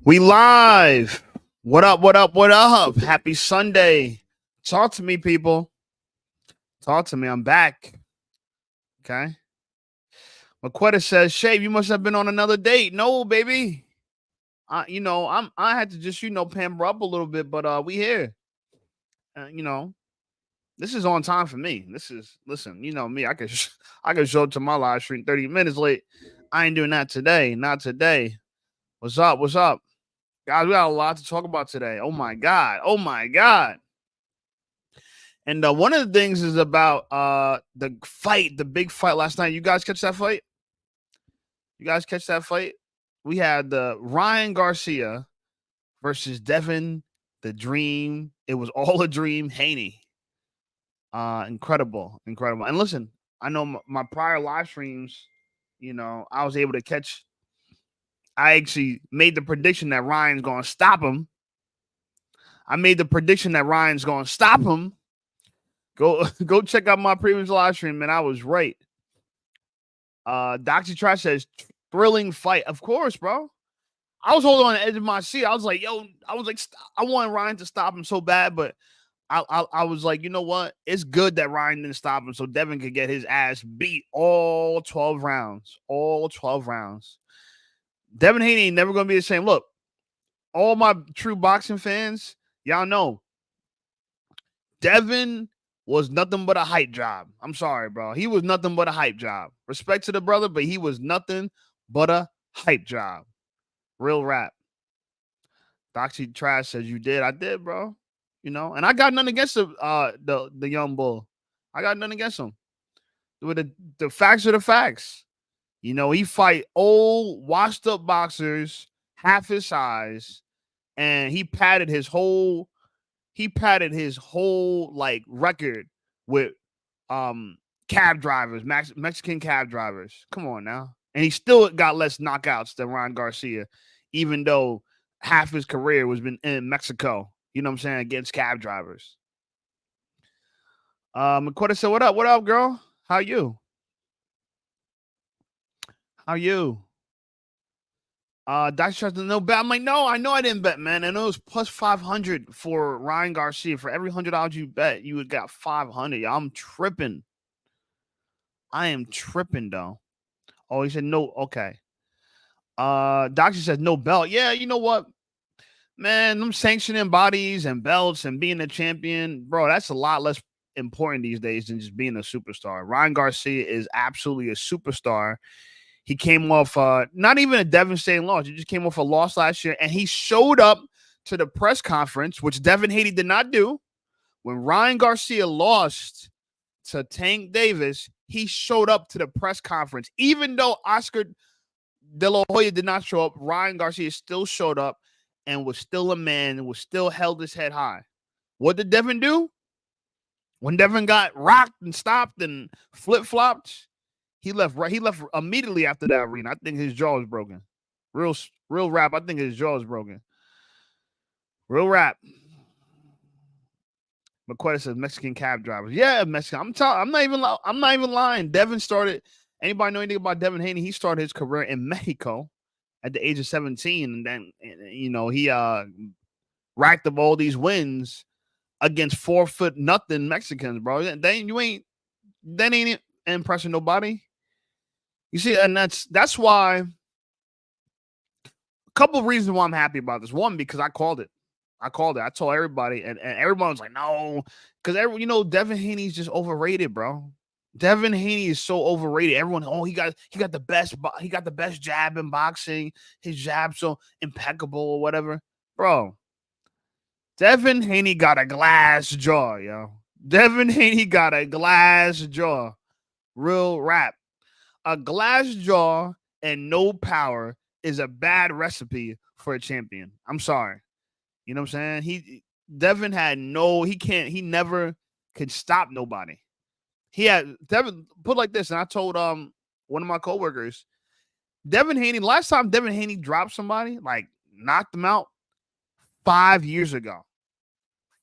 We live. What up? What up? What up? Happy Sunday. Talk to me, people. Talk to me. I'm back. Okay. Myquetta says, Shave, you must have been on another date. No, baby. I had to just, pamper up a little bit, but we here. You know, this is on time for me. Listen, you know me. I could show up to my live stream 30 minutes late. I ain't doing that today. Not today. What's up? What's up? Guys, we got a lot to talk about today. Oh my God. Oh my God. And one of the things is about the big fight last night. You guys catch that fight? You guys catch that fight? We had the Ryan Garcia versus Devin the Dream. It was all a dream. Haney. Incredible. And listen, I know my prior live streams, I was able to catch. I actually made the prediction that Ryan's going to stop him. Go check out my previous live stream, man. I was right. Doxxy Trash says thrilling fight. Of course, bro. I was holding on the edge of my seat. I was like, I wanted Ryan to stop him so bad, but I was like, you know what? It's good that Ryan didn't stop him so Devin could get his ass beat all 12 rounds. Devin Haney ain't never going to be the same. Look, all my true boxing fans, y'all know Devin was nothing but a hype job. I'm sorry, bro. He was nothing but a hype job. Respect to the brother, but he was nothing but a hype job. Real rap. Doxy Trash says you did. I did, bro. And I got nothing against the young bull. I got nothing against him. With the facts are the facts. He fight old, washed up boxers, half his size, and he padded his whole like record with cab drivers, Mexican cab drivers. Come on now. And he still got less knockouts than Ryan Garcia, even though half his career was been in Mexico, you know what I'm saying, against cab drivers. Myquetta said, what up, girl? How you? Dr. Trust no bet. I'm like, no, I know I didn't bet, man. I know it was plus 500 for Ryan Garcia. For every $100 you bet, you would got 500. I'm tripping. I am tripping, though. Oh, he said no. Okay. Doctor says no belt. Yeah, you know what? Man, them sanctioning bodies and belts and being a champion, bro, that's a lot less important these days than just being a superstar. Ryan Garcia is absolutely a superstar. He came off not even a devastating loss. He just came off a loss last year, and he showed up to the press conference, which Devin Haney did not do. When Ryan Garcia lost to Tank Davis, he showed up to the press conference. Even though Oscar De La Hoya did not show up, Ryan Garcia still showed up and was still a man and was still held his head high. What did Devin do? When Devin got rocked and stopped and flip-flopped, he left immediately after that arena. I think his jaw was broken. Real rap. I think his jaw is broken. Real rap. Myquetta says Mexican cab drivers. Yeah, Mexican. I'm not even lying. Devin started. Anybody know anything about Devin Haney? He started his career in Mexico at the age of 17, and then he racked up all these wins against 4'0" Mexicans, bro. That ain't impressing nobody. You see, and that's why. A couple of reasons why I'm happy about this. One, because I called it. I told everybody, and everyone was like, no, because Devin Haney's just overrated, bro. Devin Haney is so overrated. Everyone, he got the best jab in boxing. His jab so impeccable or whatever, bro. Devin Haney got a glass jaw, yo. Devin Haney got a glass jaw. Real rap. A glass jaw and no power is a bad recipe for a champion. I'm sorry. You know what I'm saying? Devin he never could stop nobody. Devin put like this, and I told one of my coworkers, Devin Haney, last time Devin Haney dropped somebody, like knocked them out 5 years ago.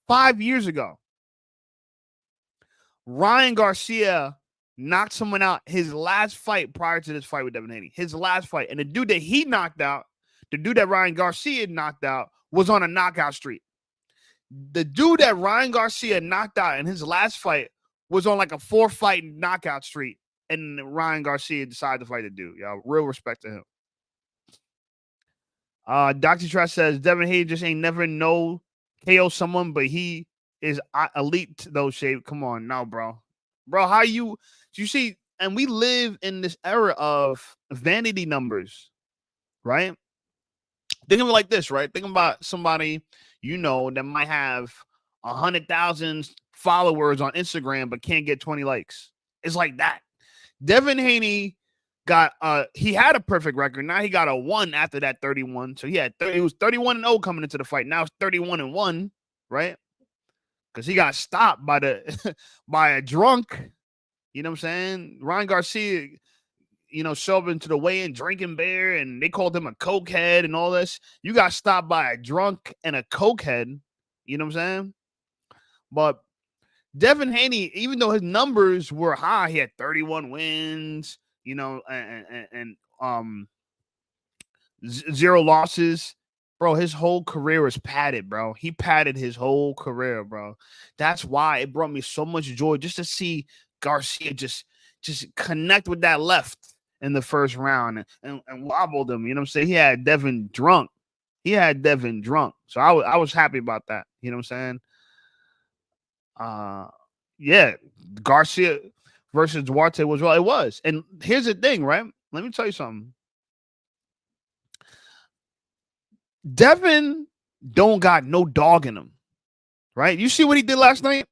5 years ago. Ryan Garcia knocked someone out his last fight prior to this fight with Devin Haney. His last fight. And the dude that he knocked out, The dude that Ryan Garcia knocked out was on a knockout streak. The dude that Ryan Garcia knocked out in his last fight was on like a 4-fight knockout streak, and Ryan Garcia decided to fight the dude. Y'all, real respect to him. Doxxy Trash says Devin Haney just ain't never KO someone, but he is elite to those shape. Come on, no, bro. How you see? And we live in this era of vanity numbers, right? Think of it like this, right? Think about somebody that might have 100,000 followers on Instagram but can't get 20 likes. It's like that. Devin Haney he had a perfect record. Now he got a 1 after that 31. So he had it was 31-0 coming into the fight. Now it's 31-1, right? Because he got stopped by by a drunk. You know what I'm saying? Ryan Garcia, show up into the weigh-in drinking beer, and they called him a cokehead and all this. You got stopped by a drunk and a cokehead. You know what I'm saying? But Devin Haney, even though his numbers were high, he had 31 wins, and 0 losses. Bro, his whole career is padded, bro. He padded his whole career, bro. That's why it brought me so much joy just to see Garcia just connect with that left in the first round and wobbled him. You know what I'm saying? He had Devin drunk. So I was happy about that. You know what I'm saying? Yeah, Garcia versus Duarte was well. It was. And here's the thing, right? Let me tell you something. Devin don't got no dog in him, right? You see what he did last night?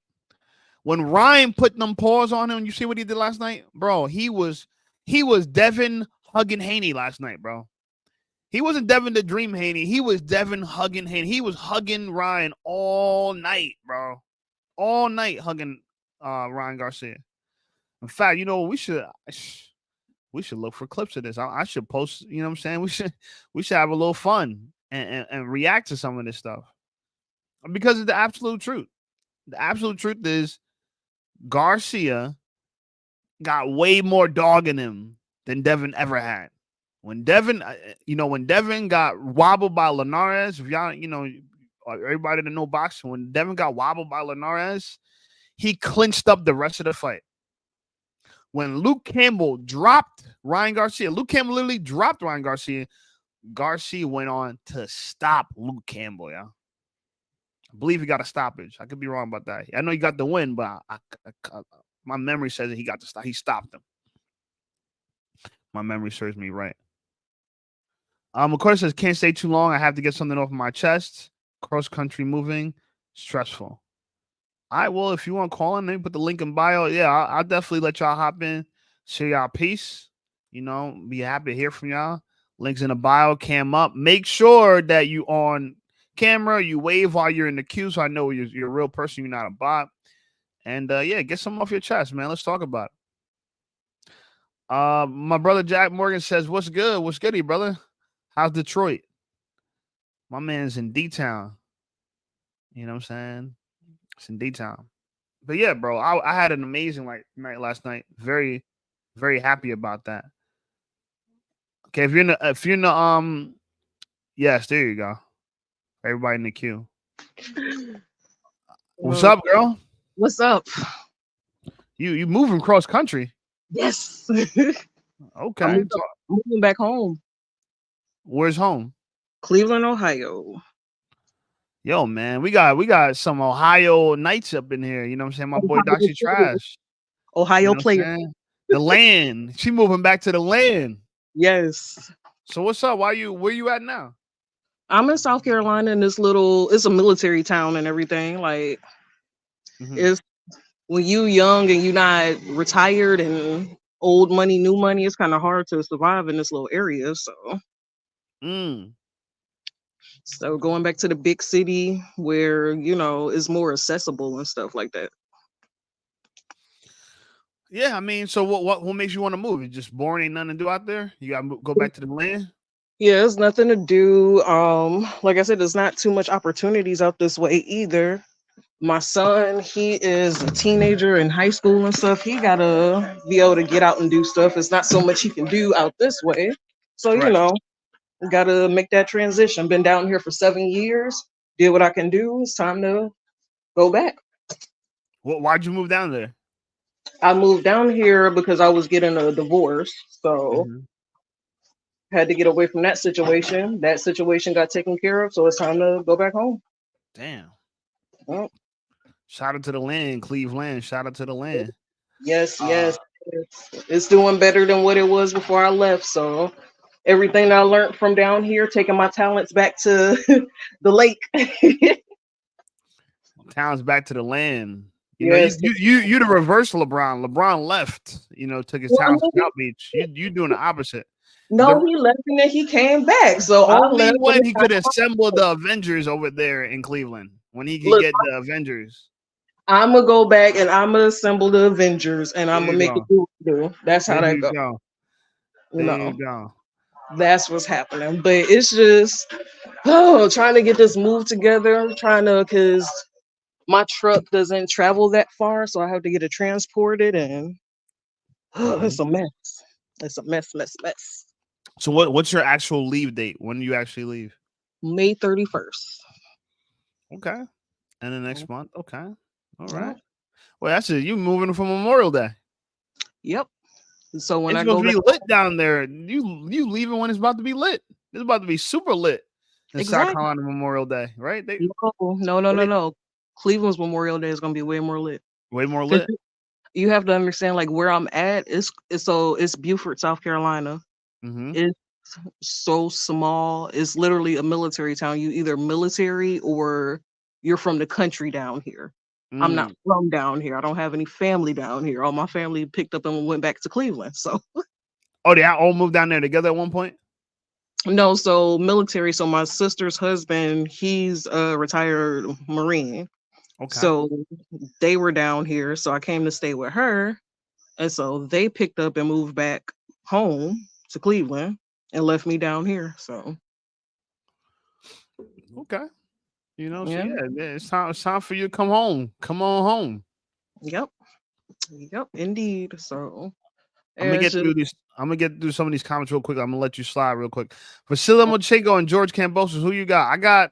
When Ryan put them paws on him, you see what he did last night? Bro, he was Devin hugging Haney last night, bro. He wasn't Devin the Dream Haney. He was Devin hugging Haney. He was hugging Ryan all night, bro. All night hugging Ryan Garcia. In fact, we should look for clips of this. I should post, you know what I'm saying? We should have a little fun and react to some of this stuff. Because it's the absolute truth. The absolute truth is Garcia got way more dog in him than Devin ever had. When Devin got wobbled by Linares, if y'all, everybody that know boxing, when Devin got wobbled by Linares, he clinched up the rest of the fight. When Luke Campbell dropped Ryan Garcia, Luke Campbell literally dropped Ryan Garcia. Garcia went on to stop Luke Campbell, yeah. I believe he got a stoppage. I could be wrong about that. I know he got the win, but my memory says that he got the stop. He stopped him. My memory serves me right. Myquetta says, can't stay too long. I have to get something off my chest. Cross country moving. Stressful. All right, well, if you want to call in, maybe put the link in bio. Yeah, I'll definitely let y'all hop in. Share y'all peace. Be happy to hear from y'all. Links in the bio, cam up. Make sure that you on camera, you wave while you're in the queue, so I know you're a real person, you're not a bot. And get something off your chest, man. Let's talk about it. My brother Jack Morgan says, what's good? What's goody, brother? How's Detroit? My man's in D-Town. You know what I'm saying? It's in D-Town. But yeah, bro, I had an amazing night last night. Very, very happy about that. Okay, if you're in the yes, there you go. Everybody in the queue. What's up, girl? What's up? You moving cross country? Yes. Okay. I'm moving back home. Where's home? Cleveland, Ohio. Yo, man, we got some Ohio Knights up in here. You know what I'm saying? My boy Doxxy Trash. Ohio player. The land. She moving back to the land. Yes. So what's up? Where you at now? I'm in South Carolina in it's a military town and everything. Like it's when you young and you not retired and old money, new money, it's kind of hard to survive in this little area. So going back to the big city where, is more accessible and stuff like that. Yeah, I mean, so what makes you want to move? You just bored, ain't nothing to do out there? You gotta go back to the land? Yeah, there's nothing to do. Like I said, there's not too much opportunities out this way either. My son, he is a teenager in high school and stuff. He gotta be able to get out and do stuff. It's not so much he can do out this way. So, right. Gotta make that transition. Been down here for 7 years. Did what I can do. It's time to go back. Why'd you move down there? I moved down here because I was getting a divorce. So had to get away from that situation. That situation got taken care of. So it's time to go back home. Damn. Well, shout out to the land, Cleveland. Shout out to the land. Yes. It's doing better than what it was before I left. So everything I learned from down here, taking my talents back to the lake. Talents back to the land. You know, you the reverse LeBron. LeBron left, took his talents to South Beach. You doing the opposite. No, he left and then he came back. So only when he could assemble the Avengers over there in Cleveland. When he could get the Avengers. I'm gonna go back and I'm gonna assemble the Avengers and I'm gonna make it do. That's how that goes. You go. That's what's happening. But it's just trying to get this move together. Because my truck doesn't travel that far, so I have to get it transported, and it's a mess. It's a mess. So what's your actual leave date? When do you actually leave? May 31st. Okay. And the next month. Okay. All right. Well, that's it. You moving for Memorial Day. Yep. So when it's going to be lit down there, you leaving when it's about to be lit. It's about to be super lit in South Carolina Memorial Day, right? No. Cleveland's Memorial Day is going to be way more lit. Way more lit. You have to understand, like, where I'm at it's Beaufort, South Carolina. It's so small. It's literally a military town. You either military or you're from the country down here. I'm not from down here. I don't have any family down here. All my family picked up and went back to Cleveland. So they all moved down there together at one point? No, so military. So my sister's husband, he's a retired Marine. Okay. So they were down here. So I came to stay with her. And so they picked up and moved back home to Cleveland and left me down here. So okay. It's time for you to come home. Come on home. Yep, indeed. So I'm gonna get through some of these comments real quick. I'm gonna let you slide real quick. For Lomachenko and George Kambosos, who you got? I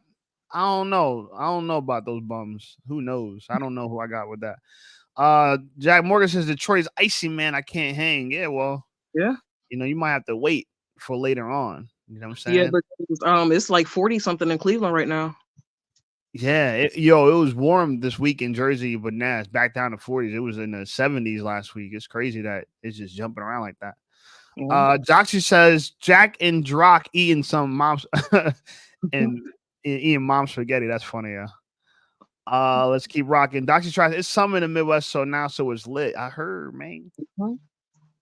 don't know. I don't know about those bums. Who knows? I don't know who I got with that. Jack Morgan says Detroit's icy, man. I can't hang. Yeah, well, yeah. You might have to wait for later on. You know what I'm saying? Yeah, but it's like 40 something in Cleveland right now. Yeah, it was warm this week in Jersey, but now it's back down to 40s. It was in the 70s last week. It's crazy that it's just jumping around like that. Doxxy says Jack and Drock eating some mom's and eating mom's spaghetti. That's funny, yeah. Let's keep rocking. Doxxy tries. It's summer in the Midwest, so it's lit. I heard, man.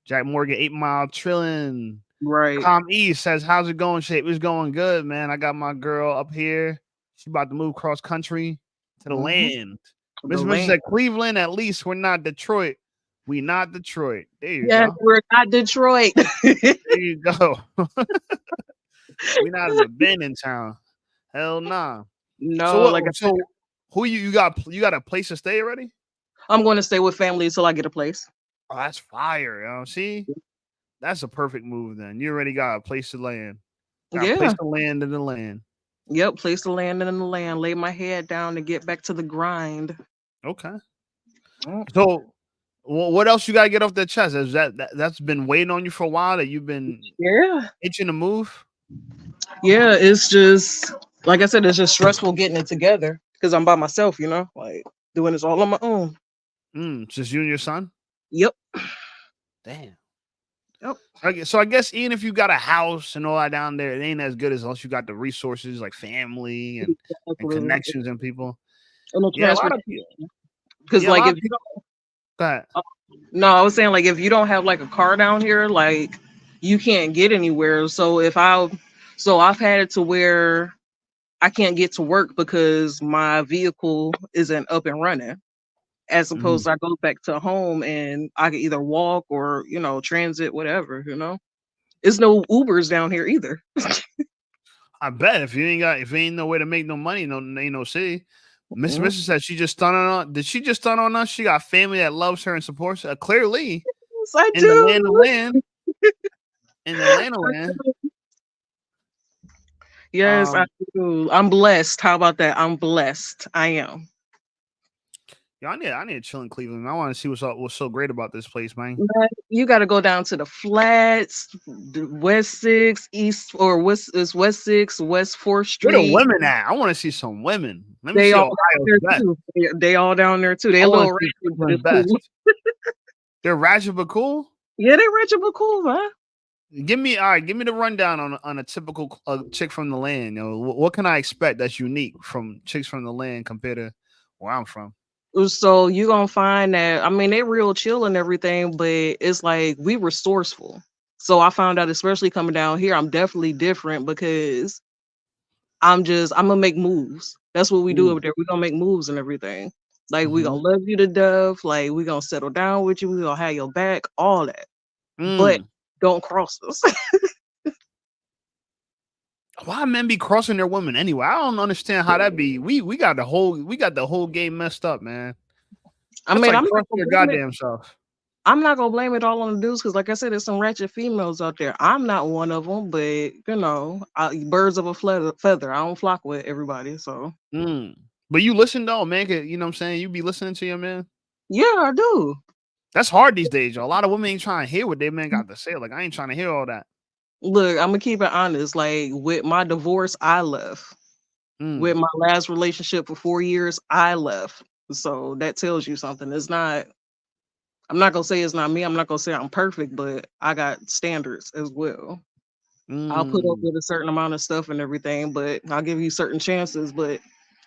Jack Morgan, 8 Mile Trillin'. Right. Tom E says, how's it going, Shape? It's going good, man. I got my girl up here. She's about to move cross country to the land. Miss Mitchell said, Cleveland, at least we're not Detroit. We not Detroit. There you go. We're not Detroit. There you go. We're not even been in town. Hell nah. No. So who you got? You got a place to stay already? I'm going to stay with family until I get a place. Oh, that's fire. See? That's a perfect move then. You already got a place to land. A place to land in the land. Yep, place to land in the land. Lay my head down to get back to the grind. Okay. So, what else you got to get off the chest? Is that's been waiting on you for a while? That you've been itching to move? Yeah, it's just like I said. It's just stressful getting it together because I'm by myself. Like doing this all on my own. Just you and your son? Yep. Damn. Yep. So I guess even if you got a house and all that down there, it ain't as good as unless you got the resources like family and connections and people. And because like if you don't, no, I was saying like if you don't have like a car down here, like you can't get anywhere. So I've had it to where I can't get to work because my vehicle isn't up and running. As opposed to I go back to home and I can either walk or, transit, whatever, There's no Ubers down here either. I bet if you ain't no way to make no money, ain't no city. Miss Mitchell said she just stunned on us. Did she just stun on us? She got family that loves her and supports her. Clearly. Yes, I do. In the land. In the land. Yes, I do. I'm blessed. How about that? I'm blessed. I am. Yeah, I need to chill in Cleveland. I want to see what's so great about this place, man. But you got to go down to the flats, the West Six, East or West Six, West Fourth Where the Street. women at? I want to see some women. Let me They see all down Ohio's there best. too. They all down there too. They I a want little to see ratchet, but Cleveland's it's cool. best. They're ratchet but cool. Yeah, they ratchet but cool, huh? Give me the rundown on a typical chick from the land. You know, what can I expect that's unique from chicks from the land compared to where I'm from? So you gonna find that, I mean, they real chill and everything, but it's like we resourceful. So I found out, especially coming down here, I'm definitely different because I'm gonna make moves. That's what we do over there. We're gonna make moves and everything. Like we gonna love you to death. Like we gonna settle down with you. We gonna have your back. All that, but don't cross us. Why men be crossing their women anyway? I don't understand how that be. We got the whole game messed up, man. I mean, like crossing their goddamn self. I'm not gonna blame it all on the dudes because, like I said, there's some ratchet females out there. I'm not one of them, but you know, birds of a feather. I don't flock with everybody, so. But you listen though, man. You know what I'm saying? You be listening to your man. Yeah, I do. That's hard these days, yo. A lot of women ain't trying to hear what their man got to say. Like, I ain't trying to hear all that. Look, I'm gonna keep it honest. Like with my divorce, I left. With my last relationship for 4 years, I left. So that tells you something. It's not. I'm not gonna say it's not me. I'm not gonna say I'm perfect, but I got standards as well. I'll put up with a certain amount of stuff and everything, but I'll give you certain chances. But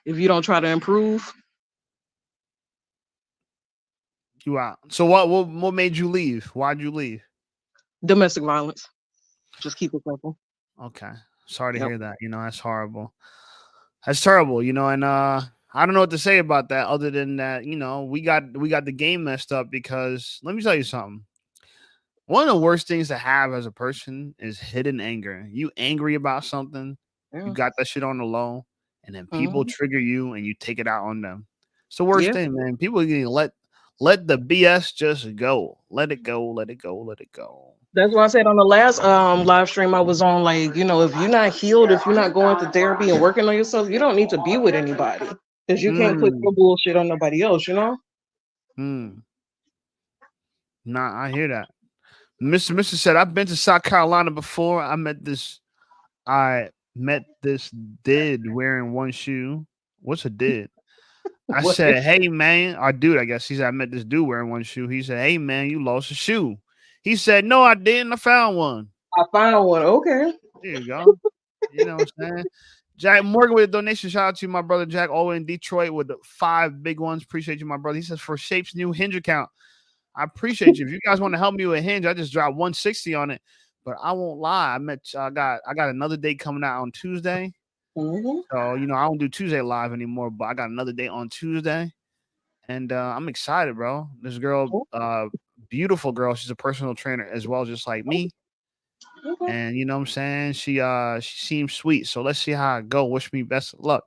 if you don't try to improve, you out. So what made you leave? Why'd you leave? Domestic violence. Just keep it simple. Okay. Sorry to hear that. You know, that's horrible. That's terrible, you know, and I don't know what to say about that other than that, you know, we got the game messed up because let me tell you something. One of the worst things to have as a person is hidden anger. You angry about something, you got that shit on the low, and then people trigger you and you take it out on them. It's the worst thing, man. People are getting let the BS just go. Let it go, let it go, let it go. That's what I said on the last live stream I was on. Like, you know, if you're not healed, if you're not going to therapy and working on yourself, you don't need to be with anybody because you can't put your bullshit on nobody else, you know? Nah, I hear that. Mr. said, I've been to South Carolina before. I met this did wearing one shoe. What's a did? I said, hey man, our dude, I guess he said I met this dude wearing one shoe. He said, hey man, you lost a shoe. He said, no, I didn't. I found one. I found one. Okay. There you go. You know what I'm saying? Jack Morgan with a donation. Shout out to my brother Jack, all in Detroit with the 5 big ones. Appreciate you, my brother. He says for Shape's new Hinge account. I appreciate you. If you guys want to help me with Hinge, I just dropped 160 on it. But I won't lie. I got another date coming out on Tuesday. So, you know, I don't do Tuesday live anymore, but I got another date on Tuesday. And I'm excited, bro. This girl, beautiful girl. She's a personal trainer as well, just like me. And you know what I'm saying? She seems sweet. So let's see how it go. Wish me best of luck.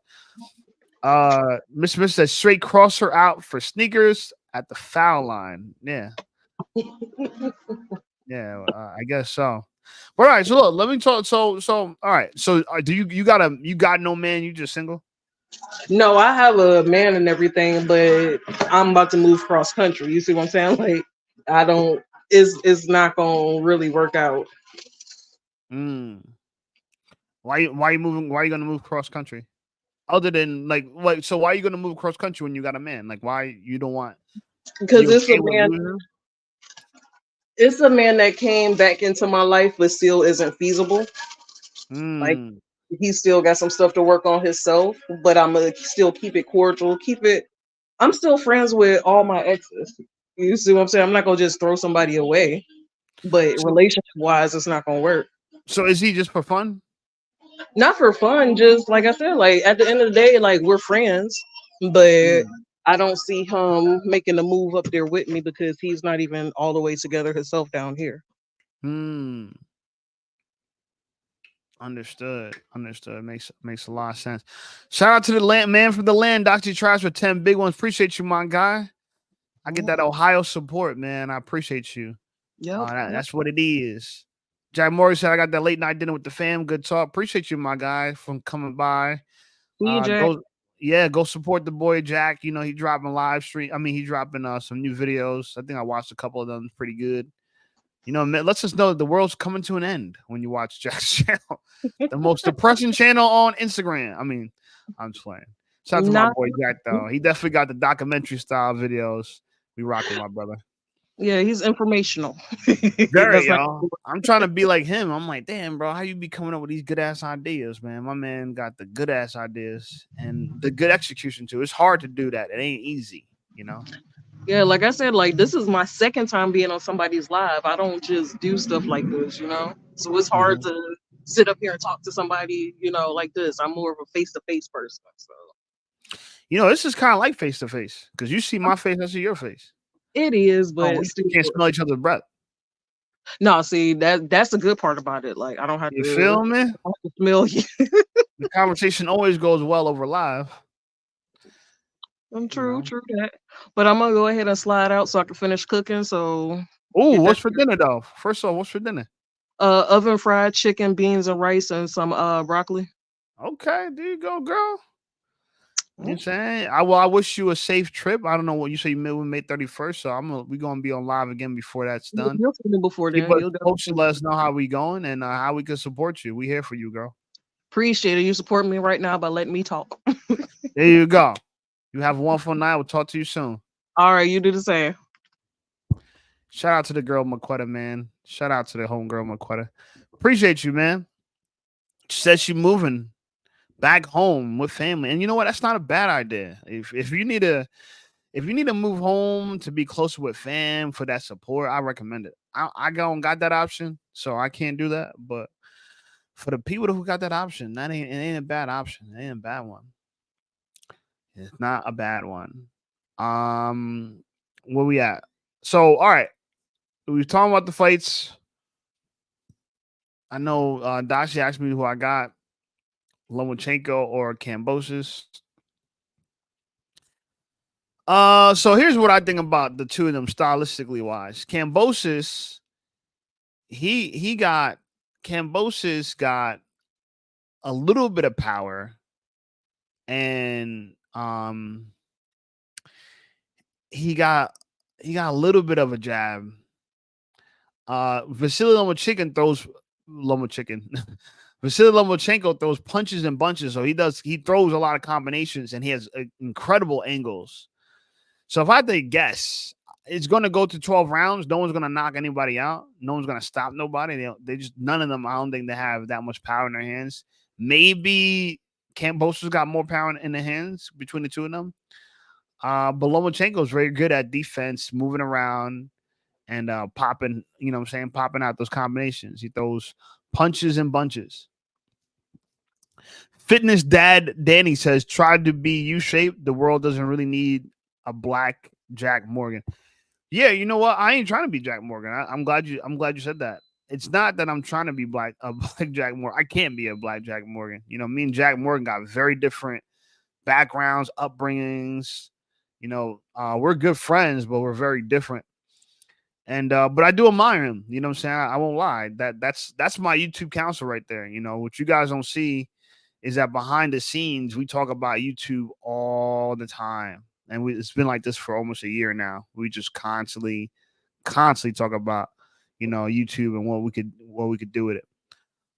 Miss said straight cross her out for sneakers at the foul line. Yeah. Yeah, I guess so. But all right, so look, let me talk. So all right. So do you got no man, you just single? No, I have a man and everything, but I'm about to move cross country. You see what I'm saying? Like I don't it's not gonna really work out. Why you moving? Why are you gonna move cross country? Other than like so why are you gonna move cross country when you got a man? Like why you don't want? Because it's a man that came back into my life but still isn't feasible. Like he still got some stuff to work on himself, but I'm gonna still keep it cordial, I'm still friends with all my exes. You see what I'm saying? I'm not gonna just throw somebody away, but relationship wise, it's not gonna work. So is he just for fun? Not for fun, just like I said, like at the end of the day, like we're friends, but I don't see him making a move up there with me because he's not even all the way together himself down here. Understood. Makes a lot of sense. Shout out to the land man from the land. Doxxy tries for 10 big ones. Appreciate you, my guy. I get that Ohio support, man. I appreciate you. Yeah, that's what it is. Jack Morgan said, I got that late night dinner with the fam. Good talk. Appreciate you, my guy, from coming by. See you, Jack. Go support the boy Jack. You know, he dropping live stream. I mean, he dropping some new videos. I think I watched a couple of them. Pretty good. You know, let's just know that the world's coming to an end when you watch Jack's channel. The most depressing channel on Instagram. I mean, I'm just playing. Shout out to my boy Jack, though. He definitely got the documentary style videos. We rock with my brother. Yeah, he's informational. Very, y'all. I'm trying to be like him. I'm like, damn, bro, how you be coming up with these good ass ideas, man? My man got the good ass ideas and the good execution too. It's hard to do that. It ain't easy, you know. Yeah, like I said, like this is my second time being on somebody's live. I don't just do stuff like this, you know. So it's hard to sit up here and talk to somebody, you know, like this. I'm more of a face-to-face person. So, you know, this is kind of like face-to-face because you see my face, I see your face. It is, but you can't smell each other's breath. No, see that's the good part about it. Like I don't have to feel me? I don't have to smell you. The conversation always goes well over live. True that. But I'm gonna go ahead and slide out so I can finish cooking. So what's for dinner though? First of all, what's for dinner? Oven fried chicken, beans and rice, and some broccoli. Okay, there you go, girl. You know what I'm saying? I wish you a safe trip. I don't know what you say. You May 31st, so we're gonna be on live again before that's done. Before then, let us know how we going and how we can support you. We here for you, girl. Appreciate it. You support me right now by letting me talk. There you go. You have a wonderful night. We'll talk to you soon. All right, you do the same. Shout out to the girl Myquetta, man. Shout out to the homegirl Myquetta. Appreciate you, man. She says she moving back home with family, and you know what? That's not a bad idea. If you need to move home to be closer with fam for that support, I recommend it. I got that option, so I can't do that. But for the people who got that option, it ain't a bad option. It ain't a bad one. It's not a bad one. Where we at? So, all right, we were talking about the fights. I know Doxxy asked me who I got. Lomachenko or Kambosos. So here's what I think about the two of them stylistically wise. Kambosos, Kambosos got a little bit of power, and he got a little bit of a jab. Vasily Lomachenko throws Vasily Lomachenko throws punches and bunches, so he throws a lot of combinations, and he has incredible angles. So if I had to guess, it's going to go to 12 rounds. No one's going to knock anybody out. No one's going to stop nobody. They just none of them. I don't think they have that much power in their hands. Maybe Kambosos got more power in the hands between the two of them. But Lomachenko is very good at defense, moving around and popping. You know what I'm saying? Popping out those combinations. He throws punches and bunches. Fitness Dad Dani says, try to be U-shaped. The world doesn't really need a black Jack Morgan. Yeah, you know what? I ain't trying to be Jack Morgan. I'm glad you said that. It's not that I'm trying to be a black Jack Morgan. I can't be a black Jack Morgan. You know, me and Jack Morgan got very different backgrounds, upbringings. You know, we're good friends, but we're very different. And but I do admire him. You know what I'm saying? I won't lie. That's my YouTube counsel right there. You know, what you guys don't see is that behind the scenes, we talk about YouTube all the time. And it's been like this for almost a year now. We just constantly talk about, you know, YouTube and what we could do with it.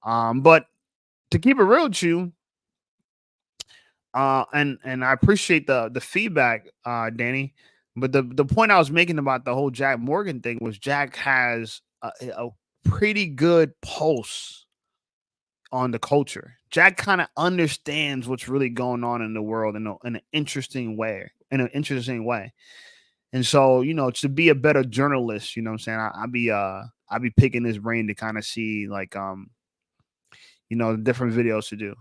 But to keep it real with you, and I appreciate the feedback, Dani. But the point I was making about the whole Jack Morgan thing was Jack has a pretty good pulse on the culture. Jack kind of understands what's really going on in the world in an interesting way. And so, you know, to be a better journalist, you know what I'm saying? I'll be picking his brain to kind of see like you know, different videos to do.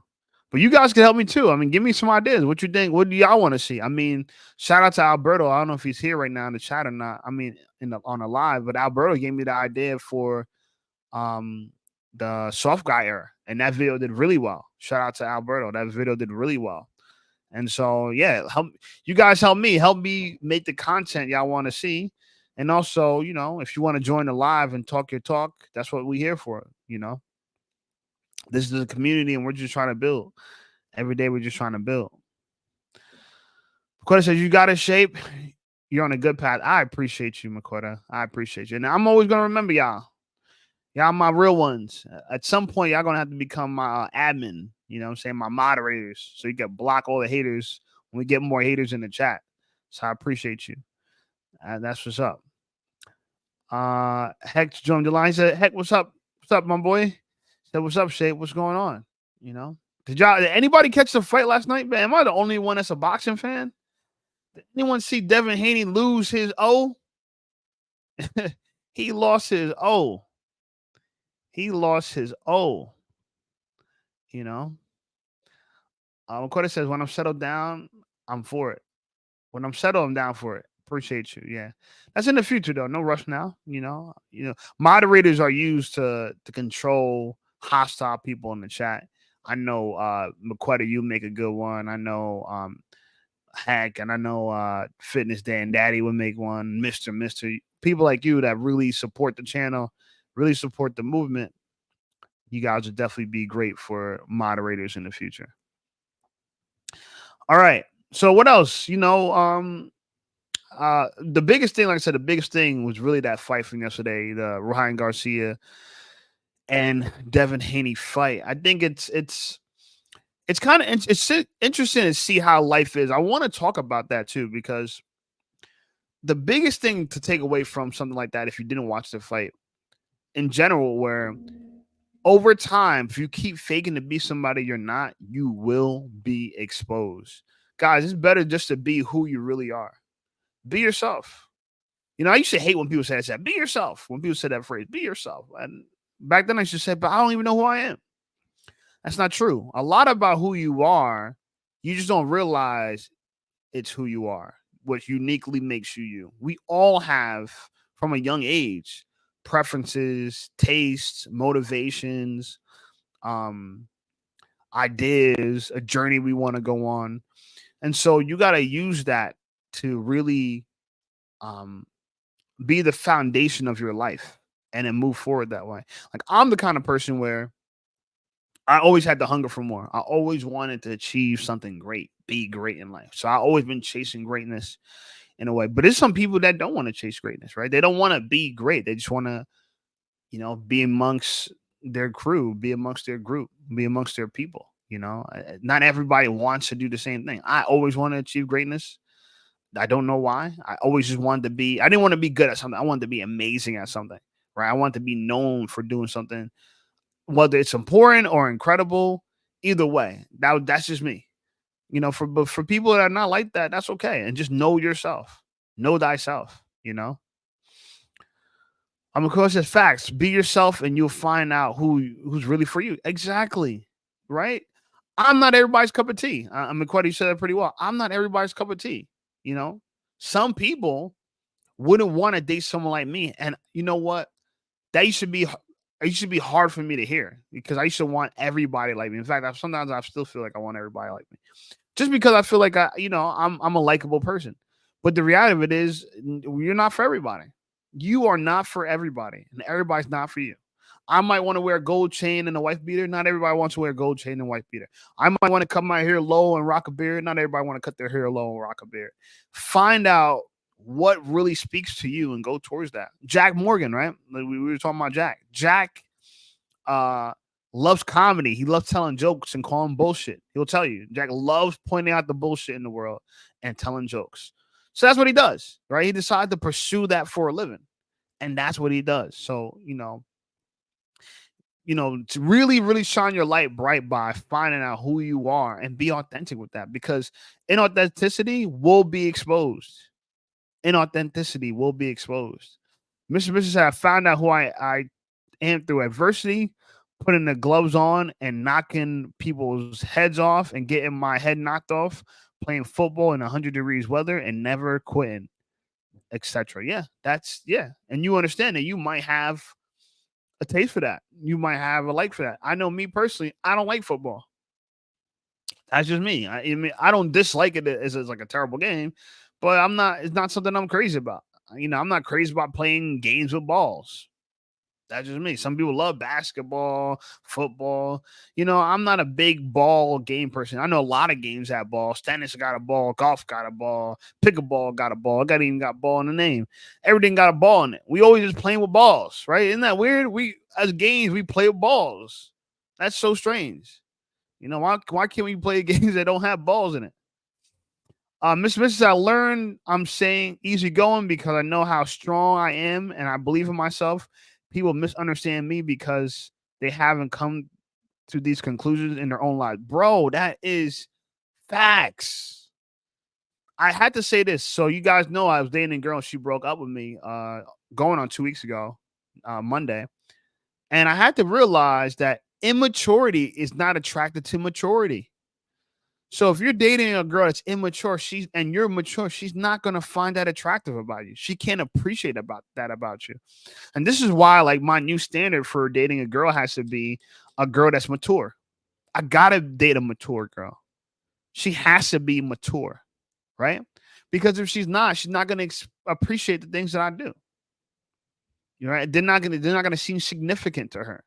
But you guys can help me too. I mean, give me some ideas. What you think? What do y'all want to see? I mean, shout out to Alberto. I don't know if he's here right now in the chat or not. I mean, on the live, but Alberto gave me the idea for the soft guy era, and that video did really well. Shout out to Alberto. That video did really well. And so, yeah, help me make the content y'all want to see, And also, if you want to join the live and talk your talk, that's what we're here for. This is a community, and we're just trying to build. Every day, we're just trying to build. Myquetta says, you got a shape. You're on a good path. I appreciate you, Myquetta. I appreciate you. And I'm always going to remember y'all. Y'all my real ones. At some point, y'all going to have to become my admin. You know what I'm saying? My moderators. So you can block all the haters when we get more haters in the chat. So I appreciate you. That's what's up. Heck joined the line. Said, Heck, what's up? What's up, my boy? Said, what's up, Shape? What's going on? Did anybody catch the fight last night, man? Am I the only one that's a boxing fan? Did anyone see Devin Haney lose his O? He lost his O. Myquetta says, when I'm settled down, I'm for it. When I'm settled, I'm down for it. Appreciate you. Yeah. That's in the future, though. No rush now. Moderators are used to control hostile people in the chat. I know Myquetta, you make a good one. I know Hack, and I know Fitness Dan Daddy would make one. Mr. People like you that really support the channel, really support the movement. You guys would definitely be great for moderators in the future. All right. So what else? The biggest thing, like I said, the biggest thing was really that fight from yesterday, the Ryan Garcia and Devin Haney fight. I think it's kind of it's interesting to see how life is. I want to talk about that too, because the biggest thing to take away from something like that, if you didn't watch the fight in general, where over time, if you keep faking to be somebody you're not, you will be exposed. Guys, it's better just to be who you really are. Be yourself. I used to hate when people said that. Be yourself. When people said that phrase, be yourself. And back then I used to say, but I don't even know who I am. That's not true. A lot about who you are, you just don't realize it's who you are, what uniquely makes you you. We all have, from a young age, preferences, tastes, motivations, ideas, a journey we want to go on. And so you got to use that to really be the foundation of your life and then move forward that way. Like, I'm the kind of person where I always had the hunger for more. I always wanted to achieve something great, be great in life. So I've always been chasing greatness in a way. But there's some people that don't want to chase greatness, right? They don't want to be great. They just want to, be amongst their crew, be amongst their group, be amongst their people. Not everybody wants to do the same thing. I always want to achieve greatness. I don't know why. I always just wanted to be, I didn't want to be good at something. I wanted to be amazing at something, right? I want to be known for doing something, whether it's important or incredible. Either way, that's just me. For people that are not like that, that's okay. And just know yourself. Know thyself, Of course, it's facts. Be yourself and you'll find out who's really for you. Exactly. Right? I'm not everybody's cup of tea. Myquetta, you said that pretty well. I'm not everybody's cup of tea. Some people wouldn't want to date someone like me. And you know what? That used to be hard for me to hear, because I used to want everybody like me. In fact, sometimes I still feel like I want everybody like me, just because I feel like I'm a likable person. But the reality of it is, you're not for everybody. You are not for everybody, and everybody's not for you. I might want to wear a gold chain and a wife beater. Not everybody wants to wear a gold chain and wife beater. I might want to cut my hair low and rock a beard. Not everybody want to cut their hair low and rock a beard. Find out what really speaks to you and go towards that. Jack Morgan, right? We were talking about Jack. Jack loves comedy. He loves telling jokes and calling bullshit. He'll tell you. Jack loves pointing out the bullshit in the world and telling jokes. So that's what he does, right? He decided to pursue that for a living. And that's what he does. So, to really, really shine your light bright by finding out who you are and be authentic with that, because inauthenticity will be exposed. Inauthenticity will be exposed. Mr. Mrs. said, I found out who I am through adversity, putting the gloves on and knocking people's heads off and getting my head knocked off, playing football in 100 degrees weather and never quitting, etc. Yeah. And you understand that you might have a taste for that. You might have a like for that. I know me personally, I don't like football. That's just me. I don't dislike it as like a terrible game, but it's not something I'm crazy about. I'm not crazy about playing games with balls. That's just me. Some people love basketball, football. I'm not a big ball game person. I know a lot of games have balls. Tennis got a ball. Golf got a ball. Pickleball got a ball. Got even got ball in the name. Everything got a ball in it. We always just playing with balls, right? Isn't that weird? We as games we play with balls. That's so strange. Why can't we play games that don't have balls in it? Mrs. I learned I'm saying easy going because I know how strong I am and I believe in myself. People misunderstand me because they haven't come to these conclusions in their own lives. Bro, that is facts. I had to say this. So you guys know I was dating a girl. She broke up with me going on 2 weeks ago, Monday. And I had to realize that immaturity is not attracted to maturity. So if you're dating a girl that's immature, and you're mature, she's not gonna find that attractive about you. She can't appreciate about you. And this is why, like, my new standard for dating a girl has to be a girl that's mature. I gotta date a mature girl. She has to be mature, right? Because if she's not gonna appreciate the things that I do. Right? They're not gonna seem significant to her,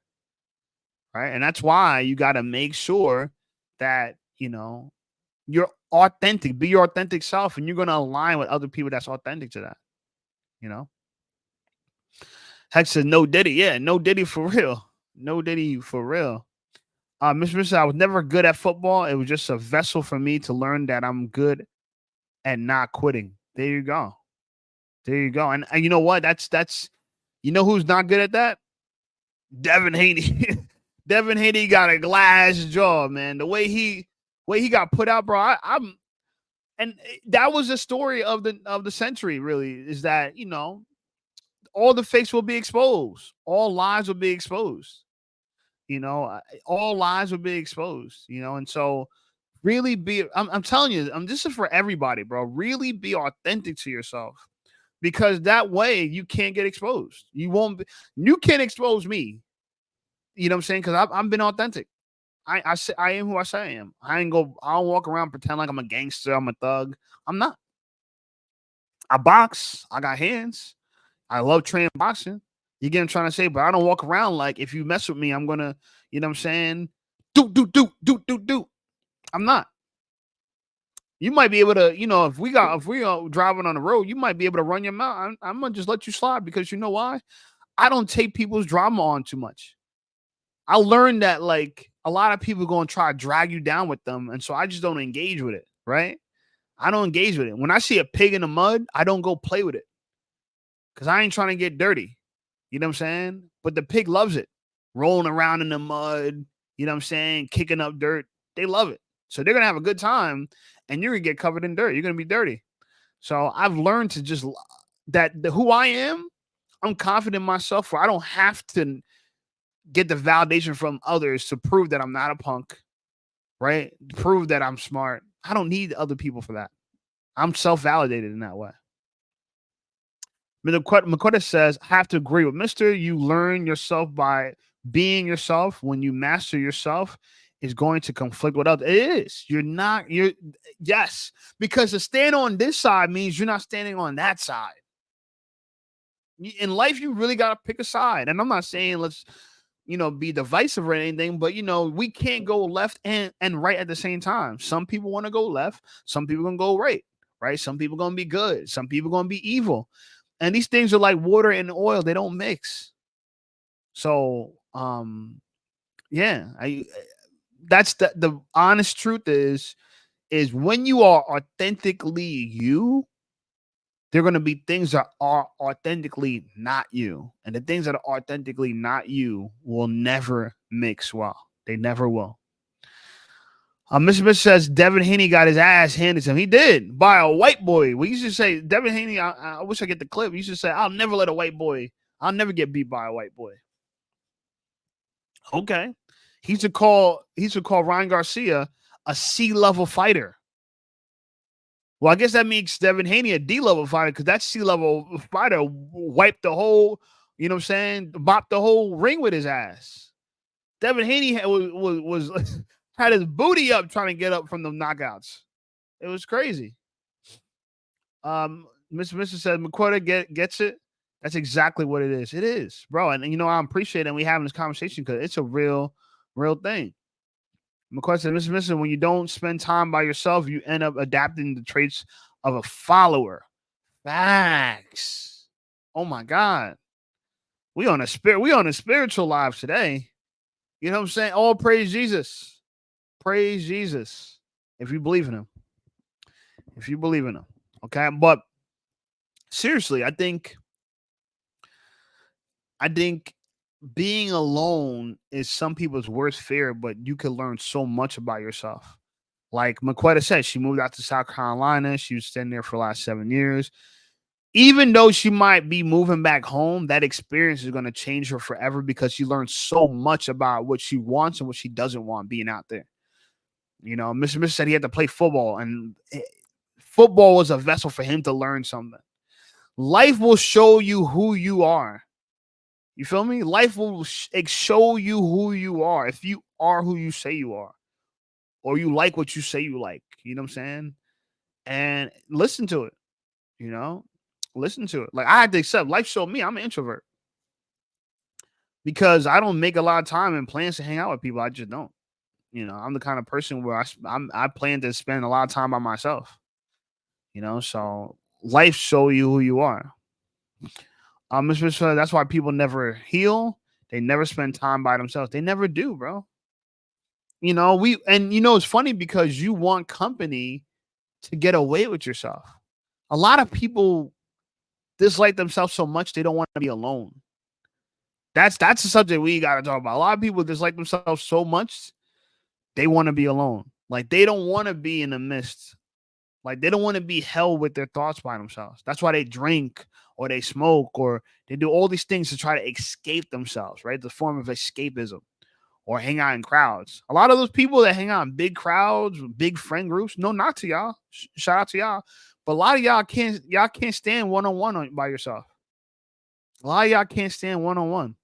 right? And that's why you gotta make sure that you're authentic. Be your authentic self, and you're gonna align with other people that's authentic to that. Hex says no Diddy. Yeah, no Diddy for real. No Diddy for real. Mr. I was never good at football. It was just a vessel for me to learn that I'm good at not quitting. There you go. There you go. And you know what? That's who's not good at that? Devin Haney. Devin Haney got a glass jaw, man. The way he got put out, bro. And that was the story of the century, really, is that all the fakes will be exposed. All lies will be exposed. All lies will be exposed. And so really I'm telling you, this is for everybody, bro. Really be authentic to yourself, because that way you can't get exposed. You can't expose me. You know what I'm saying? Because I've been authentic. I am who I say I am. I don't walk around pretend like I'm a gangster, I'm a thug. I'm not. I box. I got hands. I love training boxing. You get what I'm trying to say? But I don't walk around like, if you mess with me, I'm gonna, you know what I'm saying? Do. I'm not. You might be able to, if we are driving on the road, you might be able to run your mouth. I'm gonna just let you slide, because you know why? I don't take people's drama on too much. I learned that, like, a lot of people are going to try to drag you down with them. And so I just don't engage with it, right? I don't engage with it. When I see a pig in the mud, I don't go play with it, because I ain't trying to get dirty. You know what I'm saying? But the pig loves it. Rolling around in the mud, you know what I'm saying? Kicking up dirt. They love it. So they're going to have a good time, and you're going to get covered in dirt. You're going to be dirty. So I've learned to just who I am, I'm confident in myself, where I don't have to get the validation from others to prove that I'm not a punk, right? Prove that I'm smart. I don't need other people for that. I'm self-validated in that way. Myquetta says, I have to agree with Mr. You learn yourself by being yourself. When you master yourself, is going to conflict with others. It is. Yes. Because to stand on this side means you're not standing on that side. In life, you really got to pick a side. And I'm not saying let's be divisive or anything, but we can't go left and right at the same time. Some people want to go left, some people gonna go right? Some people gonna be good, some people gonna be evil, and these things are like water and oil; they don't mix. So, that's the honest truth is when you are authentically you, there are going to be things that are authentically not you. And the things that are authentically not you will never mix well. They never will. Mr. Smith says Devin Haney got his ass handed to him. He did, by a white boy. We used to say, Devin Haney, I wish I get the clip. We used to say, I'll never get beat by a white boy. Okay. He should call Ryan Garcia a C-level fighter. Well, I guess that makes Devin Haney a D-level fighter, because that C-level fighter wiped the whole, you know what I'm saying, bopped the whole ring with his ass. Devin Haney was had his booty up trying to get up from the knockouts. It was crazy. Mr. says Myquetta gets it. That's exactly what it is. It is, bro. And you know, I appreciate it. And we having this conversation because it's a real thing. Myquetta says, Mr. when you don't spend time by yourself, you end up adapting the traits of a follower. Facts. Oh my God. We on a spiritual lives today. You know what I'm saying? All praise Jesus. Praise Jesus. If you believe in him. If you believe in him. Okay. But seriously, I think being alone is some people's worst fear, but you can learn so much about yourself. Like Myquetta said, she moved out to South Carolina. She was staying there for the last 7 years. Even though she might be moving back home, that experience is going to change her forever because she learns so much about what she wants and what she doesn't want being out there. You know, Mr. said he had to play football, and football was a vessel for him to learn something. Life will show you who you are. You feel me? Life will show you who you are. If you are who you say you are, or you like what you say you like, you know what I'm saying? And listen to it, you know? Listen to it. Like, I had to accept life showed me I'm an introvert because I don't make a lot of time and plans to hang out with people. I just don't. You know, I'm the kind of person where I plan to spend a lot of time by myself. You know, so life show you who you are. That's why people never heal. They never spend time by themselves. They never do, bro. You know, it's funny because you want company to get away with yourself. A lot of people dislike themselves so much they don't want to be alone. That's a subject we got to talk about. A lot of people dislike themselves so much they want to be alone. Like, they don't want to be in the midst. Like, they don't want to be held with their thoughts by themselves. That's why they drink or they smoke or they do all these things to try to escape themselves, right? The form of escapism, or hang out in crowds. A lot of those people that hang out in big crowds, big friend groups, no, not to y'all. Shout out to y'all. But a lot of y'all can't stand one-on-one by yourself. A lot of y'all can't stand one-on-one.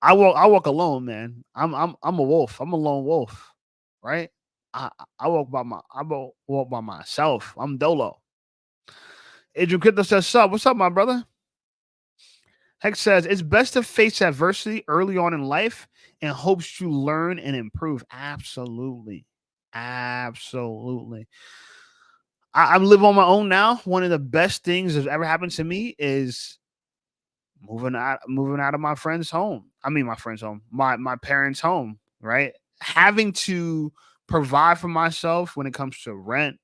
I walk alone, man. I'm a wolf. I'm a lone wolf, right? I walk by myself. I'm dolo. Adrian Crypto says, what's up, my brother? Hex says, it's best to face adversity early on in life and hopes you learn and improve. Absolutely. Absolutely. I live on my own now. One of the best things that's ever happened to me is moving out of my friend's home. I mean, my friend's home, my parents' home, right? Having to provide for myself when it comes to rent,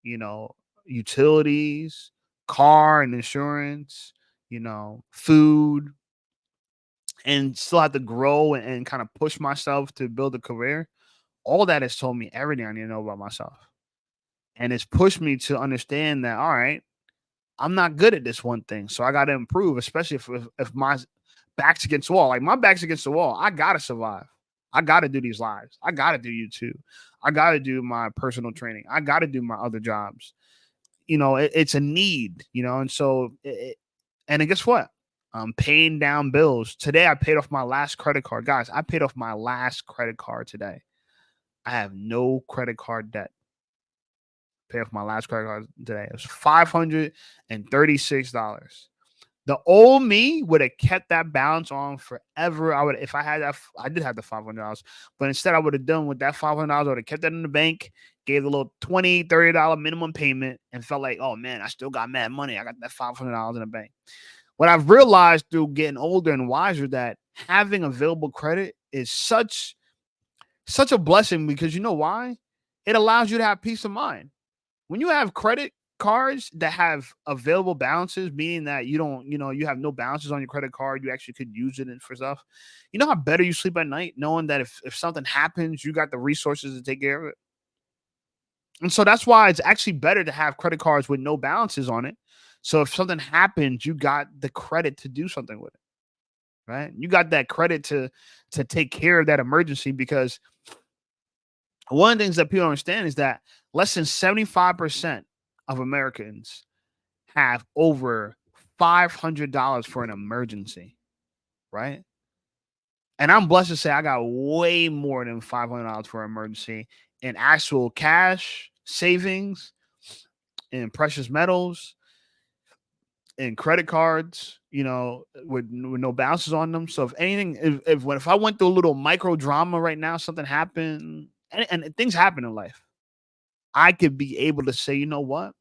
you know, utilities, car and insurance, you know, food, and still have to grow and kind of push myself to build a career. All that has told me everything I need to know about myself. And it's pushed me to understand that, all right, I'm not good at this one thing. So I got to improve, especially if my back's against the wall. Like, my back's against the wall. I got to survive. I got to do these lives. I got to do YouTube. I got to do my personal training. I got to do my other jobs. You know, it's a need, you know, and so, and guess what? I'm paying down bills. Today, I paid off my last credit card. Guys, I paid off my last credit card today. I have no credit card debt. Pay off my last credit card today. It was $536. The old me would have kept that balance on forever. If I had that, I did have the $500, but instead I would have done with that $500. I would have kept that in the bank, gave a little $20, $30 minimum payment, and felt like, oh man, I still got mad money. I got that $500 in the bank. What I've realized through getting older and wiser, that having available credit is such a blessing, because you know why? It allows you to have peace of mind. When you have credit cards that have available balances, meaning that you have no balances on your credit card, you actually could use it for stuff. You know how better you sleep at night, knowing that if something happens, you got the resources to take care of it. And so that's why it's actually better to have credit cards with no balances on it. So if something happens, you got the credit to do something with it, right? You got that credit to take care of that emergency, because one of the things that people understand is that less than 75% of Americans have over $500 for an emergency, right? And I'm blessed to say I got way more than $500 for an emergency in actual cash savings, in precious metals, in credit cards, you know, with no balances on them. So if anything, if I went through a little micro drama right now, something happened, and things happen in life, I could be able to say, you know what,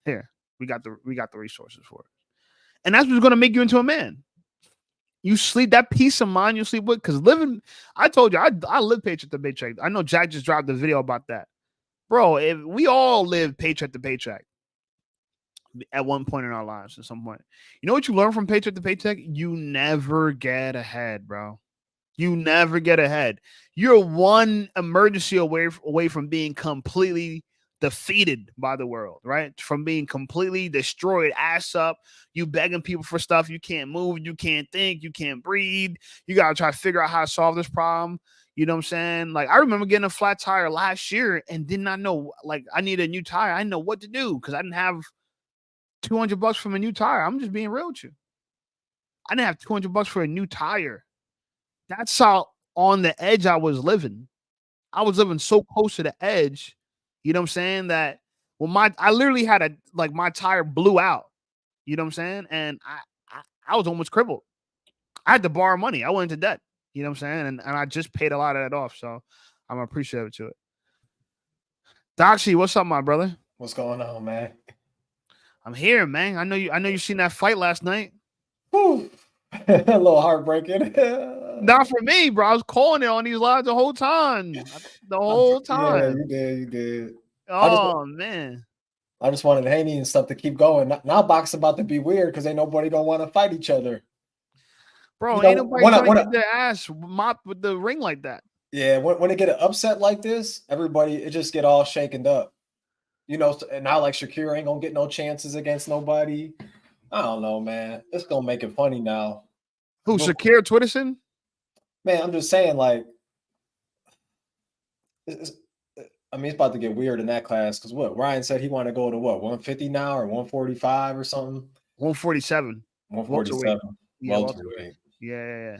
here we got the resources for it, and that's what's going to make you into a man. You sleep, that peace of mind you sleep with, because living, I told you, I live paycheck to paycheck. I know Jack just dropped the video about that, bro. If we all live paycheck to paycheck at one point in our lives, at some point, you know what you learn from paycheck to paycheck? You never get ahead, bro. You never get ahead. You're one emergency away from being completely defeated by the world, right? From being completely destroyed, ass up. You begging people for stuff. You can't move. You can't think. You can't breathe. You got to try to figure out how to solve this problem. You know what I'm saying? Like, I remember getting a flat tire last year and did not know, like, I needed a new tire. I didn't know what to do because I didn't have $200 from a new tire. I'm just being real with you. I didn't have $200 for a new tire. That's how on the edge I was living. I was living so close to the edge, you know what I'm saying, that I literally had my tire blew out, you know what I'm saying, and I was almost crippled. I had to borrow money. I went into debt, you know what I'm saying, and I just paid a lot of that off, so I'm appreciative to it. Doxxy, what's up, my brother? What's going on, man? I'm here, man. I know you seen that fight last night. Whew. A little heartbreaking. Not for me, bro. I was calling it on these lives the whole time. The whole time. Yeah, you did. Oh, man. I just wanted Haney and stuff to keep going. Now boxing about to be weird because ain't nobody don't want to fight each other. Bro, ain't nobody trying to get their ass mopped with the ring like that. Yeah, when they get an upset like this, it just get all shaken up. You know, and now like Shakira ain't gonna get no chances against nobody. I don't know, man. It's gonna make it funny now. Who, Shakira Twitterson? Man, I'm just saying, like, it's about to get weird in that class because what Ryan said he wanted to go to 150 now or 145 or something. 147. 147. Welterweight. Yeah.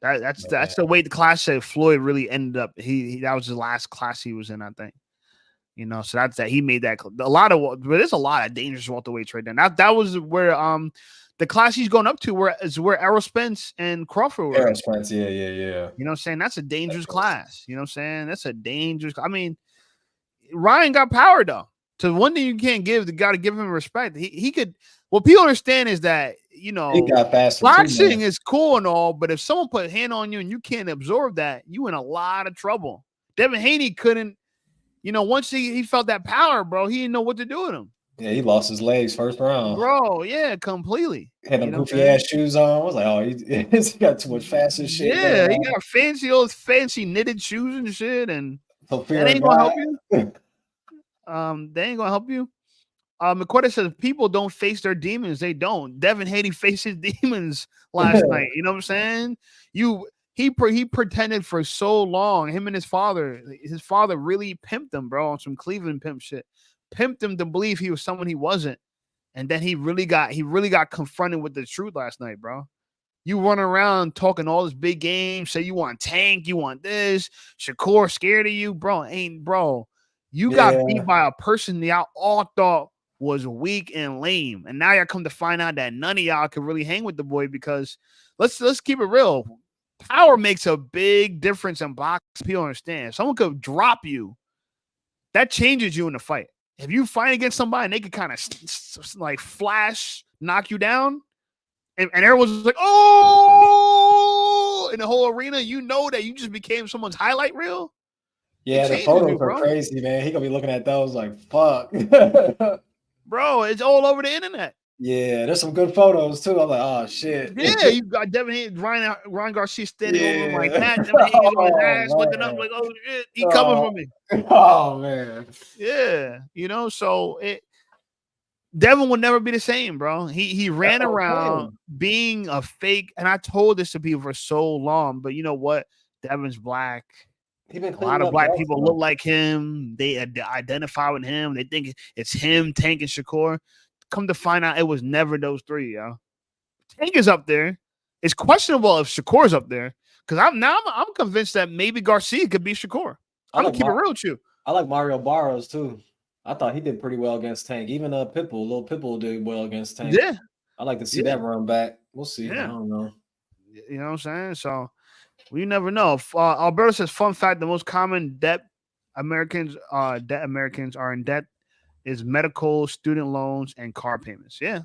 That's the weight the class that Floyd really ended up. That was the last class he was in, I think. You know, so that's that. He made that but there's a lot of dangerous welterweights right now. That was where the class he's going up to is where Errol Spence and Crawford were. Errol Spence, yeah. You know what I'm saying? That's a dangerous class. You know what I'm saying? That's a dangerous. I mean, Ryan got power though. So one thing you can't give, got to give him respect. He could. What people understand is that, you know, he got faster. Boxing is cool and all, but if someone put a hand on you and you can't absorb that, you in a lot of trouble. Devin Haney couldn't. You know, once he felt that power, bro, he didn't know what to do with him. Yeah, he lost his legs first round. Bro, yeah, completely. Had them goofy ass shoes on. I was like, oh, he got too much faster shit. Yeah, he got fancy knitted shoes and shit, and that ain't gonna help you. They ain't gonna help you. Myquetta says people don't face their demons. They don't. Devin Haney faced his demons last night. You know what I'm saying? He pretended for so long. Him and his father really pimped him, bro, on some Cleveland pimp shit. Pimped him to believe he was someone he wasn't, and then he really got confronted with the truth last night, bro. You run around talking all this big game, say you want Tank, you want this, Shakur scared of you, bro. You got beat by a person y'all all thought was weak and lame, and now y'all come to find out that none of y'all can really hang with the boy because let's keep it real. Power makes a big difference in boxing. People understand. If someone could drop you, that changes you in the fight. If you fight against somebody and they could kind of like flash, knock you down, and everyone's like, oh, in the whole arena, you know that you just became someone's highlight reel. Yeah, the photos are crazy, man. He gonna be looking at those like, fuck. Bro, it's all over the internet. Yeah, there's some good photos too. I'm like, oh shit. Yeah, you got Devin Haney, Ryan Garcia standing over him like that. Devin Haney on his ass, looking up like, oh shit, he coming for me. Oh man. Yeah, you know, so Devin will never be the same, bro. He ran around being a fake, and I told this to people for so long, but you know what? Devin's black. A lot of black people look like him. They identify with him. They think it's him, Tank, and Shakur. Come to find out, it was never those three, yo. Tank is up there. It's questionable if Shakur's up there because I'm convinced that maybe Garcia could be Shakur. I'm gonna keep it real with you. I like Mario Barros too. I thought he did pretty well against Tank. Even Little Pitbull did well against Tank. Yeah, I'd like to see yeah, that run back. We'll see. I yeah. don't know. You know what I'm saying? So we never know. Alberto says, fun fact: the most common debt Americans are in debt is medical, student loans, and car payments. Yeah.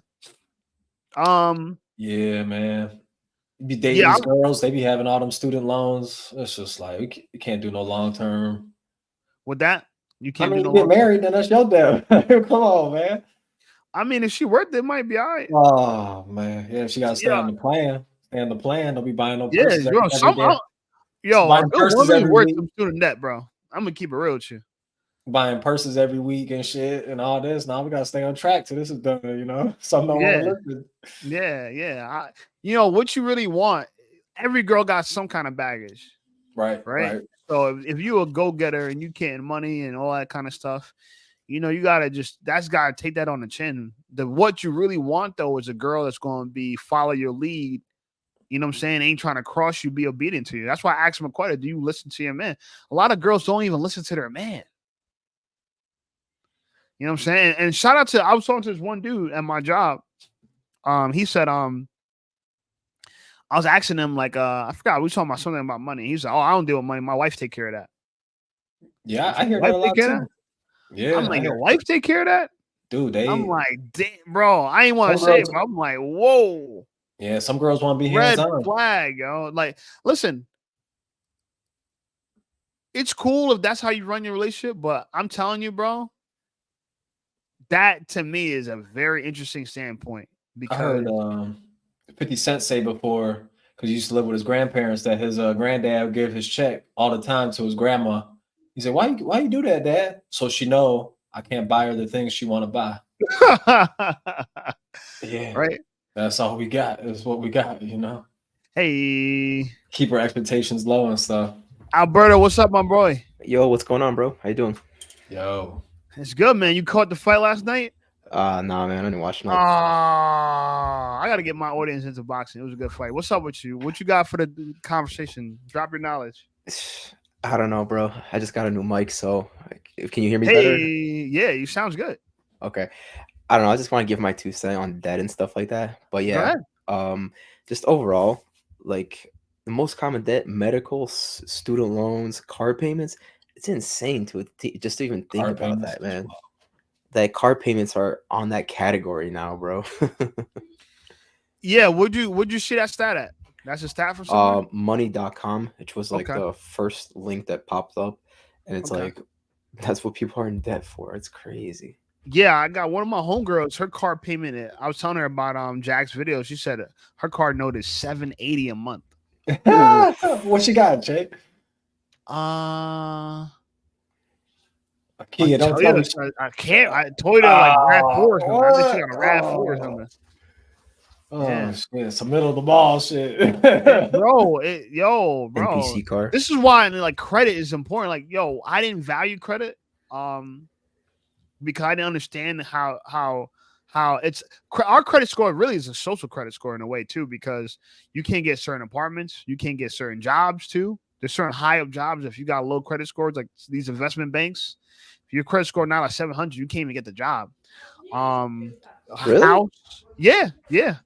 Yeah, man. You be dating Yeah. these girls, they be having all them student loans. It's just like you can't do no long term. With that, you I can't mean, do you no get married, then that's your debt. Come on, man. I mean, if she worked, it might be all right. Oh man, yeah. She got to stay Yeah, on the plan. Stay on the plan. Don't be buying no yeah, purses every day. a Buying good purses woman is every worth week. some student debt, bro. I'm gonna keep it real with you. Buying purses every week and shit and all this. Now we gotta stay on track till this is done. You know, some don't want to listen. Yeah. What you really want. Every girl got some kind of baggage, Right. So if you a go getter and you getting money and all that kind of stuff, you gotta gotta take that on the chin. What you really want though is a girl that's going to be follow your lead. You know what I'm saying? Ain't trying to cross you, be obedient to you. That's why I asked Myquetta, do you listen to your man? A lot of girls don't even listen to their man. You know what I'm saying? And shout out to, I was talking to this one dude at my job. He said, I was asking him like, I forgot, we were talking about something about money. He said, oh, I don't deal with money. My wife take care of that. Yeah, I hear that a lot too. Yeah, I'm like, your wife take care of that? Dude, I'm like, damn, bro. I ain't want to say it, but I'm like, whoa. Yeah, some girls want to be Red hands-on. flag, yo. Like, listen, it's cool if that's how you run your relationship, but I'm telling you, bro, that to me is a very interesting standpoint. Because I heard 50 Cent say before, because he used to live with his grandparents, that his granddad would give his check all the time to his grandma. He said, why you do that, Dad? So she know I can't buy her the things she want to buy. Yeah. Right. That's all we got. Is what we got, Hey. Keep our expectations low and stuff. Alberto, what's up, my boy? Yo, what's going on, bro? How you doing? Yo. It's good, man. You caught the fight last night? Nah, man. I didn't watch nothing. I got to get my audience into boxing. It was a good fight. What's up with you? What you got for the conversation? Drop your knowledge. I don't know, bro. I just got a new mic, so can you hear me better? Hey, yeah, you sounds good. Okay. I don't know. I just want to give my 2 cents on debt and stuff like that. But yeah, just overall, like the most common debt, medical, student loans, car payments. It's insane to even think Car about that, man. That car payments are on that category now, bro. Yeah, would you see that stat at? That's a stat from somewhere? Money.com, which was like the first link that popped up, and it's like that's what people are in debt for. It's crazy. Yeah, I got one of my homegirls. Her car payment. I was telling her about Jack's video. She said her car note is $780 a month. What she got, Jake? Kia, don't tell me. I can't. I told her like RAV4 or something. I think she got a RAV4 or something. Oh shit! It's the middle of the ball, shit, bro. Bro. NPC car. This is why like credit is important. Like, yo, I didn't value credit, because I didn't understand how it's our credit score really is a social credit score in a way too, because you can't get certain apartments, you can't get certain jobs too. There's certain high up jobs if you got low credit scores, like these investment banks. If your credit score not like 700, you can't even get the job. Really? House, yeah.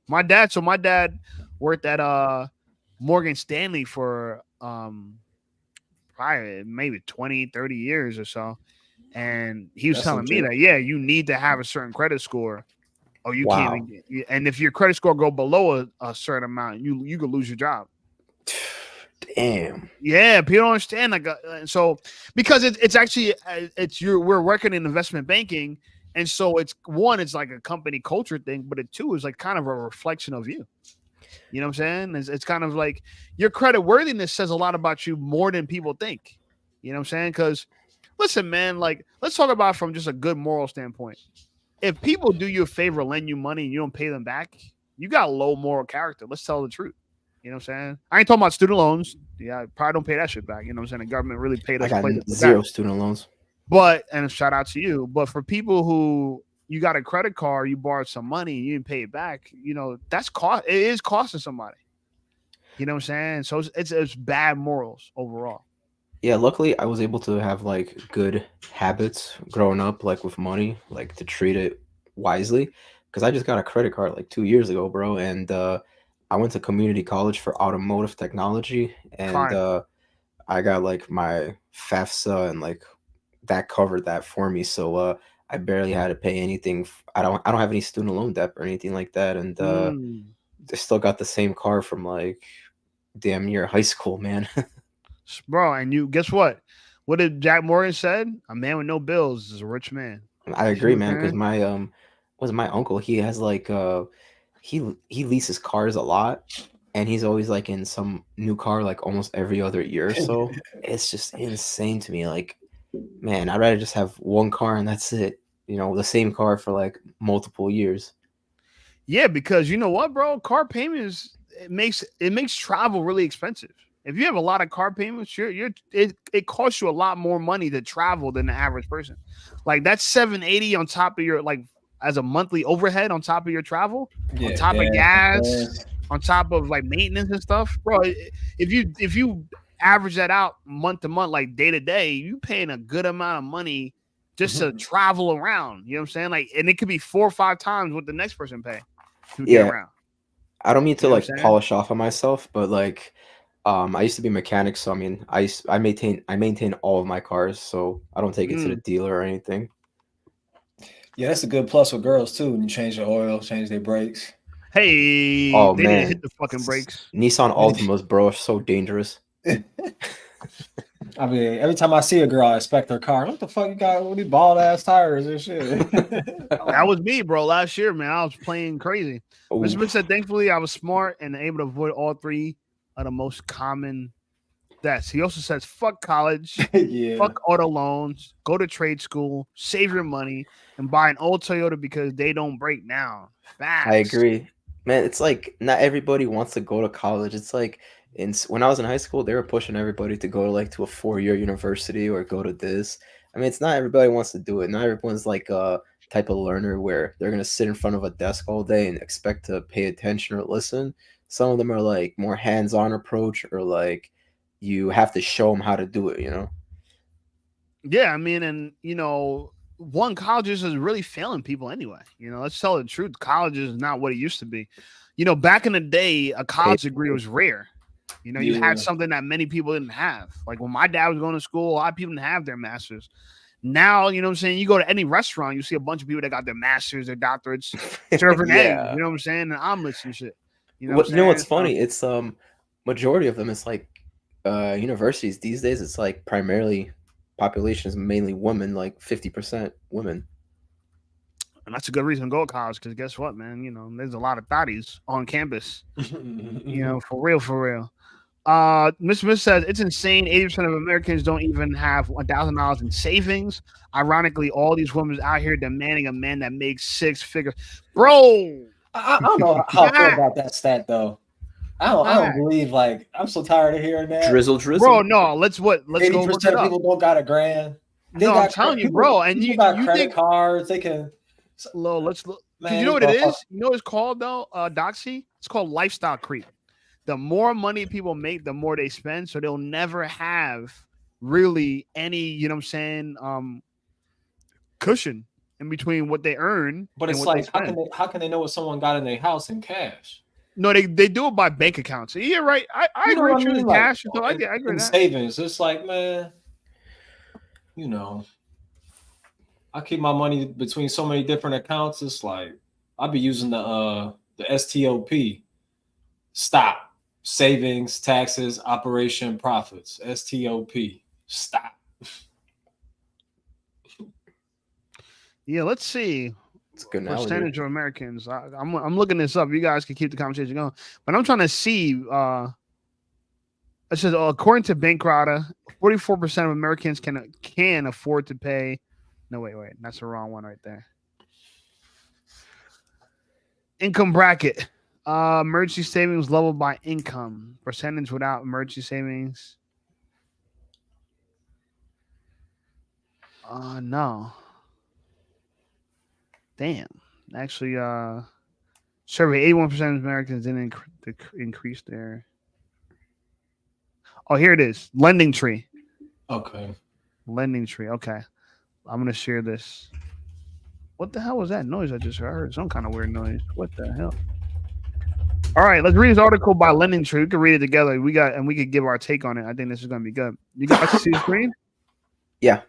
My dad worked at Morgan Stanley for probably maybe 20, 30 years or so. And he was telling me that, you need to have a certain credit score, or you can't even get, and if your credit score go below a certain amount, you could lose your job. Damn. Yeah, people don't understand. Like, so because it's actually we're working in investment banking, and so it's like a company culture thing, but two is like kind of a reflection of you. You know what I'm saying? It's kind of like your credit worthiness says a lot about you more than people think. You know what I'm saying? Because listen, man, like let's talk about it from just a good moral standpoint. If people do you a favor, lend you money, and you don't pay them back, you got low moral character. Let's tell the truth. You know what I'm saying? I ain't talking about student loans. Yeah, I probably don't pay that shit back. You know what I'm saying? The government really paid us. I got zero student loans. But, and shout out to you, but for people who you got a credit card, you borrowed some money, you didn't pay it back, that's cost. It is costing somebody. You know what I'm saying? So it's bad morals overall. Yeah, luckily I was able to have like good habits growing up, like with money, like to treat it wisely. Because I just got a credit card like 2 years ago, bro, and I went to community college for automotive technology, and Fine. I got like my FAFSA and like that covered that for me. So I barely had to pay anything. I don't have any student loan debt or anything like that, and I still got the same car from like damn near high school, man. Bro, and you guess what? What did Jack Morgan said? A man with no bills is a rich man. I You see what agree, I'm man, because saying? my was my uncle. He has like he leases cars a lot, and he's always like in some new car like almost every other year or so. It's just insane to me. Like, man, I'd rather just have one car and that's it. You know, the same car for like multiple years. Yeah, because you know what, bro? Car payments it makes travel really expensive. If you have a lot of car payments, it costs you a lot more money to travel than the average person. Like that's 780 on top of your like as a monthly overhead on top of your travel, on Yeah, top of gas, gas. on top of like maintenance and stuff, bro. If you average that out month to month, like day to day, you paying a good amount of money just to travel around. You know what I'm saying? Like, and it could be 4 or 5 times what the next person pay to get Yeah, around. I don't mean You to know what like I'm saying? polish off on myself, but like I used to be a mechanic, so I mean I maintain all of my cars, so I don't take it to the Mm. dealer or anything. Yeah, that's a good plus with girls too. When you change the oil, change their brakes. Hey, Oh they didn't hit man, the fucking brakes. Nissan Altimas, bro, are so dangerous. I mean, every time I see a girl, I inspect her car. What the fuck you got with these bald ass tires and shit? That was me, bro. Last year, man, I was playing crazy. Mr. Smith Oof. said, thankfully, I was smart and able to avoid all three of the most common deaths. He also says, fuck college, Yeah. fuck auto loans, go to trade school, save your money, and buy an old Toyota because they don't break down. I Facts. agree. Man, it's like not everybody wants to go to college. It's like when I was in high school, they were pushing everybody to go to like to a 4 year university or go to this. I mean, it's not everybody wants to do it. Not everyone's like a type of learner where they're gonna sit in front of a desk all day and expect to pay attention or listen. Some of them are like more hands-on approach or like you have to show them how to do it, you know? Yeah, I mean, and one colleges is really failing people anyway. Let's tell the truth. College is not what it used to be. Back in the day, a Pay- college degree was rare. You had Yeah. something that many people didn't have. Like when my dad was going to school, a lot of people didn't have their masters. Now, you know what I'm saying? You go to any restaurant, you see a bunch of people that got their masters, their doctorates, serving eggs, Yeah. you know what I'm saying? And omelets and shit. You know what What I'm you know saying? what's So, funny? It's majority of them it's like universities these days it's like primarily population is mainly women, like 50% women. and that's a good reason to go to college because guess what, man? There's a lot of thotties on campus. For real, for real. Mr. Smith says it's insane. 80% of Americans don't even have $1,000 in savings. Ironically, all these women out here demanding a man that makes six figures. Bro, I don't know how I feel about that stat though. I don't believe like I'm so tired of hearing that. bro. Drizzle. No, let's go look 80% it of up. people don't got a grand. They No, I'm got telling you, people. bro. And People you got you credit think cards. They can. low? Let's look because Man, you know these what it motherfuckers. is. You know what it's called though, Doxy. It's called lifestyle creep. The more money people make, the more they spend. So they'll never have really any, what I'm saying, cushion in between what they earn But and it's what they like, spend. how can they know what someone got in their house in cash? No, they do it by bank accounts. Yeah, right. I You know agree. what I True mean? to Like cash. So I agree in with that. savings, it's like, man, you know, I keep my money between so many different accounts. It's like I'll be using the STOP. Stop. Savings, taxes, operation profits. STOP. Stop. Yeah, let's see. It's a good analogy. Percentage of Americans. I'm looking this up. You guys can keep the conversation going, but I'm trying to see. It says according to Bankrata, 44% of Americans can afford to pay. No, wait, that's the wrong one right there. Income bracket. Emergency savings level by income. Percentage without emergency savings. No. Damn. Actually, survey 81% of Americans didn't increase their. Oh, here it is. Lending tree. Okay. Lending Tree. Okay. I'm gonna share this. What the hell was that noise I just heard? I heard some kind of weird noise. What the hell? All right, let's read this article by Lending Tree. We can read it together. We could give our take on it. I think this is gonna be good. You guys see the screen? Yeah.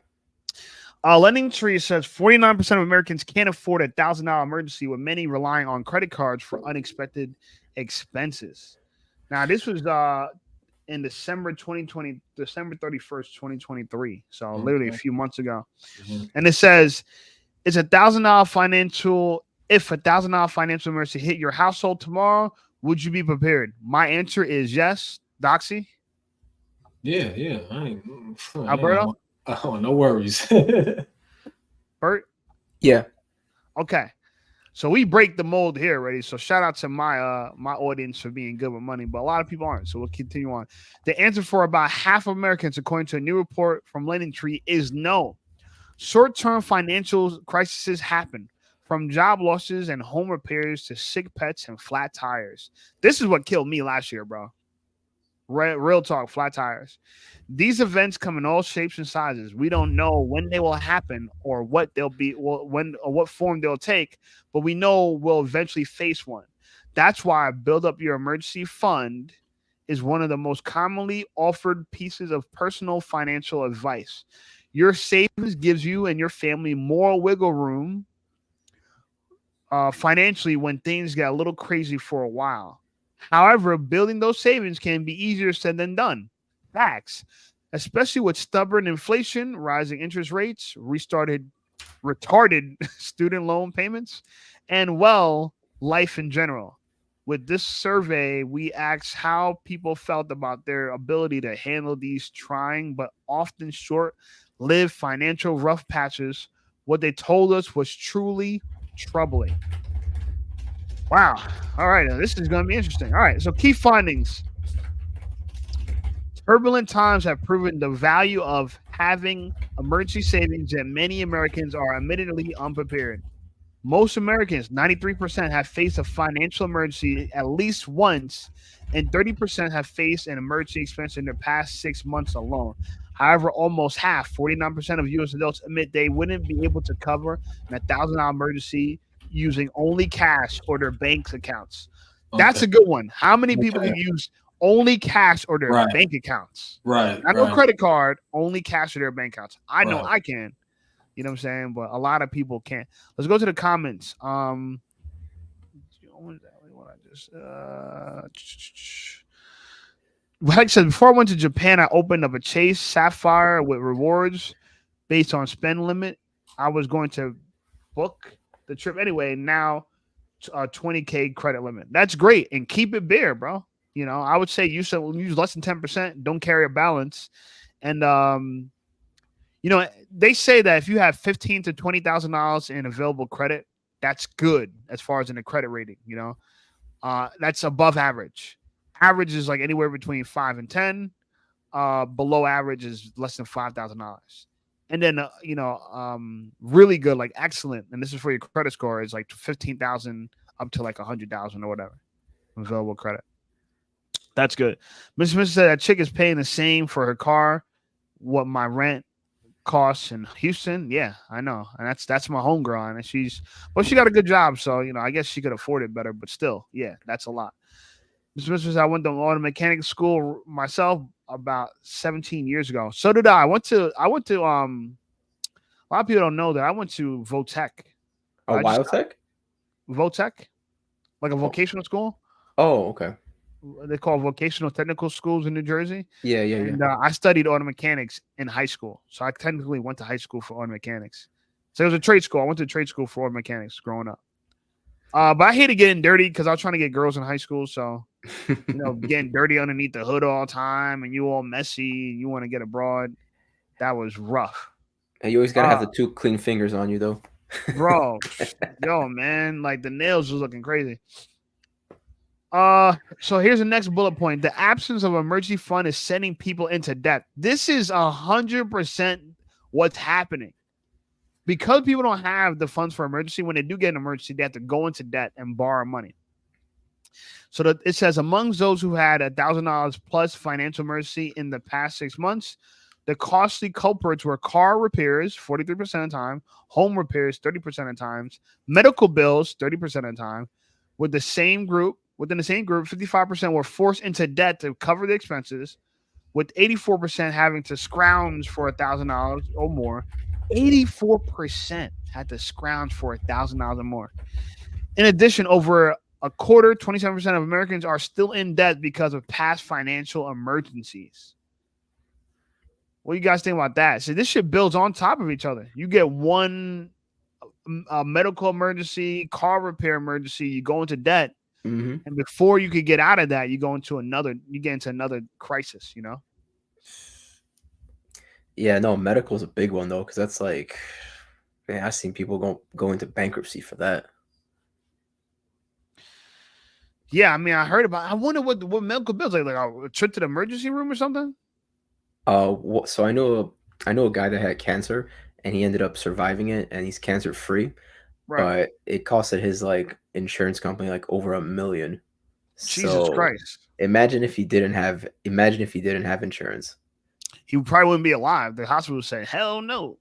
Lending Tree says 49% of Americans can't afford a $1,000 emergency, with many relying on credit cards for unexpected expenses. Now, this was in December 2020, December 31st, 2023. So literally a few months ago. Mm-hmm. And it says, it's $1,000 financial. If $1,000 financial emergency hit your household tomorrow, would you be prepared? My answer is yes. Doxxy? Yeah. Alberto? Oh, no worries. Bert? Yeah. Okay. So we break the mold here already. So shout out to my my audience for being good with money, but a lot of people aren't. So we'll continue on. The answer for about half of Americans, according to a new report from Lending Tree, is no. Short-term financial crises happen, from job losses and home repairs to sick pets and flat tires. This is what killed me last year, bro. Real talk, flat tires. These events come in all shapes and sizes. We don't know when they will happen or what they'll be, when or what form they'll take, but we know we'll eventually face one. That's why Build Up Your Emergency Fund is one of the most commonly offered pieces of personal financial advice. Your savings gives you and your family more wiggle room financially when things get a little crazy for a while. However, building those savings can be easier said than done. Facts. Especially with stubborn inflation, rising interest rates, retarded student loan payments, and, well, life in general. With this survey, we asked how people felt about their ability to handle these trying but often short-lived financial rough patches. What they told us was truly troubling. Wow. All right. This is going to be interesting. All right. So key findings. Turbulent times have proven the value of having emergency savings, and many Americans are admittedly unprepared. Most Americans, 93%, have faced a financial emergency at least once, and 30% have faced an emergency expense in the past 6 months alone. However, almost half, 49% of U.S. adults, admit they wouldn't be able to cover a $1,000 emergency using only cash or their bank accounts. Okay. That's a good one. How many people can use only cash or their bank accounts? Right. Not no credit card, only cash or their bank accounts. I know I can. You know what I'm saying? But a lot of people can't. Let's go to the comments. Like I said, before I went to Japan, I opened up a Chase Sapphire with rewards based on spend limit. I was going to book the trip anyway. Now, $20K credit limit. That's great, and keep it bare, bro. You know, I would say use less than 10%. Don't carry a balance, and you know, they say that if you have $15,000 to $20,000 in available credit, that's good as far as in the credit rating. You know, that's above average. Average is like anywhere between 5 and 10. Below average is less than $5,000. And then, really good, like excellent, and this is for your credit score, is like 15,000 up to like 100,000 or whatever available credit. That's good. Mr. Smith said that chick is paying the same for her car what my rent costs in Houston. Yeah, I know, and that's my homegirl, and she got a good job, so you know, I guess she could afford it better, but still, yeah, that's a lot. Mr. Smith says I went to auto mechanic school myself about 17 years ago. So did I. I went to a lot of people don't know that I went to Votech. Biotech? Votech? Like a vocational school? Oh, okay. They call vocational technical schools in New Jersey. Yeah. And I studied auto mechanics in high school. So I technically went to high school for auto mechanics. So it was a trade school. I went to trade school for auto mechanics growing up. But I hated getting dirty because I was trying to get girls in high school. So, you know, getting dirty underneath the hood all the time and you all messy and you want to get abroad. That was rough. And you always got to have the 2 clean fingers on you, though. Bro, yo, man, like the nails was looking crazy. So here's the next bullet point. The absence of emergency fund is sending people into debt. This is 100% what's happening. Because people don't have the funds for emergency, when they do get an emergency, they have to go into debt and borrow money. So it says among those who had $1,000 plus financial emergency in the past 6 months, The costly culprits were car repairs, 43% of the time, home repairs, 30% of the times, medical bills, 30% of the time. Within the same group, 55% were forced into debt to cover the expenses, with 84% having to scrounge for $1,000 or more. 84% had to scrounge for $1,000 or more. In addition, over a quarter, 27% of Americans are still in debt because of past financial emergencies. What do you guys think about that? So this shit builds on top of each other. You get one medical emergency, car repair emergency, you go into debt, and before you could get out of that, you get into another crisis. You know? Yeah, no, medical is a big one though, because that's like, man, I've seen people go into bankruptcy for that. Yeah, I mean, I heard about. I wonder what medical bills like a trip to the emergency room or something. So I know a guy that had cancer and he ended up surviving it and he's cancer free, but it costed his like insurance company like over $1 million. Jesus Christ! Imagine if he didn't have insurance. He probably wouldn't be alive. The hospital would say, "Hell no."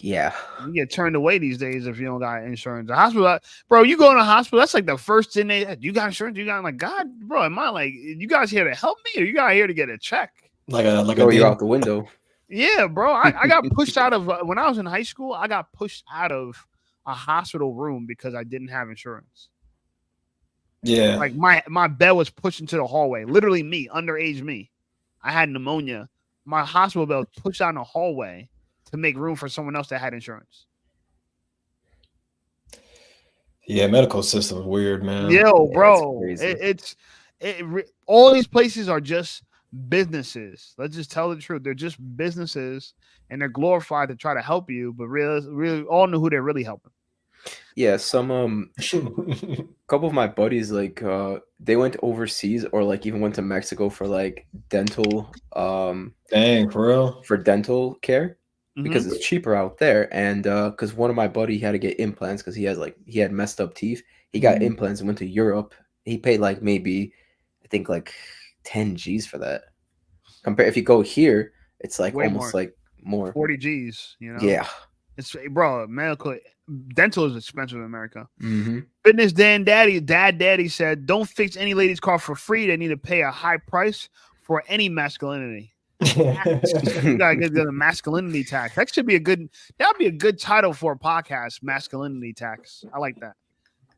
Yeah, you get turned away these days if you don't got insurance. The hospital, bro, you go in a hospital, that's like the first thing you got insurance. You got like, God, bro, am I like, you guys here to help me or you guys here to get a check? Throw you out the window. Yeah, bro. I got pushed out of when I was in high school. I got pushed out of a hospital room because I didn't have insurance. Yeah, like my bed was pushed into the hallway. Literally, underage me. I had pneumonia. My hospital bed was pushed out in the hallway to make room for someone else that had insurance. Yeah, medical system is weird, man. Yo, bro, it's all these places are just businesses. Let's just tell the truth. They're just businesses, and they're glorified to try to help you, but really all know who they're really helping. Yeah, some couple of my buddies like they went overseas or like even went to Mexico for like dental dang, for real, for dental care because it's cheaper out there. And because one of my buddy had to get implants because he had messed up teeth. He got implants and went to Europe. He paid like maybe I think like 10 G's for that. Compare if you go here, it's like way almost more. Like more 40 G's. You know, yeah. It's bro, dental is expensive in America. Fitness Daddy said, "Don't fix any lady's car for free. They need to pay a high price for any masculinity." You gotta get the masculinity tax. That'd be a good title for a podcast. Masculinity tax. I like that.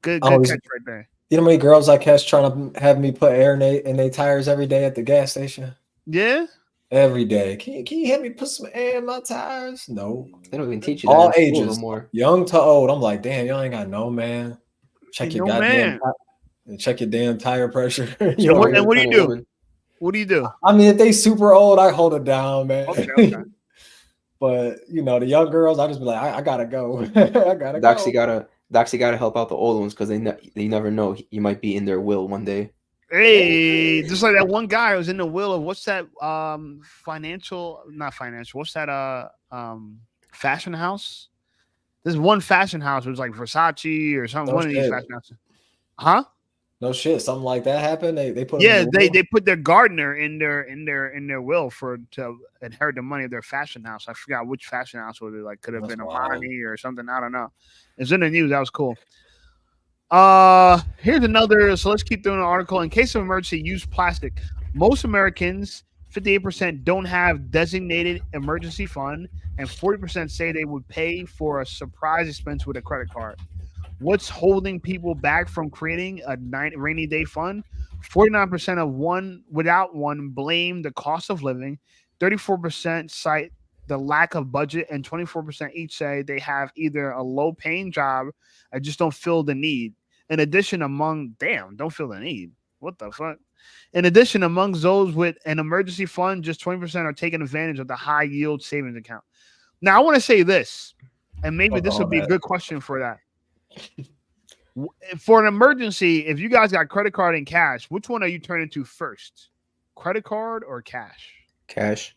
Good catch right there. You know how many girls I catch trying to have me put air in their tires every day at the gas station? Yeah. Every day. Can you help me put some air in my tires? No. They don't even teach you all ages, no young to old. I'm like, damn, y'all ain't got no man. Check your goddamn check your damn tire pressure. And what do you do? What do you do? I mean, if they super old, I hold it down, man. Okay. But you know, the young girls, I just be like, I gotta go. I gotta go. Doxxy gotta help out the old ones because they never know. You might be in their will one day. Hey, just like that one guy who was in the will of what's that what's that fashion house? There's one fashion house. It was like Versace or something. One of these fashion houses. Huh? No shit. Something like that happened. They put they put their gardener in their will to inherit the money of their fashion house. I forgot which fashion house was it. Like could have been a Bonnie or something. I don't know. It's in the news. That was cool. Here's another. So let's keep doing an article. In case of emergency, use plastic. Most Americans, 58%, don't have designated emergency fund, and 40% say they would pay for a surprise expense with a credit card. What's holding people back from creating a rainy day fund? 49% of without one blame the cost of living. 34% cite the lack of budget, and 24% each say they have either a low-paying job or just don't feel the need. In addition, don't feel the need. What the fuck? In addition, among those with an emergency fund, just 20% are taking advantage of the high-yield savings account. Now, I want to say this, and maybe this would be a good question for that. For an emergency, if you guys got credit card and cash, which one are you turning to first? Credit card or cash? Cash.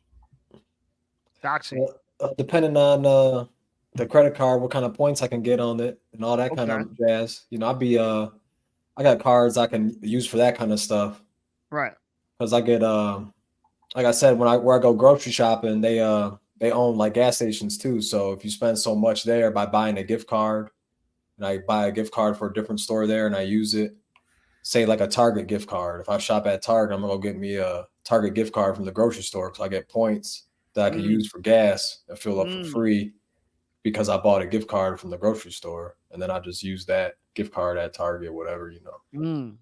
Doxxy. Depending on the credit card, what kind of points I can get on it and all that kind of jazz. You know, I got cards I can use for that kind of stuff. Right. Because I like I said, where I go grocery shopping, they own like gas stations too. So if you spend so much there by buying a gift card, and I buy a gift card for a different store there and I use it, say like a Target gift card. If I shop at Target, I'm gonna go get me a Target gift card from the grocery store because I get points that I can use for gas and fill up for free because I bought a gift card from the grocery store, and then I just use that gift card at Target, whatever, you know.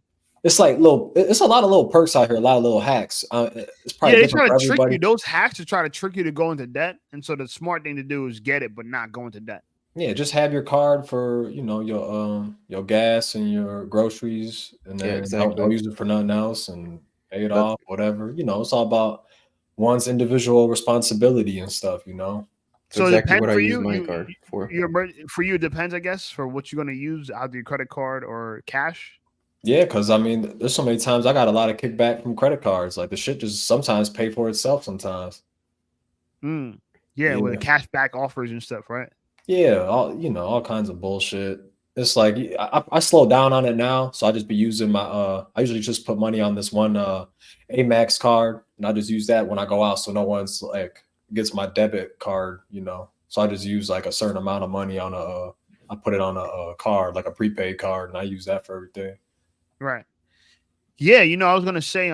It's like it's a lot of little perks out here, a lot of little hacks. It's probably they try to trick you. Those hacks to try to trick you to go into debt, and so the smart thing to do is get it, but not go into debt. Yeah, just have your card for, you know, your gas and your groceries, and then don't use it for nothing else and pay it off, whatever. You know, it's all about one's individual responsibility and stuff, you know. So exactly what I use my card for. For you, it depends, I guess, for what you're going to use, either your credit card or cash. Yeah, because I mean, there's so many times I got a lot of kickback from credit cards. Like the shit just sometimes pay for itself sometimes. Yeah, with the cash back offers and stuff, right? Yeah, all kinds of bullshit. It's like I slow down on it now, so I just be using my I usually just put money on this one Amex card, and I just use that when I go out, so no one's like gets my debit card, you know. So I just use like a certain amount of money on I put it on a card, like a prepaid card, and I use that for everything. Right. Yeah, you know, I was gonna say,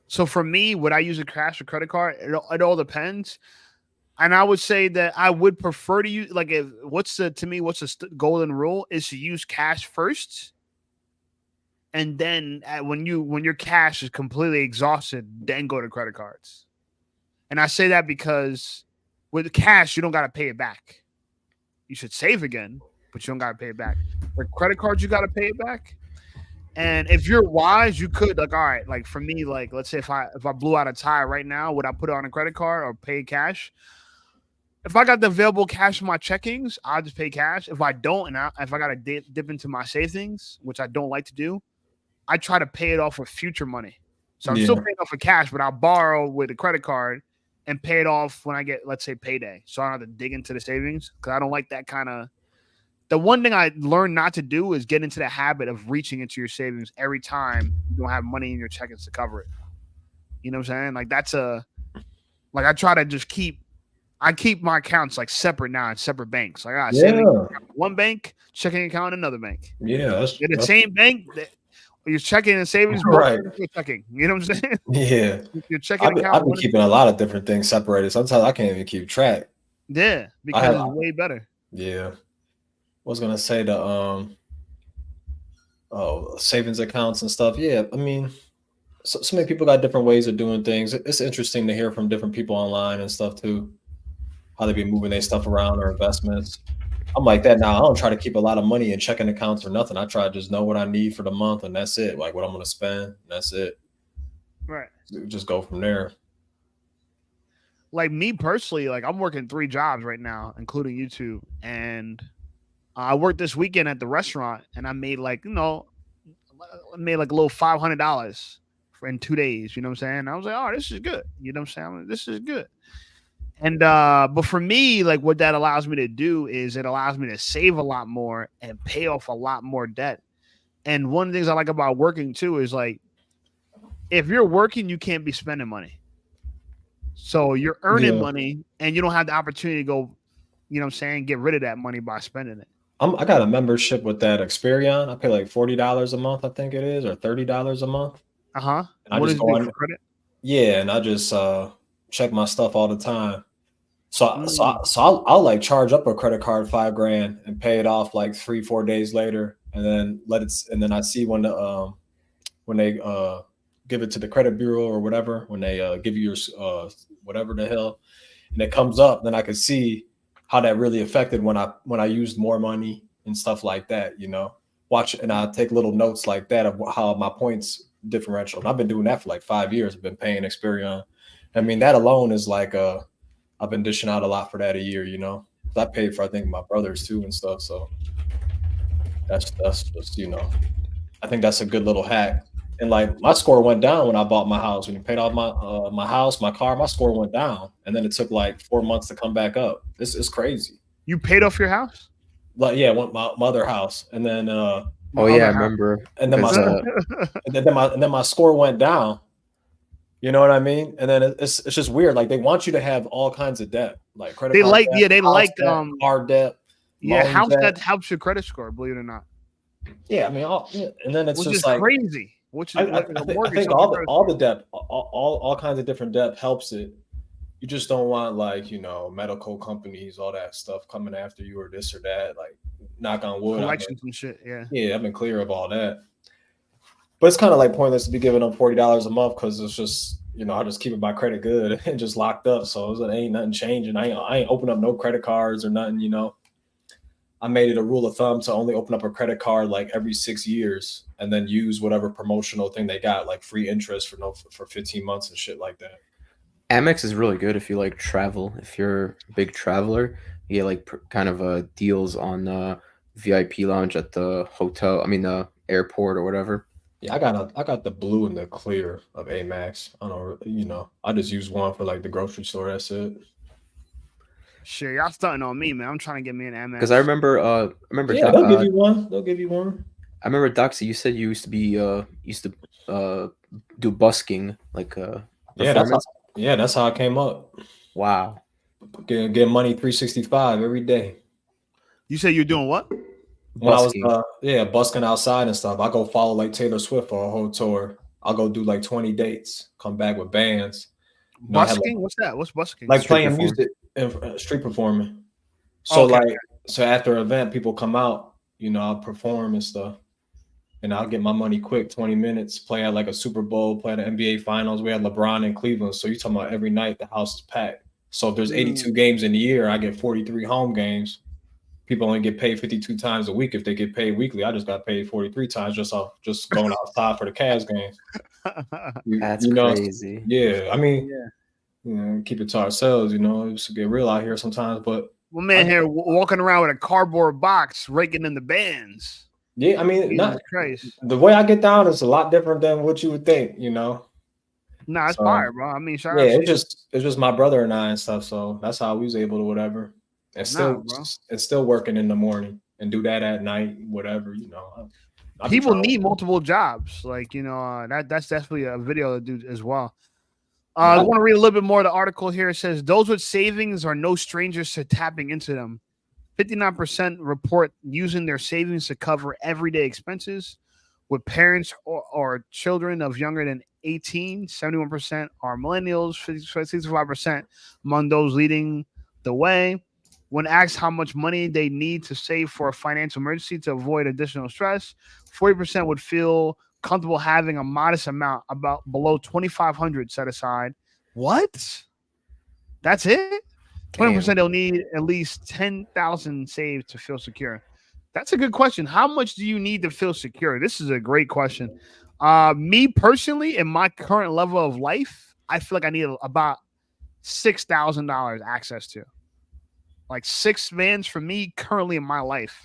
so for me, would I use a cash or credit card? It all depends. And I would say that I would prefer to use, like, what's the golden rule is to use cash first, and then when your cash is completely exhausted, then go to credit cards. And I say that because with cash, you don't got to pay it back. You should save again, but you don't got to pay it back. With credit cards, you got to pay it back. And if you're wise, you could, like, all right, like for me, like, let's say if I blew out a tire right now, would I put it on a credit card or pay cash? If I got the available cash in my checkings, I'll just pay cash. If I don't, if I got to dip into my savings, which I don't like to do, I try to pay it off with future money. So I'm still paying off with cash, but I'll borrow with a credit card and pay it off when I get, let's say, payday. So I don't have to dig into the savings because I don't like that kind of. The one thing I learned not to do is get into the habit of reaching into your savings every time you don't have money in your checkings to cover it. You know what I'm saying? Like I try to just keep my accounts like separate now in separate banks. Like I say, one bank, checking account, another bank. Yeah, that's the same bank. You're checking and savings, right? You're checking. You know what I'm saying? Yeah. You're checking account. I've been keeping a lot of different things separated. Sometimes I can't even keep track. Yeah, because it's way better. Yeah. I was gonna say the savings accounts and stuff. Yeah, I mean, so many people got different ways of doing things. It's interesting to hear from different people online and stuff too, how they be moving their stuff around or investments. I'm like that now. I don't try to keep a lot of money in checking accounts or nothing. I try to just know what I need for the month, and that's it. Like what I'm gonna spend, that's it. Right. Just go from there. Like me personally, like I'm working 3 jobs right now, including YouTube, and I worked this weekend at the restaurant, and I made like a little $500 in 2 days. You know what I'm saying? I was like, oh, this is good. You know what I'm saying? This is good. And but for me, like what that allows me to do is it allows me to save a lot more and pay off a lot more debt. And one of the things I like about working too is like if you're working, you can't be spending money. So you're earning money and you don't have the opportunity to go, you know what I'm saying, get rid of that money by spending it. I got a membership with that Experian. I pay like $40 a month, I think it is, or $30 a month. Uh-huh. And what is it, credit? Yeah, and I just check my stuff all the time. So I'll like charge up a credit card $5,000 and pay it off like 3-4 days later, and then I see when they give it to the credit bureau or whatever, when they give you your whatever the hell, and it comes up, then I can see how that really affected when I used more money and stuff like that, you know. Watch, and I take little notes like that of how my points differential. And I've been doing that for like 5 years. I've been paying Experian. I mean, that alone is like I've been dishing out a lot for that a year, you know. I paid for, I think, my brothers too and stuff. So that's just, you know, I think that's a good little hack. And like my score went down when I bought my house. When you paid off my house, my car, my score went down, and then it took like 4 months to come back up. It's crazy. You paid off your house? Like yeah, my other house, and then I remember. And then my score went down, You know what I mean? And then it's just weird. Like they want you to have all kinds of debt, like credit They card like, debt, yeah, they house like, debt, car debt, yeah, loan house debt. that helps your credit score, believe it or not. Yeah, I mean, and then it's which just is like crazy. Which is like a I mortgage. think all the debt, all kinds of different debt helps it. You just don't want like medical companies, all that stuff coming after you or this or that. Like, knock on wood, collections and shit. Yeah, yeah, I've been clear of all that. But it's kind of like pointless to be giving them $40 a month because it's just I just keep it by credit good and just locked up. So it ain't nothing changing. I ain't open up no credit cards or nothing. I made it a rule of thumb to only open up a credit card like every 6 years and then use whatever promotional thing they got, like free interest for 15 months and shit like that. Amex is really good if you like travel. If you're a big traveler, you get like kind of deals on VIP lounge at the hotel. I mean the airport or whatever. Yeah, I got the blue and the clear of Amex. I don't, I just use one for like the grocery store. That's it. Shit, y'all starting on me, man. I'm trying to get me an Amex. Because I remember, yeah, they'll give you one. They'll give you one. I remember Doxxy. You said you used to do busking, like yeah, that's how I came up. Wow, get money 365 every day. You said you're doing what? When busking. I was busking outside and stuff, I go follow like Taylor Swift for a whole tour. I'll go do like 20 dates, come back with bands. Busking? What's that? What's busking? Like street playing music and street performing. So so after an event, people come out, I'll perform and stuff. And I'll get my money quick, 20 minutes, play at like a Super Bowl, play at the NBA Finals. We had LeBron in Cleveland. So you're talking about every night the house is packed. So if there's 82 games in the year, I get 43 home games. People only get paid 52 times a week. If they get paid weekly, I just got paid 43 times just going outside for the Cavs games. That's crazy. Yeah, I mean, keep it to ourselves. It used to get real out here sometimes. But one man here walking around with a cardboard box, raking in the bands. Yeah, I mean, the way I get down is a lot different than what you would think. Nah, it's fire, bro. I mean, it's just my brother and I and stuff. So that's how we was able to whatever. It's still working in the morning and do that at night, whatever, People need multiple jobs. Like, that's definitely a video to do as well. I want to read a little bit more of the article here. It says, those with savings are no strangers to tapping into them. 59% report using their savings to cover everyday expenses. With parents or children of younger than 18, 71% are millennials, 65% among those leading the way. When asked how much money they need to save for a financial emergency to avoid additional stress, 40% would feel comfortable having a modest amount, about below $2,500 set aside. What? That's it? 20% they'll need at least $10,000 saved to feel secure. That's a good question. How much do you need to feel secure? This is a great question. Me personally, in my current level of life, I feel like I need about $6,000 access to. Like 6 bands for me currently in my life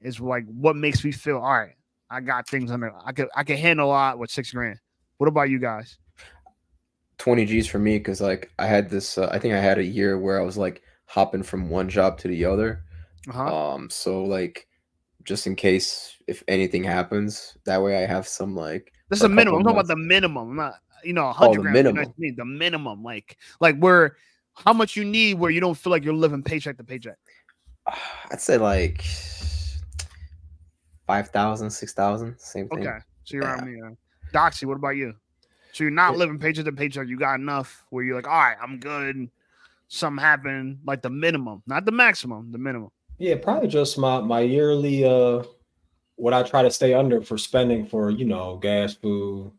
is like what makes me feel all right. I got things under. I can handle a lot with $6,000. What about you guys? 20 G's for me because like I had this. I think I had a year where I was like hopping from one job to the other. So like just in case if anything happens, that way I have some like. That's a minimum. I'm talking about the minimum. I'm not 100 grand. Minimum. The minimum, like where. How much you need where you don't feel like you're living paycheck to paycheck? I'd say like 5,000, 6,000, same thing. Okay, so you're around me. Doxxy, what about you? So you're not living paycheck to paycheck. You got enough where you're like, all right, I'm good. Something happened, like the minimum, not the maximum, the minimum. Yeah, probably just my yearly what I try to stay under for spending for gas, food.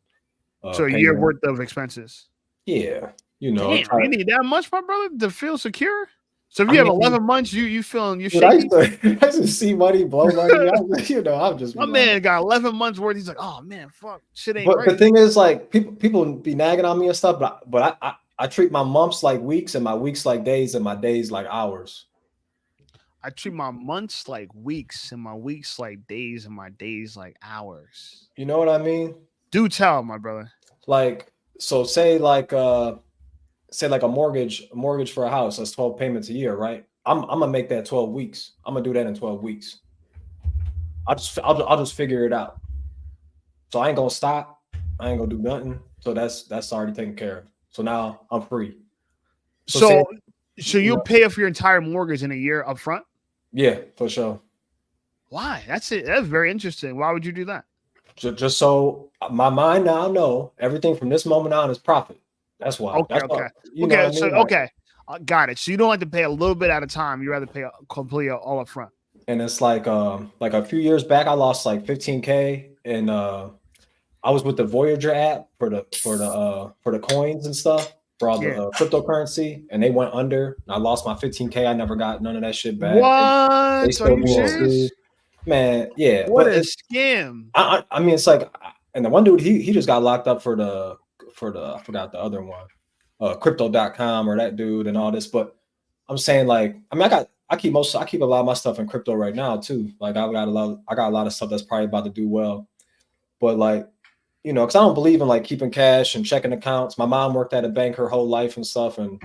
So a year worth of expenses. Yeah. Damn, you need that much, my brother, to feel secure. So if you have 11 months, you feeling you're shaking. I just see money, blow money. I'm just my man got 11 months worth. He's like, oh man, fuck, shit ain't. But right. The thing is, like people be nagging on me and stuff, but I treat my months like weeks and my weeks like days and my days like hours. I treat my months like weeks and my weeks like days and my days like hours. You know what I mean? Do tell, my brother. Like, so say like a mortgage for a house, that's 12 payments a year, right? I'm gonna make that 12 weeks. I'm gonna do that in 12 weeks. I'll just figure it out. So I ain't gonna stop. I ain't gonna do nothing. So that's already taken care of. So now I'm free. So you'll pay off your entire mortgage in a year up front? Yeah, for sure. Why? That's it. That's very interesting. Why would you do that? Just so my mind now know everything from this moment on is profit. That's why. Okay, That's okay. why, you know what I mean? Okay. Got it. So you don't like to pay a little bit at a time. You rather pay completely all up front. And it's like a few years back, I lost like 15K, and I was with the Voyager app for the coins and stuff for all the cryptocurrency, and they went under. And I lost my 15K. I never got none of that shit back. What? They still Are you serious? Man, yeah. What a scam. I mean, it's like, and the one dude, he just got locked up for the I forgot the other one, crypto.com, or that dude and all this. But I'm saying, like, I mean, I keep a lot of my stuff in crypto right now too. Like I got a lot of stuff that's probably about to do well. But like, you know, because I don't believe in like keeping cash and checking accounts. My mom worked at a bank her whole life and stuff, and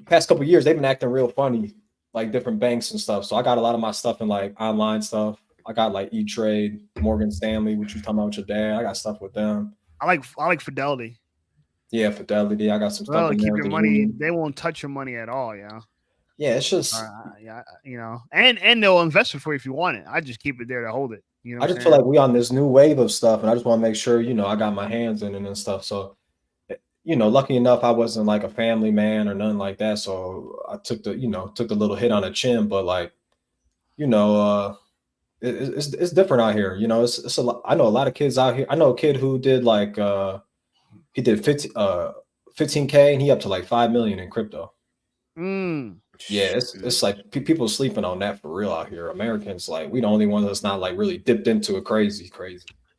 past couple of years they've been acting real funny, like different banks and stuff. So I got a lot of my stuff in like online stuff. I got like E-Trade, Morgan Stanley, which you talking about with your dad. I got stuff with them. I like Fidelity. Yeah, Fidelity. I got some stuff. Keep your money. They won't touch your money at all. Yeah. Yeah, it's just you know, and they'll invest it for you if you want it. I just keep it there to hold it. You know, I just feel like we on this new wave of stuff, and I just want to make sure, you know, I got my hands in it and stuff. So, you know, lucky enough, I wasn't like a family man or nothing like that. So I took the little hit on the chin, but like, you know, it's different out here. You know, it's a lot. I know a lot of kids out here. I know a kid who did like he did 15K and he up to like 5 million in crypto. Yeah, it's like people sleeping on that for real out here. Americans, like, we the only ones that's not like really dipped into it crazy.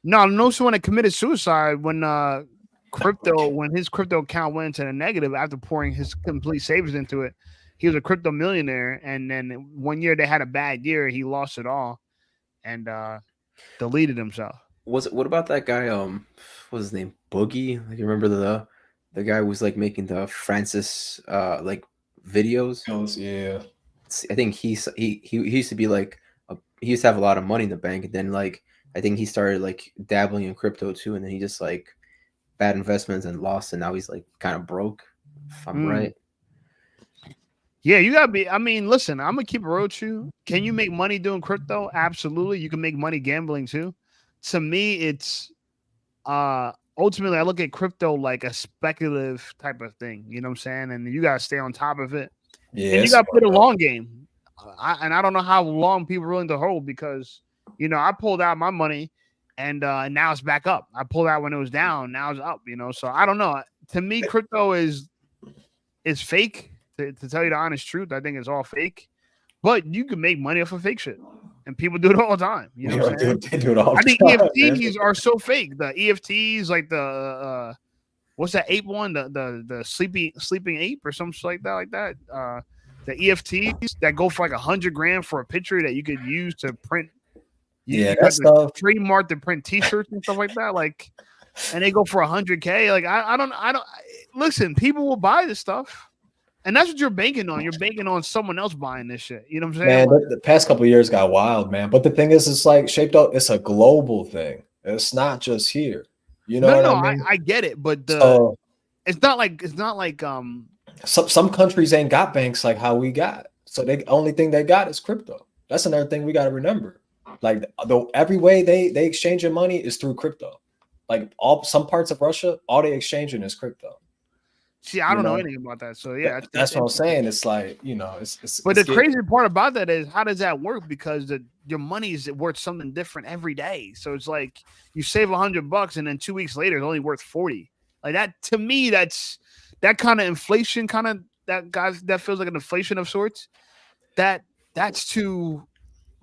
No, someone that committed suicide when his crypto account went into the negative after pouring his complete savings into it. He was a crypto millionaire, and then 1 year they had a bad year. He lost it all and deleted himself. What about that guy? What was his name? Boogie? Like, you remember the guy who was like making the Francis like videos? Yeah, I think he used to be like he used to have a lot of money in the bank, and then like I think he started like dabbling in crypto too, and then he just like bad investments and lost, and now he's like kind of broke. If I'm right. Yeah, you gotta be. I mean, listen, I'm gonna keep it real with you. Can you make money doing crypto? Absolutely. You can make money gambling too. To me, it's ultimately I look at crypto like a speculative type of thing. You know what I'm saying? And you gotta stay on top of it. Yeah, and you gotta play the long game. I don't know how long people are willing to hold, because you know I pulled out my money and now it's back up. I pulled out when it was down. Now it's up. You know, so I don't know. To me, crypto is fake. To tell you the honest truth, I think it's all fake. But you can make money off of fake shit, and people do it all the time. You know what I'm saying? They do it all I think time, EFTs are so fake. The EFTs, like the what's that ape one? The sleeping ape or something like that. The EFTs that go for like $100,000 for a picture that you could use to print. Yeah, that's stuff. Trademark to print T-shirts and stuff like that. Like, and they go for $100,000. Like, I don't. Listen, people will buy this stuff. And that's what you're banking on. You're banking on someone else buying this shit. You know what I'm saying? Man, the past couple of years got wild, man. But the thing is, it's like shaped up. It's a global thing. It's not just here. You know what I mean? I get it, but it's not like some countries ain't got banks like how we got. So the only thing they got is crypto. That's another thing we got to remember. Like, every way they exchange your money is through crypto. Like some parts of Russia, all they exchanging is crypto. See, I don't know anything about that. So yeah, that's what I'm saying. It's like, you know, it's but the crazy part about that is, how does that work? Because your money is worth something different every day. So it's like you save $100 and then 2 weeks later it's only worth 40. Like that, to me, that's that kind of inflation, that feels like an inflation of sorts. That's too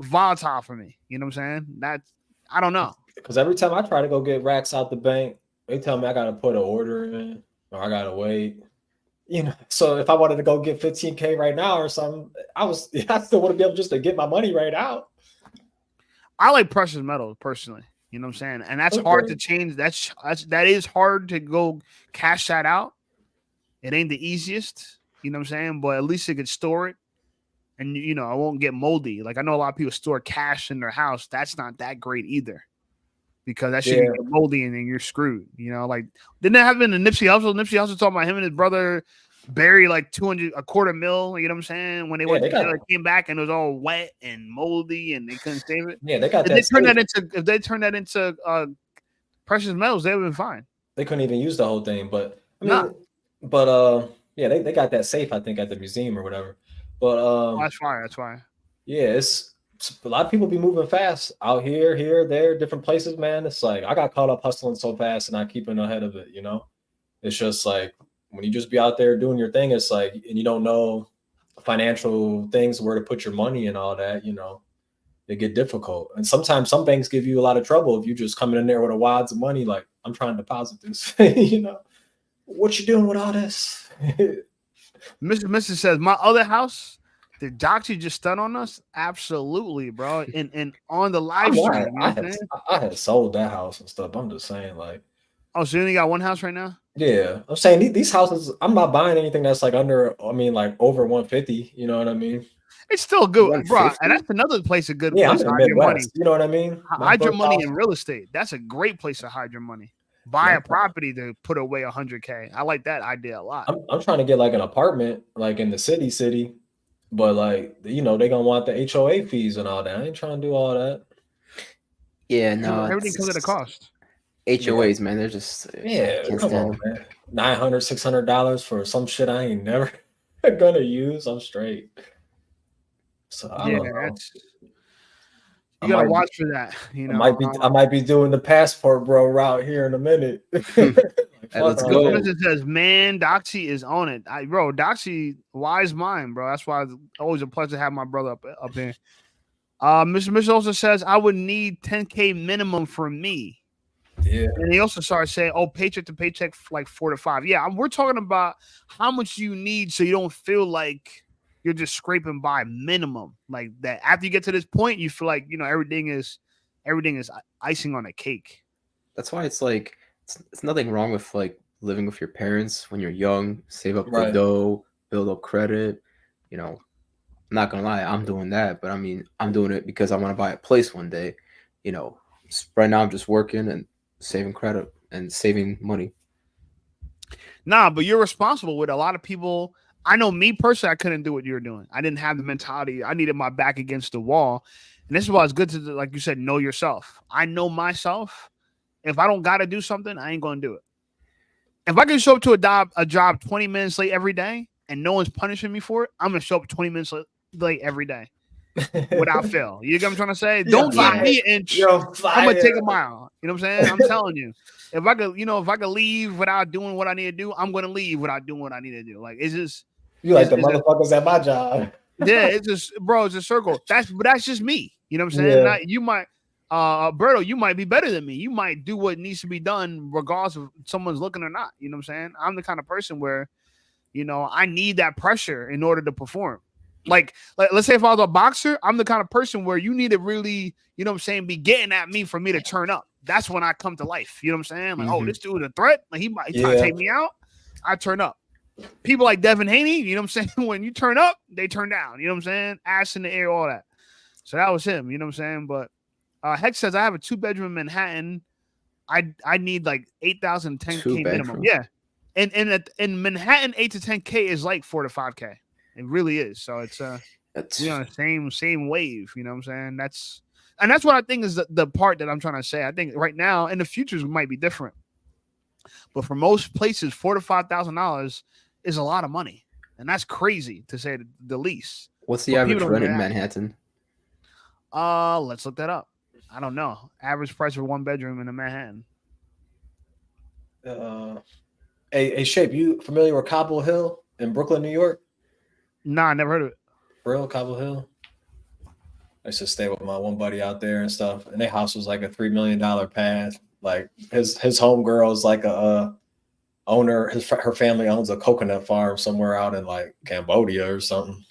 volatile for me. You know what I'm saying? I don't know. Because every time I try to go get racks out the bank, they tell me I gotta put an order in. Or I gotta wait, you know. So if I wanted to go get 15K right now or something, I still want to be able just to get my money right out. I like precious metals personally, you know what I'm saying, and that's hard to change. That is hard to go cash that out. It ain't the easiest, you know what I'm saying, but at least you could store it, and you know I won't get moldy. Like, I know a lot of people store cash in their house. That's not that great either, because that shit get moldy and then you're screwed. You know, like didn't that happen in Nipsey Hussle? Nipsey Hussle talking about him and his brother buried like $250,000. You know what I'm saying? When they went to jail, came back and it was all wet and moldy and they couldn't save it. Yeah, they got that. If they turned that into precious metals, they would have been fine. They couldn't even use the whole thing, but I mean, yeah, they got that safe, I think, at the museum or whatever. But that's fine. That's fine. Yeah, it's a lot of people be moving fast out here, there, different places, man. It's like I got caught up hustling so fast and not keeping ahead of it, you know. It's just like when you just be out there doing your thing, it's like, and you don't know financial things, where to put your money and all that, you know, they get difficult. And sometimes some banks give you a lot of trouble if you just coming in there with a wads of money, like, I'm trying to deposit this, you know, what you doing with all this? Mrs. says, my other house, did Doxxy just stun on us? Absolutely, bro. And on the live stream, I had sold that house and stuff. I'm just saying, like, oh, so you only got one house right now? Yeah, I'm saying these houses. I'm not buying anything that's like under. I mean, like over 150. You know what I mean? It's still good, bro. And that's another place, a good place to hide your money. You know what I mean? Hide your money in real estate. That's a great place to hide your money. Buy a property to put away $100K. I like that idea a lot. I'm trying to get like an apartment, like in the city. But like, you know, they gonna want the HOA fees and all that. I ain't trying to do all that. Yeah, no, everything comes at a cost. HOAs, man, they're just come on, man. $900, $600 for some shit I ain't never gonna use. I'm straight. So I don't know. You gotta watch for that. You know, I might be doing the passport bro route here in a minute. Let's go. It says, man, Doxxy is on it. Bro, Doxxy, wise mind, bro. That's why it's always a pleasure to have my brother up here. Mr. also says, I would need 10K minimum for me. Yeah. And he also started saying, oh, paycheck to paycheck, like 4 to 5. Yeah, we're talking about how much you need so you don't feel like you're just scraping by minimum. Like that after you get to this point, you feel like, you know, everything is icing on a cake. That's why it's like it's nothing wrong with like living with your parents when you're young, save up the dough, build up credit. You know, I'm not gonna lie, I'm doing that, but I mean, I'm doing it because I want to buy a place one day. You know, right now I'm just working and saving credit and saving money. Nah, but you're responsible with a lot of people. I know me personally, I couldn't do what you're doing. I didn't have the mentality. I needed my back against the wall. And this is why it's good to, like you said, know yourself. I know myself. If I don't got to do something, I ain't going to do it. If I can show up to a job 20 minutes late every day and no one's punishing me for it, I'm going to show up 20 minutes late every day without fail. You get what I'm trying to say? Don't give me an inch. I'm going to take a mile. You know what I'm saying? I'm telling you. If I could leave without doing what I need to do, I'm going to leave without doing what I need to do. Like, it's just. You like the motherfuckers at my job. Yeah, it's just, bro, it's a circle. That's just me. You know what I'm saying? Yeah. You might, Berto, you might be better than me. You might do what needs to be done regardless of someone's looking or not. You know what I'm saying? I'm the kind of person where, you know, I need that pressure in order to perform. Like let's say if I was a boxer, I'm the kind of person where you need to really, you know what I'm saying, be getting at me for me to turn up. That's when I come to life. You know what I'm saying? Like, oh, this dude a threat. Like he might try to take me out. I turn up. People like Devin Haney, you know what I'm saying? When you turn up, they turn down. You know what I'm saying? Ass in the air, all that. So that was him. You know what I'm saying? But Hex says, I have a 2-bedroom in Manhattan. I need like 8,000, 10K minimum. Yeah. And in Manhattan, 8 to 10K is like 4 to 5K. It really is. So it's you know, same wave. You know what I'm saying? That's what I think is the part that I'm trying to say. I think right now in the futures might be different. But for most places, $4,000 to $5,000 is a lot of money, and that's crazy to say the least. What's the average rent in Manhattan? Let's look that up. I don't know. Average price for 1 bedroom in a Manhattan. Hey, Shape, you familiar with Cobble Hill in Brooklyn, New York? Nah, I never heard of it. Real Cobble Hill? I used to stay with my one buddy out there and stuff, and their house was like a $3 million pad. Like his homegirl is like a owner. Her family owns a coconut farm somewhere out in like Cambodia or something.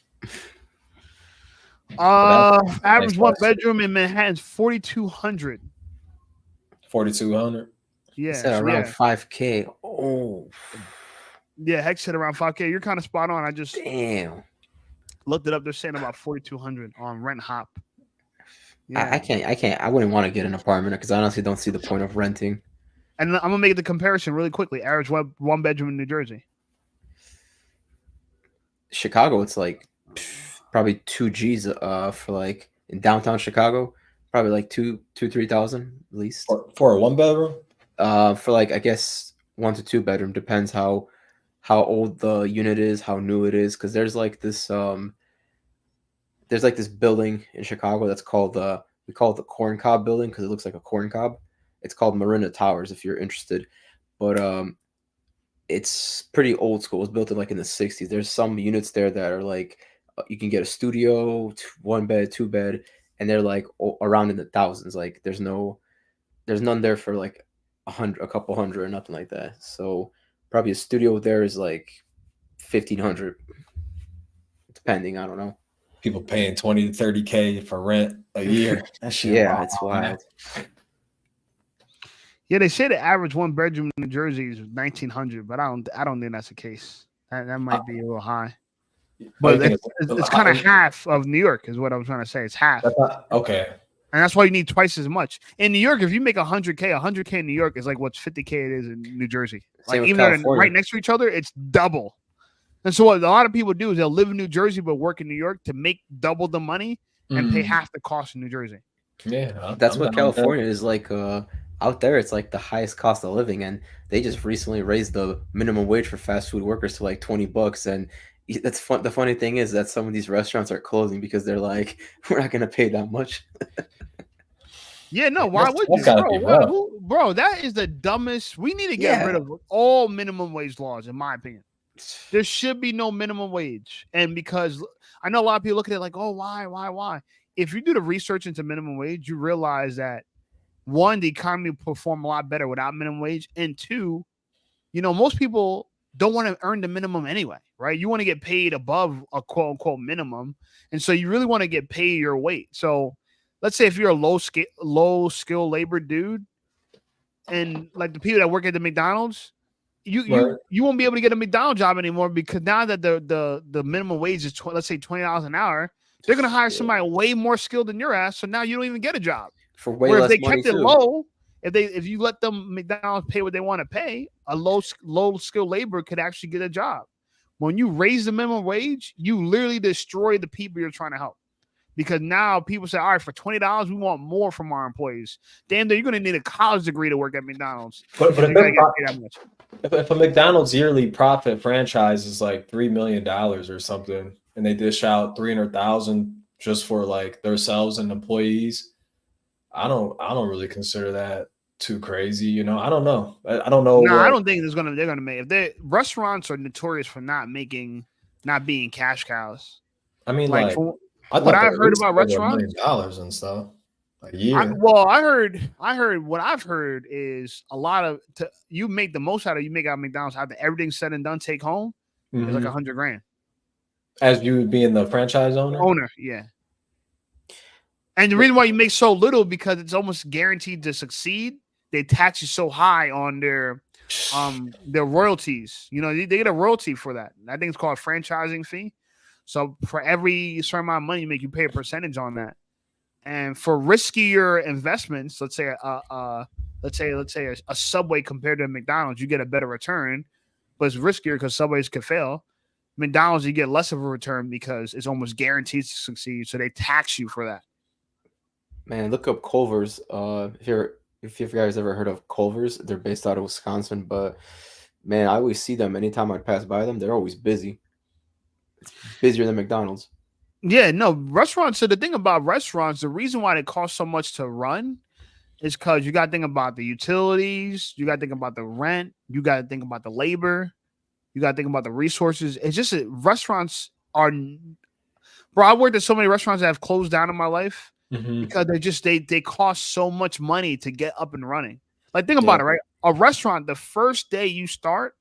Average 1 bedroom in Manhattan is 4,200. 4,200. Yeah, so around 5K. Oh, yeah. Hex said around 5K. You're kind of spot on. I just looked it up. They're saying about 4,200 on Rent Hop. Yeah. I can't. I wouldn't want to get an apartment because I honestly don't see the point of renting. And I'm gonna make the comparison really quickly. Average one bedroom in New Jersey. Chicago, it's like probably 2 G's for like in downtown Chicago, probably like 3,000 at least for a 1 bedroom. For like I guess 1 to 2 bedroom, depends how old the unit is, how new it is, because there's like this building in Chicago that's called we call it the corn cob building because it looks like a corn cob. It's called Marinda Towers if you're interested, but it's pretty old school. It was built in like in the 60s. There's some units there that are like you can get a studio, 1 bed, 2 bed, and they're like around in the thousands. Like there's none there for like a couple hundred or nothing like that. So probably a studio there is like 1,500, depending. I don't know. People paying 20 to 30K for rent a year. That shit, yeah, it's wild. Yeah, they say the average 1 bedroom in New Jersey is 1,900, but I don't think that's the case. That might be a little high. But it's kind of half of New York, is what I'm trying to say. It's half. Okay. And that's why you need twice as much. In New York, if you make 100K in New York is like what's 50K it is in New Jersey. Like even though they're right next to each other, it's double. And so what a lot of people do is they'll live in New Jersey but work in New York to make double the money and pay half the cost in New Jersey. Yeah, that's what California is like. Out there, it's like the highest cost of living, and they just recently raised the minimum wage for fast food workers to like $20. And that's fun. The funny thing is that some of these restaurants are closing because they're like, we're not gonna pay that much. Yeah, no, why would you, bro? That is the dumbest. We need to get rid of all minimum wage laws, in my opinion. There should be no minimum wage, and because I know a lot of people look at it like, oh, why? If you do the research into minimum wage, you realize that. 1, the economy will perform a lot better without minimum wage. And 2, most people don't want to earn the minimum anyway, right? You want to get paid above a quote unquote minimum. And so you really want to get paid your weight. So let's say if you're a low skill labor dude and like the people that work at the McDonald's, you won't be able to get a McDonald's job anymore because now that the minimum wage is let's say $20 an hour, they're going to hire somebody way more skilled than your ass. So now you don't even get a job. For way less money. If they kept it low, if you let them McDonald's pay what they want to pay, a low skill labor could actually get a job. When you raise the minimum wage, you literally destroy the people you're trying to help. Because now people say, all right, for $20, we want more from our employees. Damn, you're going to need a college degree to work at McDonald's. But if a McDonald's yearly profit franchise is like $3 million or something, and they dish out $300,000 just for like themselves and employees, I don't really consider that too crazy. I don't know. I don't know. No, I don't think they're gonna make. Restaurants are notorious for not being cash cows. I mean, like what I've heard about restaurants, $1 million and stuff a year. I heard what I've heard is a lot of you make the most out of McDonald's after everything's said and done. Take home is like $100,000. As you being the franchise owner, yeah. And the reason why you make so little because it's almost guaranteed to succeed. They tax you so high on their royalties. They get a royalty for that. I think it's called a franchising fee. So for every certain amount of money you make, you pay a percentage on that. And for riskier investments, let's say a Subway compared to a McDonald's, you get a better return, but it's riskier because Subways could fail. McDonald's, you get less of a return because it's almost guaranteed to succeed. So they tax you for that. Man, look up Culver's. If you guys ever heard of Culver's, they're based out of Wisconsin. But man, I always see them anytime I pass by them. They're always busy. It's busier than McDonald's. Yeah, no, restaurants. So the thing about restaurants, the reason why they cost so much to run is because you got to think about the utilities, you got to think about the rent, you got to think about the labor, you got to think about the resources. It's just restaurants are. Bro, I worked at so many restaurants that have closed down in my life. Because they cost so much money to get up and running. Like think about it, right? A restaurant, the first day you start,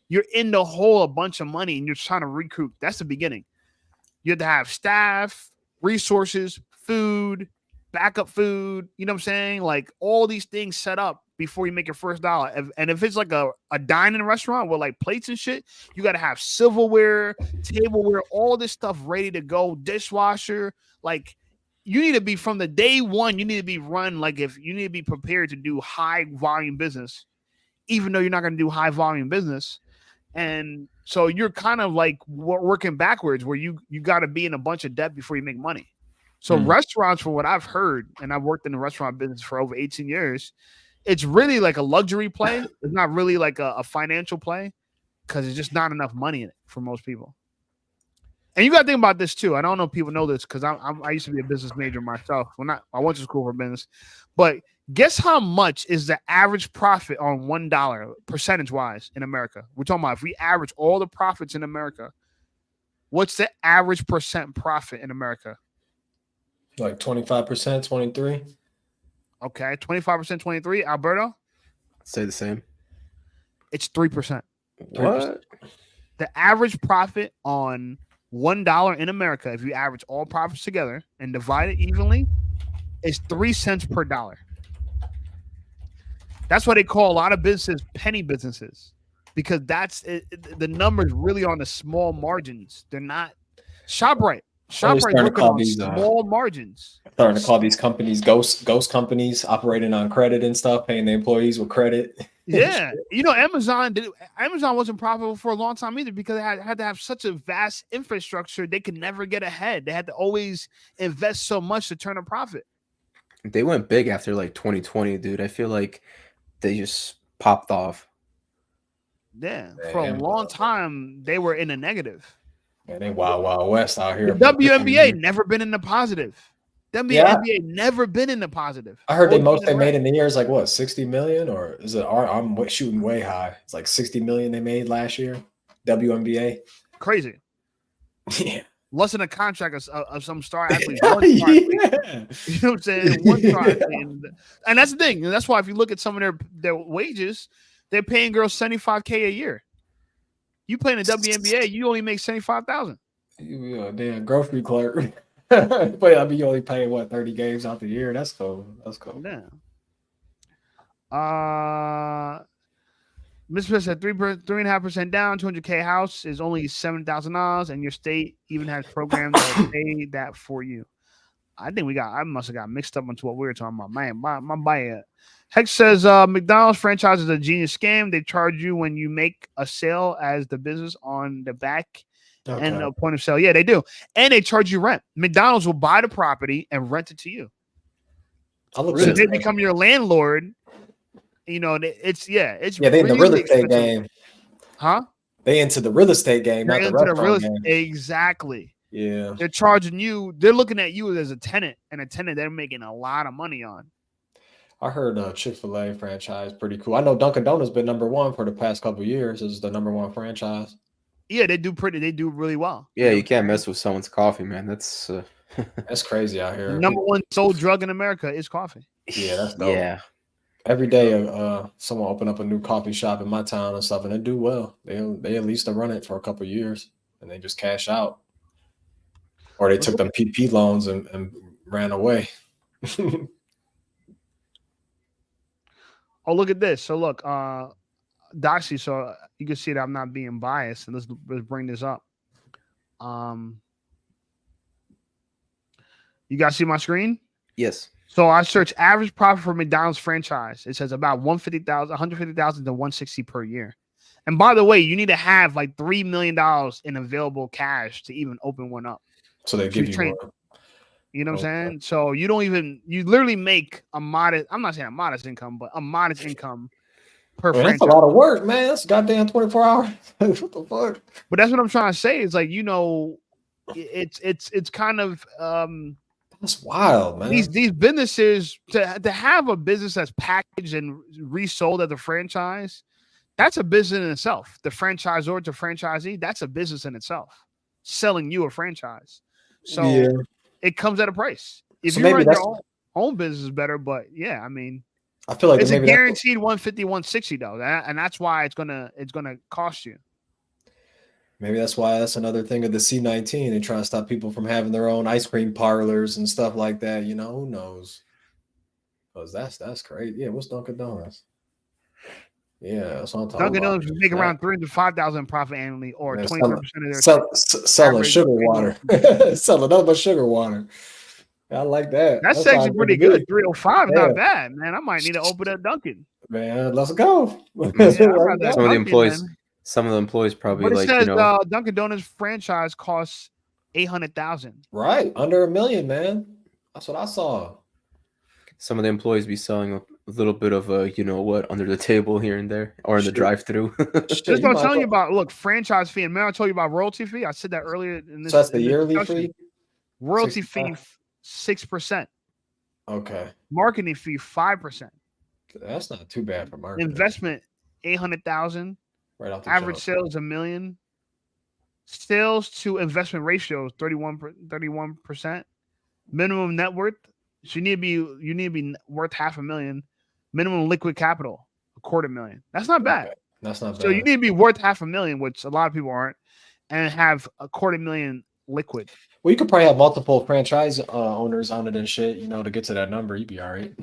you're in the hole a bunch of money and you're trying to recruit. That's the beginning. You have to have staff, resources, food, backup food. You know what I'm saying? Like all these things set up before you make your first dollar. And if it's like a dining restaurant with like plates and shit, you got to have silverware, tableware, all this stuff ready to go, dishwasher, like. you need to be from the day one. You need to be run like if you need to be prepared to do high volume business, even though you're not going to do high volume business. And so you're kind of like working backwards where you got to be in a bunch of debt before you make money. So restaurants, from what I've heard, and I've worked in the restaurant business for over 18 years, it's really like a luxury play. It's not really like a financial play because there's just not enough money in it for most people. And you got to think about this too. I don't know if people know this because I used to be a business major myself. I went to school for business, but guess how much is the average profit on $1 percentage wise in America? We're talking about if we average all the profits in America, what's the average percent profit in America? Like 25%, 23. Okay, 25%, 23. Alberto? I'd say the same. It's 3%. What? The average profit on $1 in America, if you average all profits together and divide it evenly, is 3 cents per dollar. That's why they call a lot of businesses penny businesses, because that's it, the numbers really on the small margins. They're not ShopRite. ShopRite looking on small margins. Starting to call these companies ghost companies, operating on credit and stuff, paying the employees with credit. Yeah, Amazon wasn't profitable for a long time either because they had to have such a vast infrastructure. They could never get ahead. They had to always invest so much to turn a profit. They went big after like 2020, dude. I feel like they just popped off. Yeah, for a long time they were in a negative. Man, they wild west out here. The WNBA never been in the positive. WNBA never been in the positive. I heard the most they made in the year is like what, 60 million, or is it? I'm shooting way high. It's like 60 million they made last year. WNBA, crazy. Yeah, less than a contract of some star athlete. Yeah. You know what I'm saying? One star athlete. And that's the thing. And that's why if you look at some of their wages, they're paying girls $75K a year. You play in the WNBA, you only make $75,000. You a damn grocery clerk. But I mean, you only paying what, 30 games out the year? That's cool. That's cool. Yeah. Mr. Smith said 3.5% down, 200K house is only $7,000, and your state even has programs that pay that for you. I must have got mixed up into what we were talking about. Man, my buyer. Hex says McDonald's franchise is a genius scam. They charge you when you make a sale as the business on the back and a point of sale. Yeah, they do. And they charge you rent. McDonald's will buy the property and rent it to you. So they become your landlord. You know, it's they in the real estate game. Huh? They into the real estate game, not the restaurant game. Exactly. Yeah. They're charging you. They're looking at you as a tenant, and a tenant they're making a lot of money on. I heard Chick-fil-A franchise pretty cool. I know Dunkin' Donuts been number one for the past couple of years. This is the number one franchise. Yeah, they do really well. Yeah, you can't mess with someone's coffee, man. That's that's crazy out here. The number one sold drug in America is coffee. Yeah, that's dope. Yeah. Every day, someone open up a new coffee shop in my town and stuff, and they do well. They at least run it for a couple of years, and they just cash out, or they took them PP loans and ran away. Oh, look at this. So look, Doxxy, so you can see that I'm not being biased, and let's bring this up. You guys see my screen? Yes. So I search average profit for McDonald's franchise. It says about $150,000 to $160,000 per year. And by the way, you need to have like $3 million in available cash to even open one up. So they give you more. You know what I'm saying? So you literally make a modest, I'm not saying a modest income, but a modest income per franchise. That's a lot of work, man. That's goddamn 24 hours. What the fuck? But that's what I'm trying to say. It's like, it's kind of that's wild, man. These businesses to have a business that's packaged and resold as a franchise, that's a business in itself. The franchisor to franchisee, that's a business in itself. Selling you a franchise. So it comes at a price. If you run your own business is better, but yeah, I mean, I feel like it's a guaranteed 150, 160 though, and that's why it's gonna cost you. Maybe that's why that's another thing of the C-19. They try to stop people from having their own ice cream parlors and stuff like that. You know, who knows? Because that's crazy. Yeah, what's Dunkin' Donuts? Yeah, that's what I'm talking Dunkin' about. Donuts make around $300 to $5,000 profit annually, or 25% of their selling sugar water, selling nothing but sugar water. I like that. That's actually pretty good. 305 is not bad, man. I might need to open a Dunkin'. Man, let's go. Some of the employees probably but it says Dunkin' Donuts franchise costs $800,000. Right, under $1 million, man. That's what I saw. Some of the employees be selling a little bit of under the table here and there, or in the drive-through. Just what I'm telling you about. Look, franchise fee. And remember I told you about royalty fee. I said that earlier in this. So that's the yearly fee. Royalty fee 6%. Okay. Marketing fee 5%. That's not too bad for marketing. Investment $800,000. Right off the average sales $1 million. Sales to investment ratio 31%. Minimum net worth. So you need to be worth $500,000. Minimum liquid capital $250,000. That's not bad. Okay. That's not bad. So you need to be worth $500,000, which a lot of people aren't, and have $250,000 liquid. Well, you could probably have multiple franchise owners on it and shit, to get to that number. You'd be all right.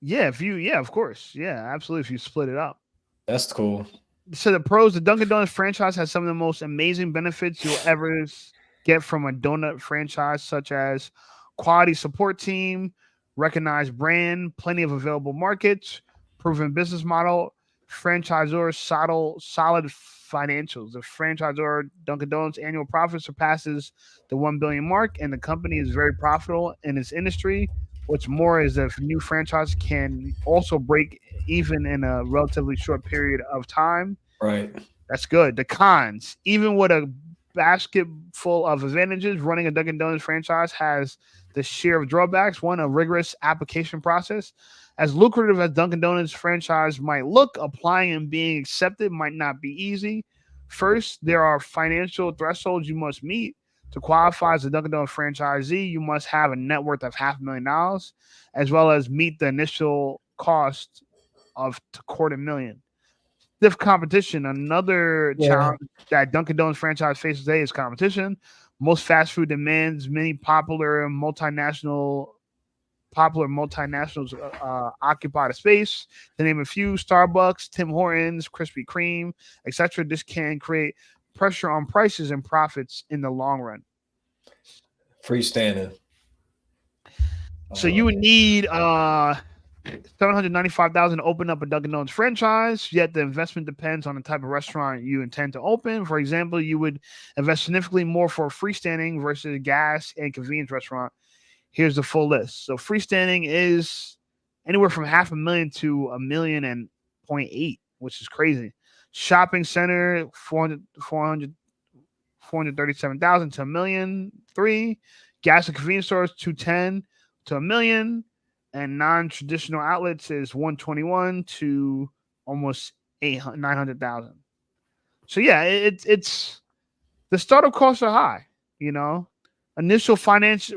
Yeah, of course. Yeah, absolutely. If you split it up. That's cool. So the pros, the Dunkin' Donuts franchise has some of the most amazing benefits you'll ever get from a donut franchise, such as quality support team, recognized brand, plenty of available markets, proven business model, franchisor solid financials. The franchisor Dunkin' Donuts annual profit surpasses the 1 billion mark, and the company is very profitable in its industry. What's more is if new franchise can also break even in a relatively short period of time. Right. That's good. The cons, even with a basket full of advantages, running a Dunkin' Donuts franchise has the share of drawbacks. One, a rigorous application process. As lucrative as Dunkin' Donuts franchise might look, applying and being accepted might not be easy. First, there are financial thresholds you must meet. To qualify as a Dunkin' Donuts franchisee, you must have a net worth of $500,000, as well as meet the initial cost of $250,000. Stiff competition. Another challenge that Dunkin' Donuts franchise faces today is competition. Most fast food demands many popular multinationals occupy the space. To name a few: Starbucks, Tim Hortons, Krispy Kreme, etc. This can create pressure on prices and profits in the long run. Freestanding. So you would need $795,000 to open up a Dunkin' Donuts franchise, yet the investment depends on the type of restaurant you intend to open. For example, you would invest significantly more for a freestanding versus a gas and convenience restaurant. Here's the full list. So freestanding is anywhere from $500,000 to $1.8 million, which is crazy. Shopping center, $437,000 to $1.3 million. Gas and convenience stores, $210,000 to $1 million. And non-traditional outlets is $121,000 to almost $900,000. So yeah, it's the startup costs are high. Initial franchise fee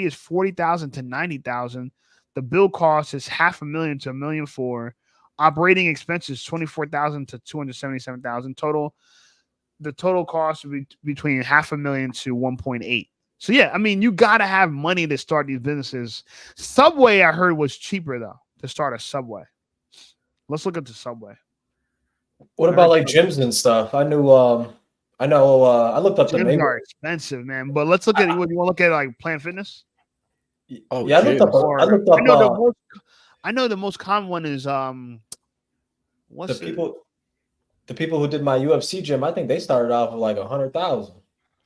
is $40,000 to $90,000. The build cost is $500,000 to $1.4 million. Operating expenses $24,000 to $277,000 total. The total cost would be between $500,000 to $1.8 million. So yeah, I mean, you gotta have money to start these businesses. Subway, I heard, was cheaper though to start a Subway. Let's look at the Subway. What about like gyms and stuff? I looked up the gyms are expensive, man. But let's look at what you want to look at, like Planet Fitness. Oh yeah, I looked up. I know the most common one is the people who did my UFC gym. I think they started off with like $100,000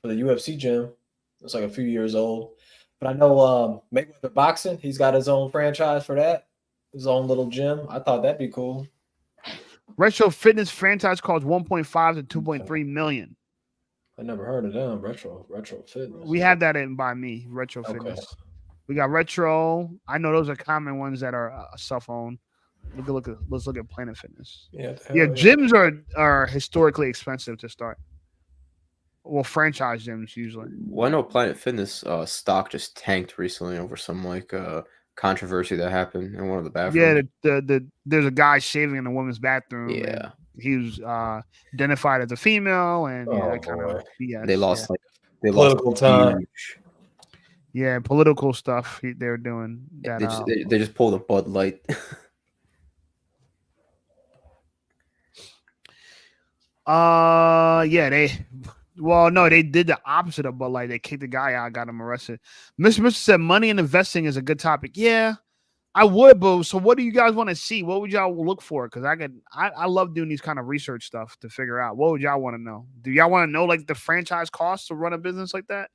for the UFC gym. It's like a few years old, but I know Myquetta Boxing. He's got his own franchise for that, his own little gym. I thought that'd be cool. Retro Fitness franchise costs $1.5 to $2.3 million. I never heard of them. Retro Fitness. We had that in by me. Retro Fitness. We got Retro. I know those are common ones that are self-owned. Let's look at Planet Fitness. Yeah. Gyms are historically expensive to start. Well, franchise gyms usually. Well, I know Planet Fitness stock just tanked recently over some controversy that happened in one of the bathrooms. Yeah, there's a guy shaving in the women's bathroom. Yeah, he was identified as a female, and that kind of BS. They lost political time. Yeah, political stuff they were doing. That, they just pulled a Bud Light. Well, no, they did the opposite of, but like they kicked the guy out, got him arrested. Mr. said money and investing is a good topic. Yeah, I would, but so what do you guys want to see? What would y'all look for? Because I love doing these kind of research stuff to figure out what would y'all want to know. Do y'all want to know like the franchise costs to run a business like that?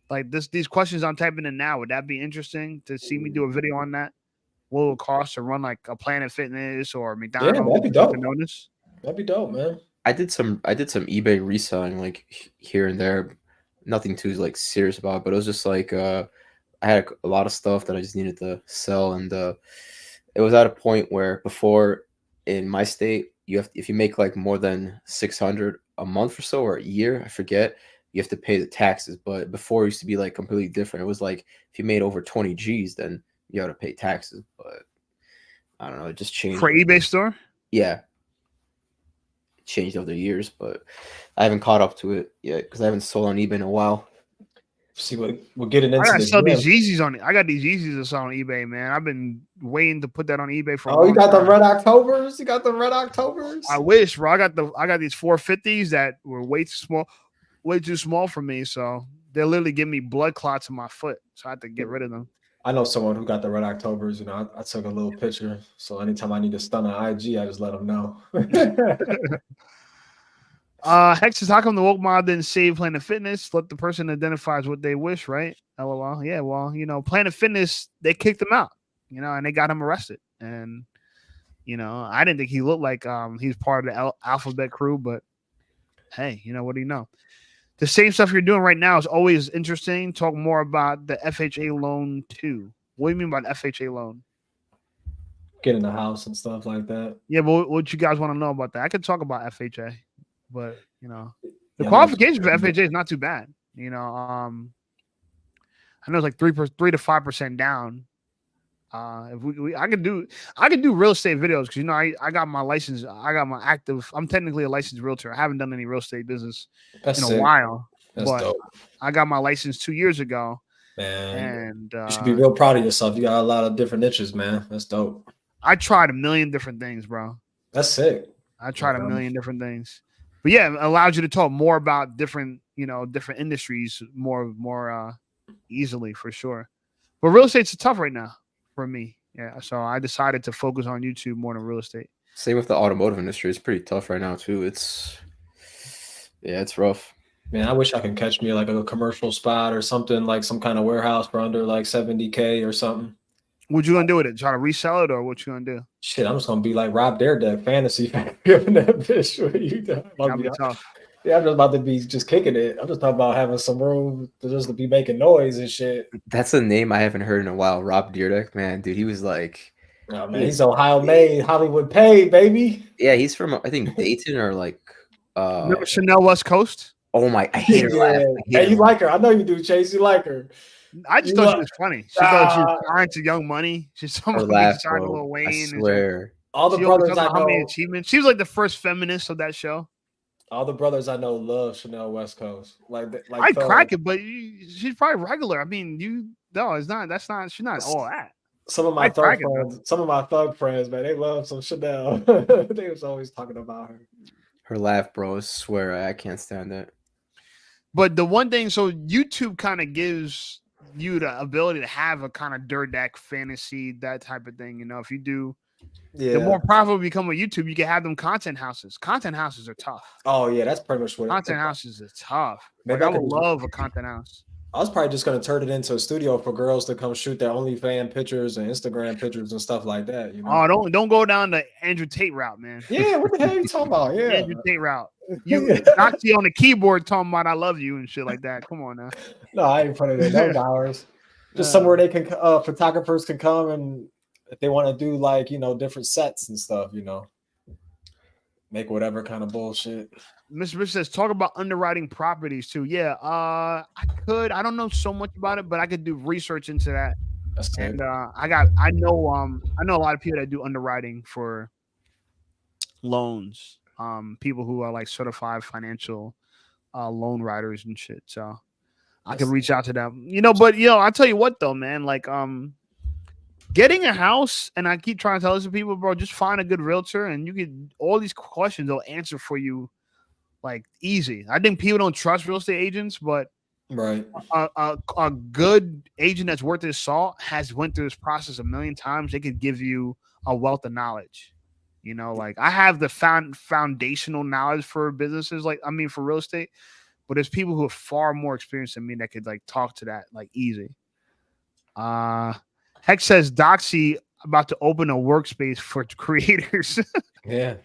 Like these questions I'm typing in now, would that be interesting to see me do a video on that? What will it cost to run like a Planet Fitness or McDonald's? Yeah, that'd be dope. Notice? That'd be dope, man. I did some eBay reselling like here and there, nothing too like serious about it, but it was just like I had a lot of stuff that I just needed to sell, and it was at a point where before in my state if you make like more than 600 a month or so or a year, I forget, you have to pay the taxes. But before it used to be like completely different. It was like if you made over 20 G's, then you had to pay taxes. But I don't know, it just changed for eBay store. Yeah. Changed over the years, but I haven't caught up to it yet because I haven't sold on eBay in a while. See what we're getting into. I gotta sell these Yeezys on it. I got these Yeezys to sell on eBay, man. I've been waiting to put that on eBay for. Oh, you got the Red Octobers? You got the Red Octobers? I wish, bro. I got these 450s that were way too small for me. So they're literally giving me blood clots in my foot. So I had to get rid of them. I know someone who got the Red Octobers. You know, I took a little picture. So anytime I need to stun on IG, I just let them know. Hex says, how come the woke mob didn't save Planet Fitness? Let the person identify as what they wish, right? LOL. Yeah, well, you know, Planet Fitness, they kicked him out, you know, and they got him arrested. And, you know, I didn't think he looked like he's part of the alphabet crew, but hey, you know, what do you know? The same stuff you're doing right now is always interesting. Talk more about the FHA loan too. What do you mean by the FHA loan? Getting a house and stuff like that. Yeah, but what you guys want to know about that? I could talk about FHA, but you know, the qualification for FHA is not too bad. You know, I know it's like 3 to 5% down. If I could do real estate videos because you know I got my license. I'm technically a licensed realtor. I haven't done any real estate business in a while. That's dope. I got my license 2 years ago. Man, and you should be real proud of yourself. You got a lot of different niches, man. That's dope. I tried a million different things, bro. That's sick. I tried a million different things. But yeah, it allows you to talk more about different industries more easily for sure. But real estate's tough right now for me. Yeah. So I decided to focus on YouTube more than real estate. Same with the automotive industry. It's pretty tough right now too. It's rough. Man, I wish I could catch me like a commercial spot or something, like some kind of warehouse for under like 70K or something. What you gonna do with it? Try to resell it, or what you gonna do? Shit, I'm just gonna be like Rob Daredevil fantasy giving that bitch. That'd be tough. Yeah, I'm just about to be just kicking it. I'm just talking about having some room to just be making noise and shit. That's a name I haven't heard in a while. Rob Dyrdek, man, dude, he was like, oh man, he's Ohio made, Hollywood paid, baby. Yeah, he's from I think Dayton or like remember Chanel West Coast? Oh my, I hate her laugh. Hey, you like her? I know you do, Chase. You like her. I just thought she was funny. She thought she was trying to Young Money. She's someone who's trying to Lil Wayne. I swear. All the brothers I know. How many achievements? She was like the first feminist of that show. All the brothers I know love Chanel West Coast. I crack it, but she's probably regular. I mean, it's not. That's not. She's not all that. Some of my thug friends, man, they love some Chanel. They was always talking about her. Her laugh, bro. I swear, I can't stand it. But the one thing, so YouTube kind of gives you the ability to have a kind of dirt deck fantasy, that type of thing. You know, if you do, the more profitable you become with YouTube, you can have them content houses. Content houses are tough. Oh yeah, that's pretty much what content houses are tough. Like, I would love a content house. I was probably just gonna turn it into a studio for girls to come shoot their OnlyFans pictures and Instagram pictures and stuff like that. You know? Oh, don't go down the Andrew Tate route, man. Yeah, what the hell are you talking about? Yeah, Andrew Tate route. You Doxxy on the keyboard talking about I love you and shit like that. Come on now. No, I ain't putting it in those hours. Just somewhere they can photographers can come and if they want to do like different sets and stuff, make whatever kind of bullshit. Mr. Rich says, talk about underwriting properties too. Yeah, I could. I don't know so much about it, but I could do research into that. That's and I know a lot of people that do underwriting for loans. People who are like certified financial loan writers and shit. So I can reach out to them. But I'll tell you what though, man. Like getting a house, and I keep trying to tell this to people, bro, just find a good realtor and you get all these questions they'll answer for you like easy. I think people don't trust real estate agents, but right, a good agent that's worth his salt has went through this process a million times. They could give you a wealth of knowledge. You know, like I have the foundational knowledge for businesses, for real estate, but there's people who are far more experienced than me that could like talk to that like easy. Heck says Doxxy about to open a workspace for creators. yeah,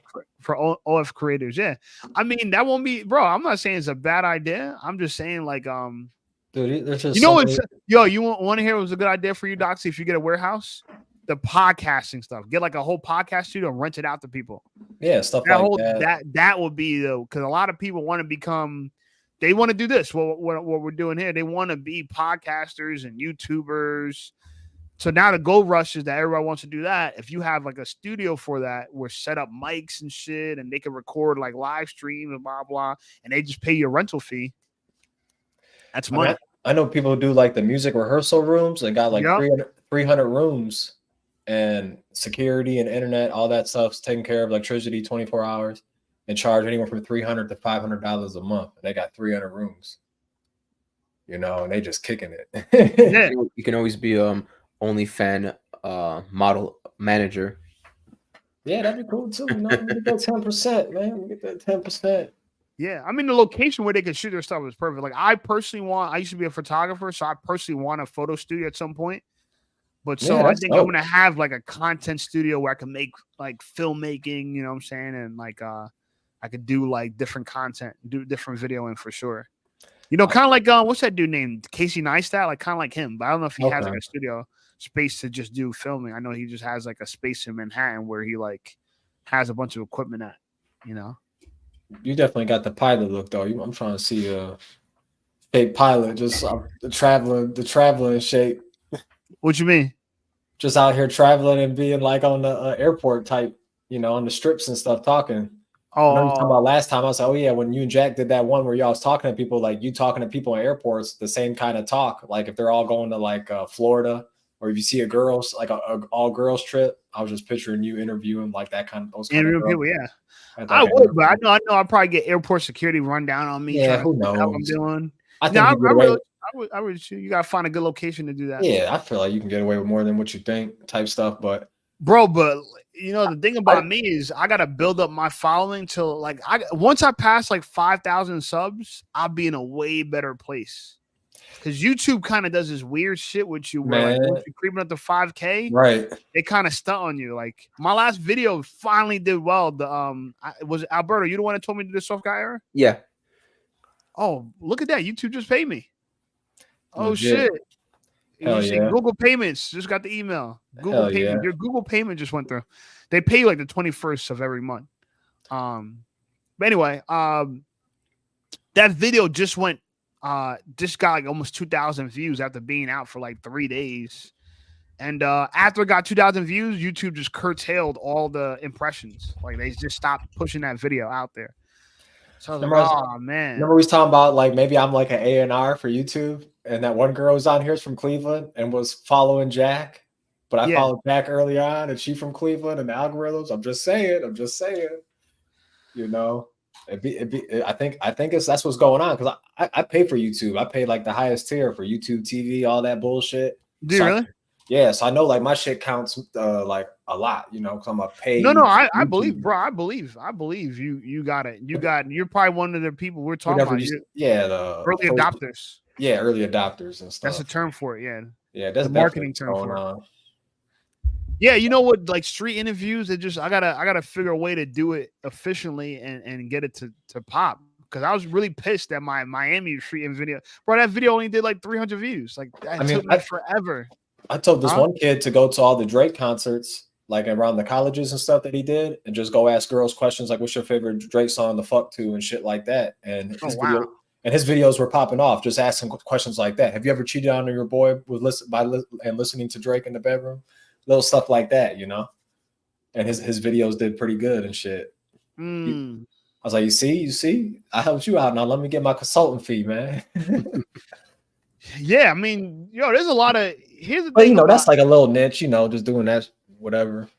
for OF creators. Yeah, I mean that won't be, bro. I'm not saying it's a bad idea. I'm just saying like dude, there's just you know what's yo. You want to hear what was a good idea for you, Doxxy? If you get a warehouse, the podcasting stuff. Get like a whole podcast studio and rent it out to people. Yeah, stuff that like whole, that. That would be though, because a lot of people want to become. They want to do this. What we're doing here. They want to be podcasters and YouTubers. So now the gold rush is that everybody wants to do that. If you have like a studio for that, where set up mics and shit, and they can record like live streams and blah blah, and they just pay you a rental fee. That's money. I know people do like the music rehearsal rooms. They got like 300 rooms, and security and internet, all that stuff's taken care of. Electricity, 24 hours, and charge anywhere from $300 to $500 a month. And they got 300 rooms. You know, and they just kicking it. Yeah. You can always be OnlyFans model manager. Yeah, that'd be cool too. You know, get that 10%, man. Get that 10%. Yeah, I mean the location where they can shoot their stuff is perfect. Like I used to be a photographer, so I personally want a photo studio at some point. But so I think I'm gonna have like a content studio where I can make like filmmaking, you know what I'm saying, and like I could do like different content, do different videoing for sure. You know, kind of like what's that dude named Casey Neistat? Like kind of like him, but I don't know if he has like a studio space to just do filming. I know he just has like a space in Manhattan where he like has a bunch of equipment at, you know. You definitely got the pilot look though. I'm trying to see a fake pilot, just the traveling shape. What you mean? Just out here traveling and being like on the airport type, you know, on the strips and stuff talking. Oh, I remember talking about last time. I was like, oh yeah, when you and Jack did that one where y'all was talking to people, like you talking to people in airports, the same kind of talk. Like if they're all going to like Florida, or if you see a girls like a all girls trip, I was just picturing you interviewing like that kind of those kind of people. Yeah, I would, but I know I'd probably get airport security run down on me. Yeah, who knows? How I'm doing. I think I would. You gotta find a good location to do that. Yeah, I feel like you can get away with more than what you think, type stuff. But you know the thing about me is I gotta build up my following till like once I pass like 5,000 subs, I'll be in a way better place. Because YouTube kind of does this weird shit with you where like once you're creeping up to 5K, right? They kind of stunt on you. Like my last video finally did well. Was Alberto, you the one that told me to do the soft guy era? Yeah. Oh, look at that. YouTube just paid me. Oh Legit. shit. Hell yeah. Google Payments just got the email. Google Hell Payment. Yeah. Your Google payment just went through. They pay you like the 21st of every month. But anyway, that video just got like almost 2,000 views after being out for like 3 days. And after it got 2,000 views, YouTube just curtailed all the impressions. Like they just stopped pushing that video out there. So I was like, oh man. Remember we was talking about like maybe I'm like an A&R for YouTube, and that one girl was on here is from Cleveland and was following Jack. But I followed Jack early on, and she from Cleveland and the algorithms. I'm just saying. You know, I think that's what's going on, because I pay for YouTube. I pay like the highest tier for YouTube TV, all that bullshit. Do you really? Yeah, so I know like my shit counts like a lot, you know, because I'm a paid. No, I believe, bro. I believe you got it. You're probably one of the people we're talking about. The early adopters. Yeah, early adopters and stuff. That's a term for it. Yeah. Yeah, that's the marketing term for it. Yeah, you know what? Like street interviews, I gotta figure a way to do it efficiently and get it to pop. Because I was really pissed at my Miami street video. Bro, that video only did like 300 views. Like that took me forever. I told this one kid to go to all the Drake concerts, like around the colleges and stuff that he did, and just go ask girls questions like, "What's your favorite Drake song to fuck to?" and shit like that. And his videos were popping off, just asking questions like that. Have you ever cheated on your boy with listening to Drake in the bedroom? Little stuff like that, you know. And his videos did pretty good and shit. I was like, you see, I helped you out. Now let me get my consultant fee, man. Yeah, I mean, there's a lot of But you know, that's like a little niche, you know, just doing that, whatever.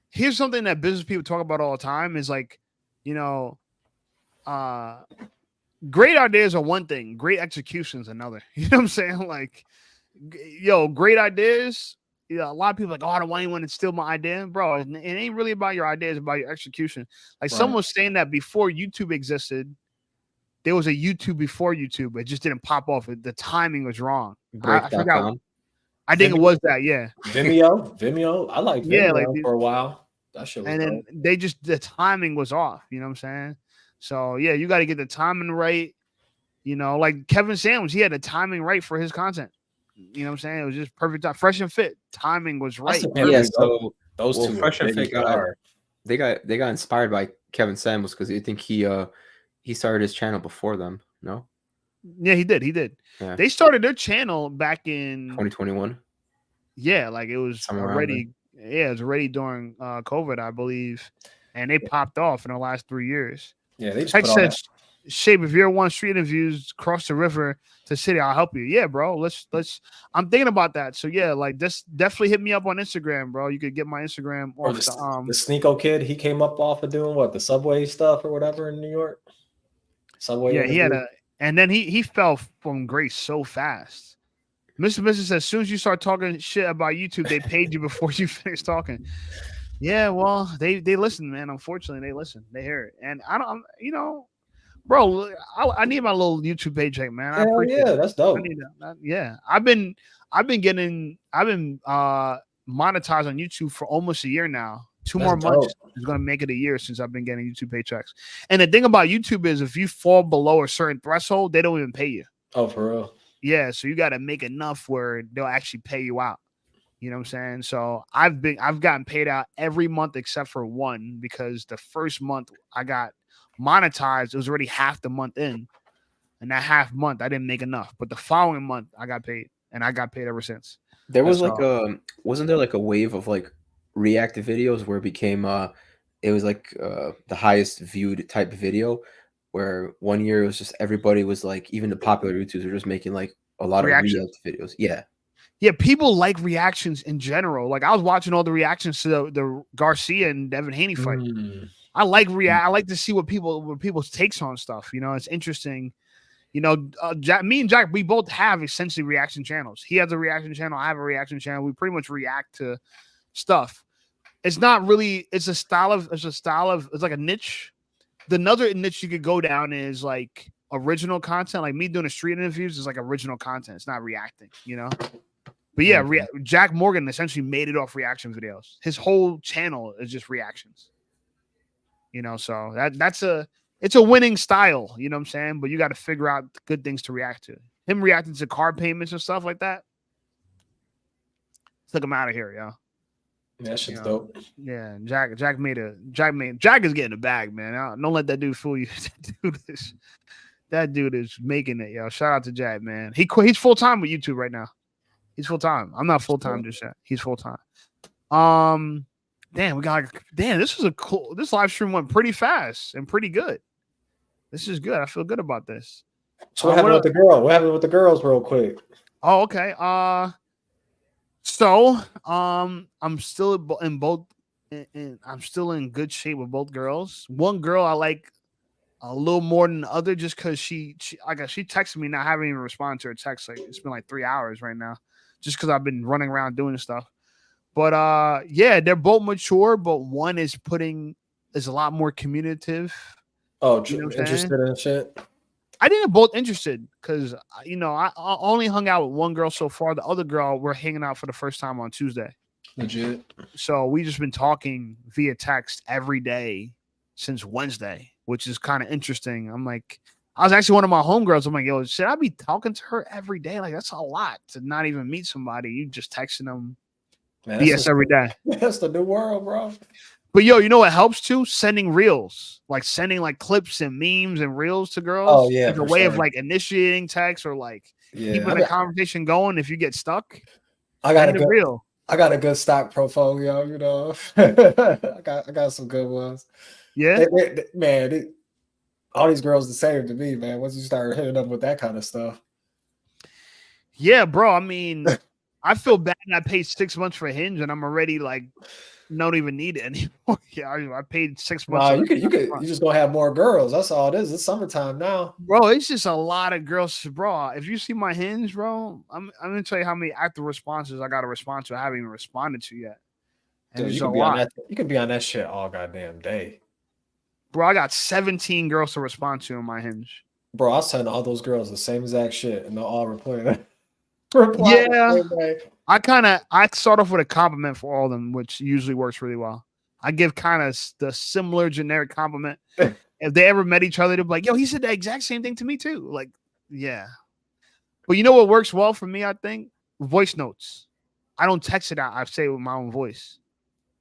Here's something that business people talk about all the time is like, you know, great ideas are one thing, great execution is another. You know what I'm saying? Like, yo, great ideas. Yeah, a lot of people are like, oh, I don't want anyone to steal my idea, bro. It ain't really about your ideas, it's about your execution. Like someone was saying that before YouTube existed, there was a YouTube before YouTube. It just didn't pop off. The timing was wrong. I forgot. I think it was that. Yeah. Vimeo. I liked Vimeo for a while. That shit was then the timing was off. You know what I'm saying? So yeah, you got to get the timing right. You know, like Kevin Sandwich, he had the timing right for his content. You know what I'm saying? It was just perfect. Fresh and Fit timing was right. Yeah, so those two Fresh and Fit they got inspired by Kevin Samuels because I think he started his channel before them. No. Yeah, he did. Yeah. They started their channel back in 2021. Yeah, like it was already. Yeah, it was already during COVID, I believe, and they popped off in the last 3 years. Yeah, they just put on Shape, if you ever want street interviews, cross the river to city, I'll help you. Yeah, bro. Let's. I'm thinking about that. So yeah, like just definitely hit me up on Instagram, bro. You could get my Instagram or the Sneeko kid. He came up off of doing what, the subway stuff or whatever in New York. Subway. Yeah, he had and then he fell from grace so fast. Mr. Mrs. says, as soon as you start talking shit about YouTube, they paid you before you finish talking. Yeah, well, they listen, man. Unfortunately, they listen. They hear it, and I don't. You know. Bro, I need my little YouTube paycheck, man. I appreciate it. That's dope. I need that. Yeah, I've been monetized on YouTube for almost a year now. Two more months is gonna make it a year since I've been getting YouTube paychecks. And the thing about YouTube is, if you fall below a certain threshold, they don't even pay you. Oh, for real? Yeah, so you got to make enough where they'll actually pay you out. You know what I'm saying? So I've gotten paid out every month except for one, because the first month I got monetized, it was already half the month in, and that half month I didn't make enough, but the following month I got paid, and I got paid ever since. There was wasn't there like a wave of like reactive videos where it became it was like the highest viewed type of video, where 1 year it was just everybody was like, even the popular YouTubers are just making like a lot of reactive videos. Yeah, people like reactions in general. Like I was watching all the reactions to the Garcia and Devin Haney fight. I like I like to see what people's takes on stuff. You know, it's interesting. You know, me and Jack, we both have essentially reaction channels. He has a reaction channel. I have a reaction channel. We pretty much react to stuff. It's not really. It's like a niche. The another niche you could go down is like original content. Like me doing the street interviews is like original content. It's not reacting. You know. But yeah, Jack Morgan essentially made it off reaction videos. His whole channel is just reactions. You know, so it's a winning style, you know what I'm saying? But you got to figure out good things to react to. Him reacting to car payments and stuff like that. Took him out of here, yo. That shit's dope. Yeah, Jack is getting a bag, man. Don't let that dude fool you. That dude is making it, yo. Shout out to Jack, man. He's full time with YouTube right now. He's full time. I'm not full time just yet. He's full time. This live stream went pretty fast and pretty good. This is good. I feel good about this. So what happened with the girl? What happened with the girls real quick? Oh, okay. So I'm still in both I'm still in good shape with both girls. One girl I like a little more than the other just because she texted me, and I haven't even responded to her text. Like it's been like 3 hours right now, just because I've been running around doing stuff. But yeah, they're both mature, but one is a lot more communicative. Oh, you know interested in shit. I think they're both interested because I only hung out with one girl so far. The other girl, we're hanging out for the first time on Tuesday. Legit. So we just been talking via text every day since Wednesday, which is kind of interesting. I'm like, I was actually one of my homegirls. I'm like, yo, should I be talking to her every day? Like that's a lot to not even meet somebody. You just texting them. BS every day. That's the new world, bro. But yo, you know what helps too? Sending reels, like sending like clips and memes and reels to girls. Oh yeah, as a way of like initiating text or like keeping the conversation going. If you get stuck, I got a good stock portfolio. You know, I got some good ones. Yeah, man. All these girls the same to me, man. Once you start hitting them with that kind of stuff. Yeah, bro. I mean. I feel bad. I paid 6 months for Hinge, and I'm already like, don't even need it anymore. Yeah, I paid 6 months. Wow, you just gonna have more girls. That's all it is. It's summertime now, bro. It's just a lot of girls, bro. If you see my Hinge, bro, I'm gonna tell you how many active responses I got to respond to. I haven't even responded to yet. And dude, there's you a can be lot. on that. You can be on that shit all goddamn day, bro. I got 17 girls to respond to on my Hinge. Bro, I send all those girls the same exact shit, and they'll all reply. Yeah, I start off with a compliment for all of them, which usually works really well. I give kind of the similar generic compliment. If they ever met each other, they'll be like, yo, he said the exact same thing to me too. Like, yeah. But you know what works well for me, I think? Voice notes. I don't text it out. I say it with my own voice.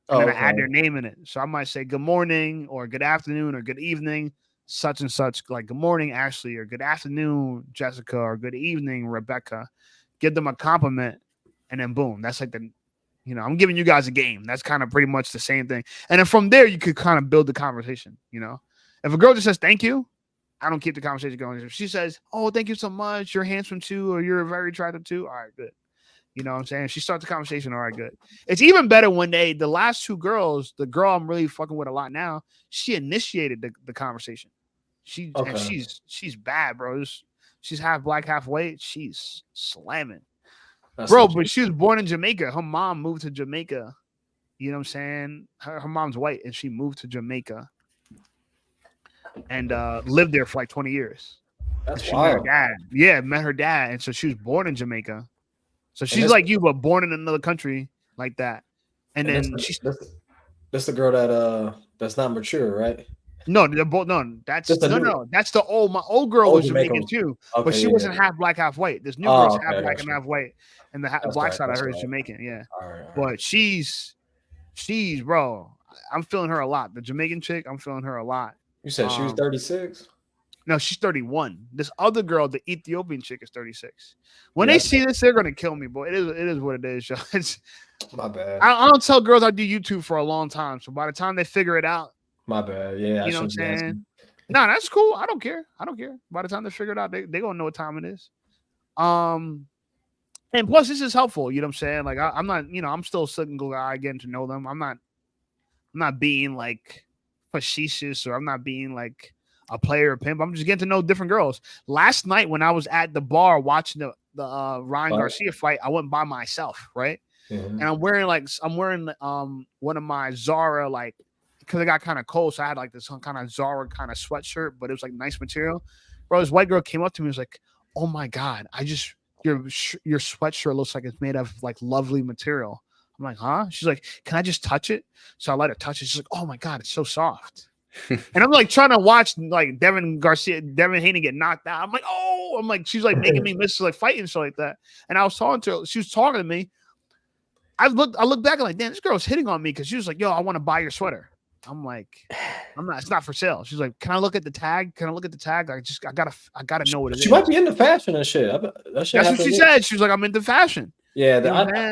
And then I add their name in it. So I might say good morning or good afternoon or good evening, such and such. Like good morning, Ashley, or good afternoon, Jessica, or good evening, Rebecca. Give them a compliment, and then boom. That's like I'm giving you guys a game. That's kind of pretty much the same thing. And then from there, you could kind of build the conversation, If a girl just says thank you, I don't keep the conversation going. If she says, oh, thank you so much, you're handsome too, or you're very attractive too, all right, good. You know what I'm saying? If she starts the conversation, all right, good. It's even better when the last two girls, the girl I'm really fucking with a lot now, she initiated the conversation. And she's bad, bro. She's half black, half white. She's slamming. Bro, but she was born in Jamaica. Her mom moved to Jamaica. You know what I'm saying? Her mom's white, and she moved to Jamaica and lived there for like 20 years. That's wild. Met her dad. Yeah, met her dad. And so she was born in Jamaica. So she's like you, but born in another country like that. And then that's the girl that's not mature, right? No, they're both that's that's the my old girl was Jamaican too, but she wasn't half black, half white. This new girl's half black and half white, and the black side of her is Jamaican. Yeah, all right. But she's bro. I'm feeling her a lot. The Jamaican chick, I'm feeling her a lot. You said she was 36. No, she's 31. This other girl, the Ethiopian chick, is 36. When they see this, they're gonna kill me, boy. It is what it is, y'all. My bad. I don't tell girls I do YouTube for a long time, so by the time they figure it out. My bad. Yeah, you know what I'm saying? No, that's cool. I don't care. By the time they figure it out, they gonna know what time it is. And plus, this is helpful. You know what I'm saying? Like I'm not, I'm still a single guy getting to know them. I'm not being like facetious, or I'm not being like a player or pimp. I'm just getting to know different girls. Last night when I was at the bar watching the Ryan Garcia fight, I went by myself, right? Mm-hmm. And I'm wearing one of my Zara because it got kind of cold, so I had like this kind of Zara kind of sweatshirt, but it was like nice material. Bro, this white girl came up to me and was like, "Oh my god, your sweatshirt looks like it's made of like lovely material." I'm like, "Huh?" She's like, "Can I just touch it?" So I let her touch it. She's like, "Oh my god, it's so soft." And I'm like trying to watch like Devin Haney get knocked out. I'm like, "Oh," I'm like, she's like making me miss like fighting and stuff like that. And I was talking to her. She was talking to me. I looked back and like, damn, this girl's hitting on me because she was like, "Yo, I want to buy your sweater." I'm like, it's not for sale. She's like, "Can I look at the tag? I gotta know what it is." She might be into fashion and shit. That's what she said. She was like, "I'm into fashion." Yeah,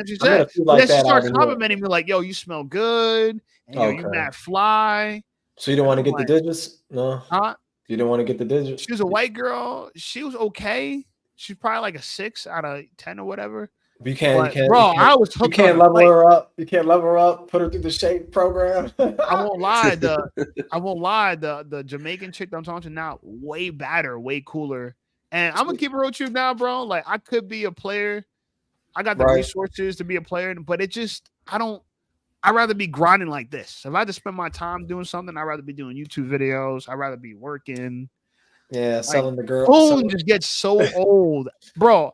she said. Then she started complimenting me like, "Yo, you smell good, and yo, you mad fly." So you don't want to get the digits? No. Huh? You don't want to get the digits? She was a white girl. She was okay. She's probably like a 6 out of 10 or whatever. You can't, I was hooked. You can't level her up. You can't level her up. Put her through the shape program. I won't lie. The Jamaican chick that I'm talking to now, way better, way cooler. And I'm gonna keep it real with you now, bro. Like I could be a player. I got the resources to be a player, but it just I'd rather be grinding like this. If I had to spend my time doing something, I'd rather be doing YouTube videos. I'd rather be working. Yeah, selling the girl. Phone just gets so old, bro.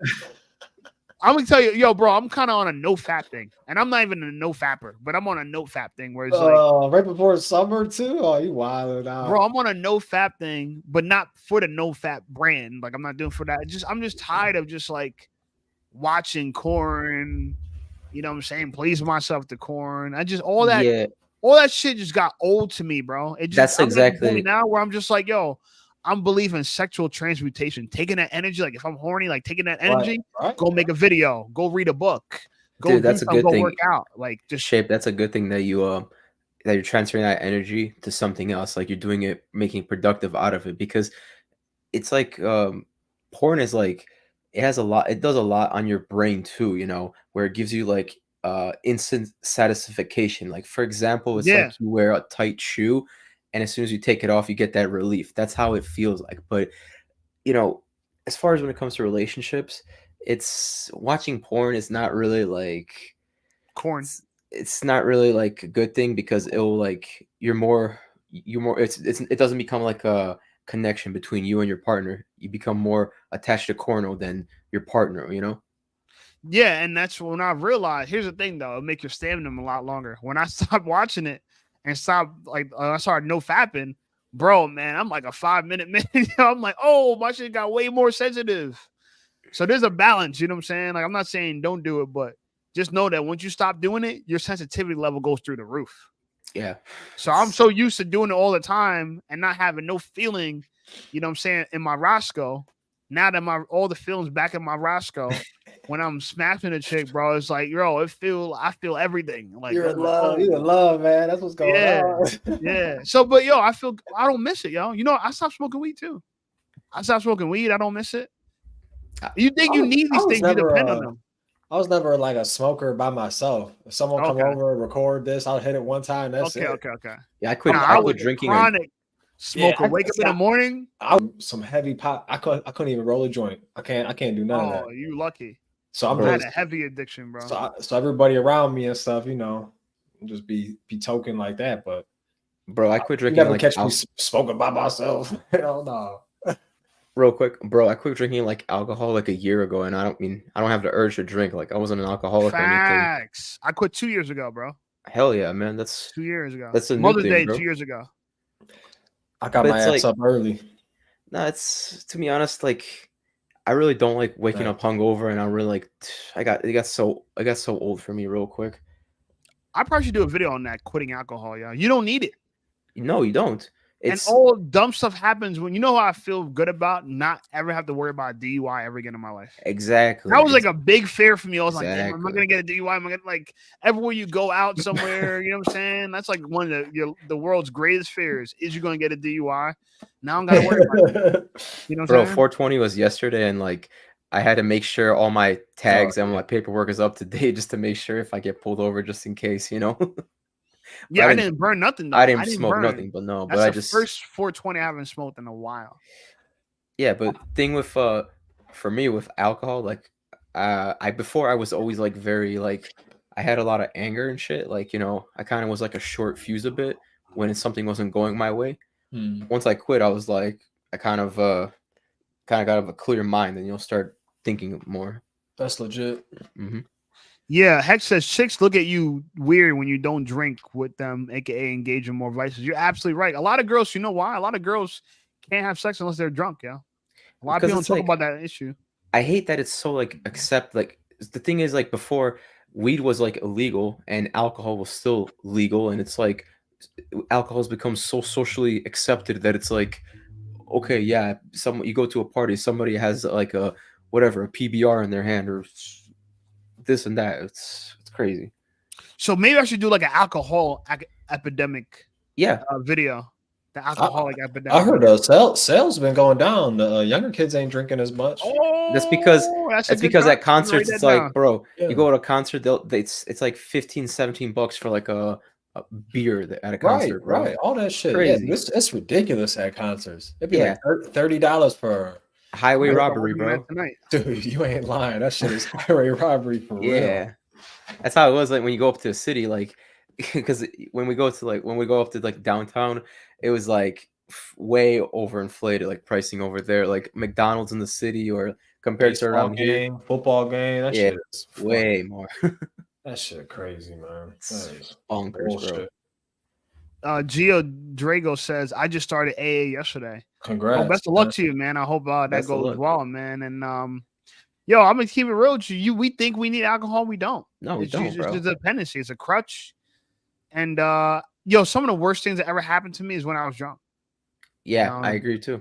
I'm gonna tell you, yo, bro, I'm kind of on a no fap thing, and I'm not even a no fapper, but I'm on a no fap thing where it's like right before summer too. Oh, you wilded out, bro. I'm on a no fap thing, but not for the no fap brand. Like I'm not doing for that. I'm just tired of just like watching corn. You know what I'm saying? Pleasing myself to corn. All that shit just got old to me, bro. That's exactly now where I'm just like, yo. I'm believing sexual transmutation, taking that energy. Like if I'm horny, like taking that energy, go make a video, go read a book, go that's a good thing. Work out, like just shape. That's a good thing that you're transferring that energy to something else. Like you're doing it, making productive out of it, because it's like porn is like it does a lot on your brain too. Where it gives you like instant satisfaction. Like, for example, it's like you wear a tight shoe, and as soon as you take it off, you get that relief. That's how it feels like. But as far as when it comes to relationships, it's watching porn is not really like corn. It's not really like a good thing, because it'll like you're more it doesn't become like a connection between you and your partner. You become more attached to porno than your partner, Yeah, and that's when I realized. Here's the thing, though: it'll make your stamina a lot longer. When I stopped watching it and stopped, I started no fapping, bro, man, I'm like a 5-minute man. I'm like, oh, my shit got way more sensitive. So there's a balance, you know what I'm saying? Like, I'm not saying don't do it, but just know that once you stop doing it, your sensitivity level goes through the roof. Yeah. So I'm so used to doing it all the time and not having no feeling, you know what I'm saying, in my Roscoe. Now that all the feelings back in my Roscoe, when I'm smashing a chick, bro, it's like, I feel everything. Like, you're in love. You're in love, man. That's what's going on. Yeah. So, but I don't miss it, yo. I stopped smoking weed too. I stopped smoking weed. I don't miss it. You think you need these things? You depend on them. I was never like a smoker by myself. If someone come over and record this, I'll hit it one time. That's it. Okay. Yeah, I quit drinking. Chronic smoker. Wake up in the morning. Some heavy pop. I couldn't even roll a joint. I can't do none of that. Oh, you lucky. So I had a heavy addiction, bro. So everybody around me and stuff, just be token like that. But bro, I quit drinking. You never catch me smoking by myself. Hell no. Real quick, bro, I quit drinking like alcohol like a year ago, and I don't have the urge to drink. Like, I wasn't an alcoholic or anything. Facts. I quit 2 years ago, bro. Hell yeah, man. That's 2 years ago. That's a Mother's new Day thing, bro. 2 years ago. I got my ass up early. No, it's, to be honest, like, I really don't like waking up hungover, and I'm really like, it got so old for me real quick. I probably should do a video on that, quitting alcohol, y'all. You don't need it. No, you don't. And all dumb stuff happens when how I feel good about not ever have to worry about DUI ever again in my life. Exactly. That was like a big fear for me. I was like, damn, am I gonna get a DUI? Am I gonna, like, everywhere you go out somewhere, you know what I'm saying? That's like one of the world's greatest fears. Is you gonna get a DUI? Now I'm gonna worry about it. You know what I'm saying? 420 was yesterday, and like I had to make sure all my tags and my paperwork is up to date, just to make sure if I get pulled over, just in case, Yeah, I didn't burn nothing, though. I didn't smoke nothing, but I just first 420 I haven't smoked in a while. Yeah, but thing with for me with alcohol, like before I was always like very like I had a lot of anger and shit. Like, I kind of was like a short fuse a bit when something wasn't going my way. Once I quit, I was like, I kind of got a clear mind, and you'll start thinking more. That's legit. Mm-hmm. Yeah, Hex says chicks look at you weird when you don't drink with them, aka engage in more vices. You're absolutely right. A lot of girls, you know why? A lot of girls can't have sex unless they're drunk, yeah. A lot of people don't talk about that issue. I hate that it's so like like the thing is, like, before weed was like illegal and alcohol was still legal, and it's like alcohol has become so socially accepted that it's like, okay, yeah, you go to a party, somebody has like a PBR in their hand or this and that. It's crazy. So maybe I should do like an alcohol epidemic video. The alcoholic epidemic. I heard sales been going down. The younger kids ain't drinking as much. Oh, that's because at concerts it's like, bro, you go to a concert, it's like $15-$17 for like a beer at a concert, right? All that shit. Crazy. Yeah, it's ridiculous at concerts. It'd be like $30 for highway robbery, bro. Dude, you ain't lying. That shit is highway robbery for real. Yeah, that's how it was. Like when you go up to a city, like, because when we go up to like downtown, it was like way overinflated, like pricing over there, like McDonald's in the city or compared to around here. Football game. That shit is way more. That shit crazy, man. That is bonkers, bro. Gio Drago says, I just started AA yesterday. Congrats. Best of luck to you, man. I hope that goes well, man. And I'm gonna keep it real to you. We think we need alcohol. We don't. No, we don't, bro. It's a dependency. It's a crutch. And some of the worst things that ever happened to me is when I was drunk. Yeah, I agree too.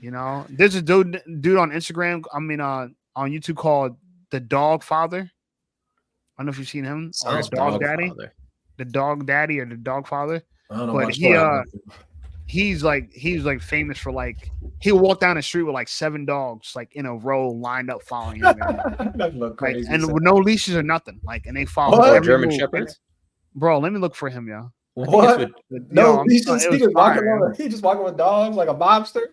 There's a dude on Instagram, on YouTube called The Dog Father. I don't know if you've seen him. Or the Dog Daddy. The Dog Daddy or the Dog Father. I don't know but he's like famous for like he'll walk down the street with like 7 dogs like in a row lined up following him. That look crazy. Like, and with no leashes or nothing. Like, and they follow What? every German move. Shepherds. Bro, let me look for him, yo. What? No, he just walking with dogs like a mobster.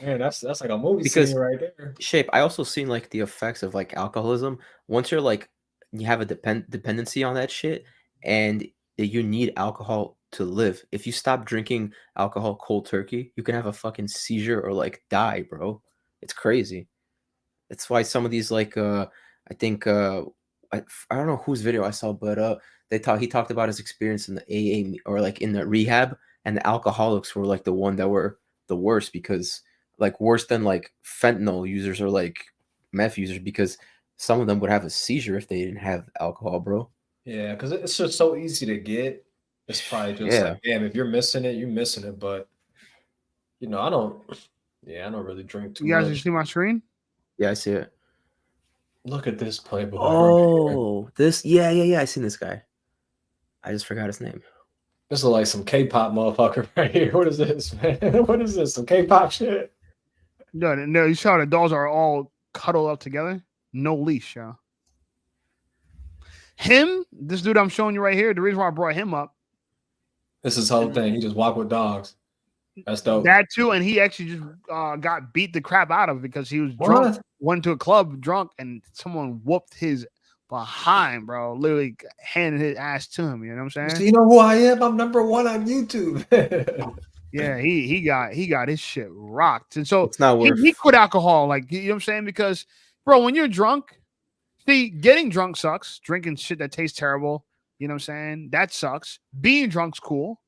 Man, that's like a movie scene right there. Shape, I also seen like the effects of like alcoholism. Once you're like you have a dependency on that shit, and you need alcohol to live. If you stop drinking alcohol cold turkey, you can have a fucking seizure or like die, bro. It's crazy. That's why some of these like I think I don't know whose video I saw, but he talked about his experience in the AA or like in the rehab, and the alcoholics were like the one that were the worst, because like worse than like fentanyl users or like meth users, because some of them would have a seizure if they didn't have alcohol, bro. Yeah, because it's just so easy to get. It's probably just like, damn, if you're missing it, you're missing it. But you know, I don't really drink too much. You guys see my screen? Yeah, I see it. Look at this playboy. Oh, this, yeah. I seen this guy. I just forgot his name. This looks like some K-pop motherfucker right here. What is this, man? What is this? Some K-pop shit? No, you saw the dolls are all cuddled up together. No leash, y'all. This dude I'm showing you right here, the reason why I brought him up. This is his whole thing. He just walked with dogs. That's dope. That too, and he actually just got beat the crap out of because he was drunk. Went to a club drunk, and someone whooped his behind, bro. Literally handed his ass to him. You know what I'm saying? So you know who I am? I'm number 1 on YouTube. Yeah, he got his shit rocked, and so it's not worth. He quit alcohol, like, you know what I'm saying? Because, bro, when you're drunk, see, getting drunk sucks. Drinking shit that tastes terrible, you know what I'm saying? That sucks. Being drunk's cool,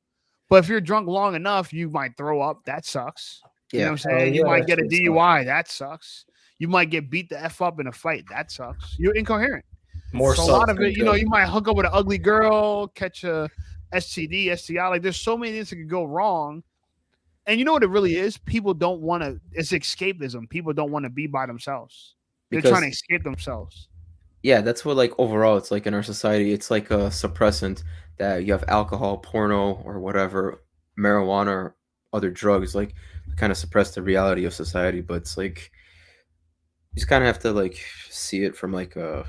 but if you're drunk long enough, you might throw up. That sucks. You know what I'm saying? You might get a DUI. That sucks. You might get beat the F up in a fight. That sucks. You're incoherent. So a lot of it, you know, you might hook up with an ugly girl, catch a STD, STI. Like, there's so many things that could go wrong. And you know what it really is? People don't want to. It's escapism. People don't want to be by themselves. They're trying to escape themselves. Yeah, that's what, like, overall, it's like in our society, it's like a suppressant that you have alcohol, porno, or whatever, marijuana, or other drugs, like, kind of suppress the reality of society. But it's like, you just kind of have to, like, see it from, like, a.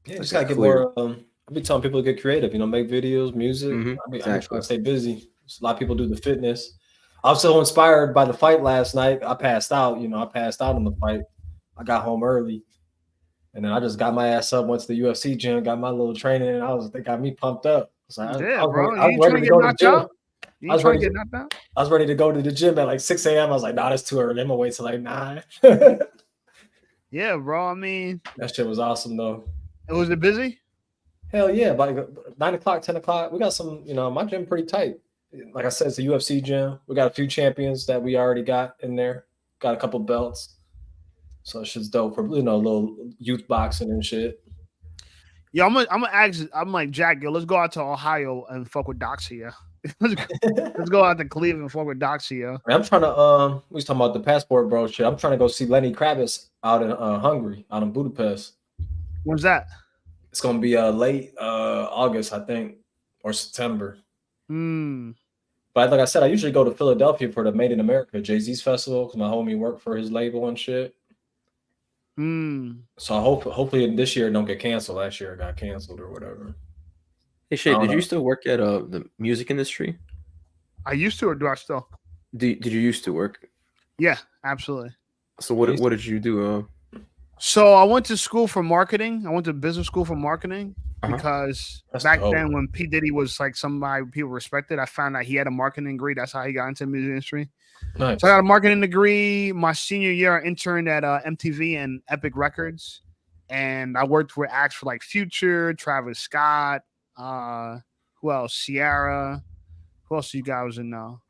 Yeah, just gotta get more. I be telling people to get creative, you know, make videos, music. I be trying to stay busy. A lot of people do the fitness. I was so inspired by the fight last night. I passed out, you know, in the fight. I got home early. And then I just got my ass up, went to the UFC gym, got my little training, and they got me pumped up. So I was ready to go to the gym. I was ready to go to the gym at like 6 a.m. I was like, nah, that's too early. I'm gonna wait till like 9. Yeah, bro. I mean, that shit was awesome though. Was it busy? Hell yeah. By 9 o'clock, 10 o'clock, we got some, you know, my gym pretty tight. Like I said, it's a UFC gym. We got a few champions that we already got in there. Got a couple belts. So it's just dope for, you know, a little youth boxing and shit. Yeah, I'm like, Jack, yo, let's go out to Ohio and fuck with Doxxy, yeah. Let's go out to Cleveland and fuck with Doxxy, yeah. I'm trying to we was talking about the passport, bro. Shit. I'm trying to go see Lenny Kravitz out in Hungary, out in Budapest. When's that? It's gonna be late August, I think, or September. But like I said, I usually go to Philadelphia for the Made in America Jay-Z's festival because my homie worked for his label and shit. So hopefully this year it don't get canceled. Last year it got canceled or whatever. Hey, Shay, did you still work at the music industry? I used to, or do I still? Did you used to work? Yeah, absolutely. So what did you do? So I went to school for marketing. I went to business school for marketing because back then when P. Diddy was like somebody people respected, I found out he had a marketing degree. That's how he got into the music industry. Nice. So I got a marketing degry. My senior year, I interned at MTV and Epic Records. And I worked with acts for like Future, Travis Scott, who else? Ciara. Who else you guys know?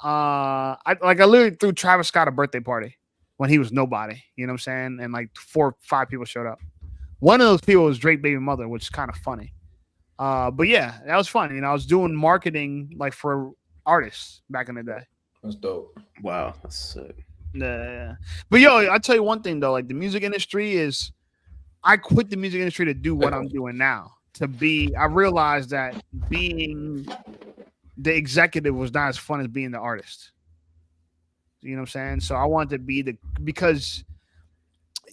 I literally threw Travis Scott a birthday party when he was nobody. You know what I'm saying? And like 4 or 5 people showed up. One of those people was Drake baby mother, which is kind of funny. But yeah, that was fun. You know, I was doing marketing like for artists back in the day. That's dope. Wow, that's sick. Yeah. But yo, I'll tell you one thing though, like the music industry is, I quit the music industry to do what I'm doing now. I realized that being the executive was not as fun as being the artist. You know what I'm saying? So I wanted to be because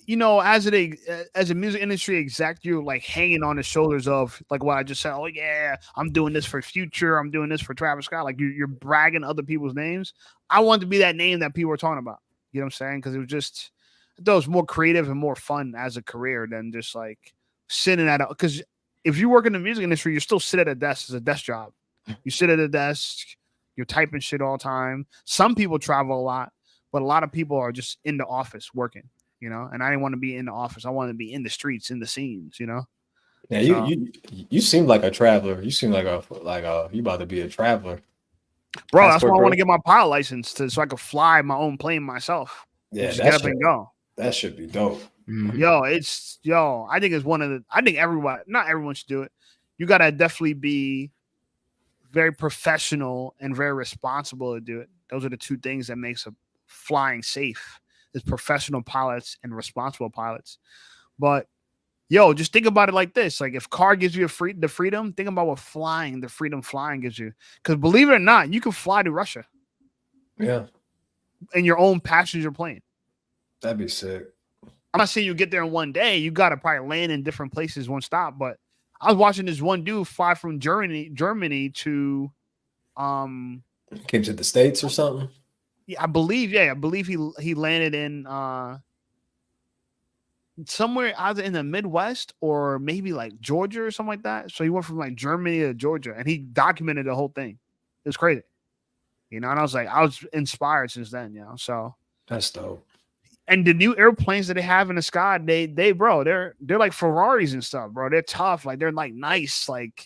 as a music industry exec, you're like hanging on the shoulders of like what I just said. Oh yeah, I'm doing this for Future. I'm doing this for Travis Scott. Like you're bragging other people's names. I wanted to be that name that people were talking about. You know what I'm saying? Because I thought it was more creative and more fun as a career than just like sitting at because if you work in the music industry, you still sit at a desk. It's a desk job. You sit at a desk. You're typing shit all the time. Some people travel a lot, but a lot of people are just in the office working. And I didn't want to be in the office. I wanted to be in the streets, in the scenes. Yeah, so, you seem like a traveler. You seem like you about to be a traveler, bro. That's why I want to get my pilot license so I could fly my own plane myself. Yeah, just get up and go. That should be dope. Mm-hmm. I think it's I think not everyone should do it. You gotta definitely be very professional and very responsible to do it. Those are the two things that makes a flying safe. Is professional pilots and responsible pilots. But just think about it like this. Like if car gives you the freedom, think about what the freedom flying gives you. Because believe it or not, you can fly to Russia. Yeah. In your own passenger plane. That'd be sick. I'm not saying you get there in one day. You got to probably land in different places, one stop. But I was watching this one dude fly from Germany to came to the States or something. Yeah, I believe he landed in somewhere either in the Midwest or maybe like Georgia or something like that. So he went from like Germany to Georgia and he documented the whole thing. It was crazy. And I was inspired since then, So that's dope. And the new airplanes that they have in the sky, they're like Ferraris and stuff, bro. They're tough, like they're like nice, like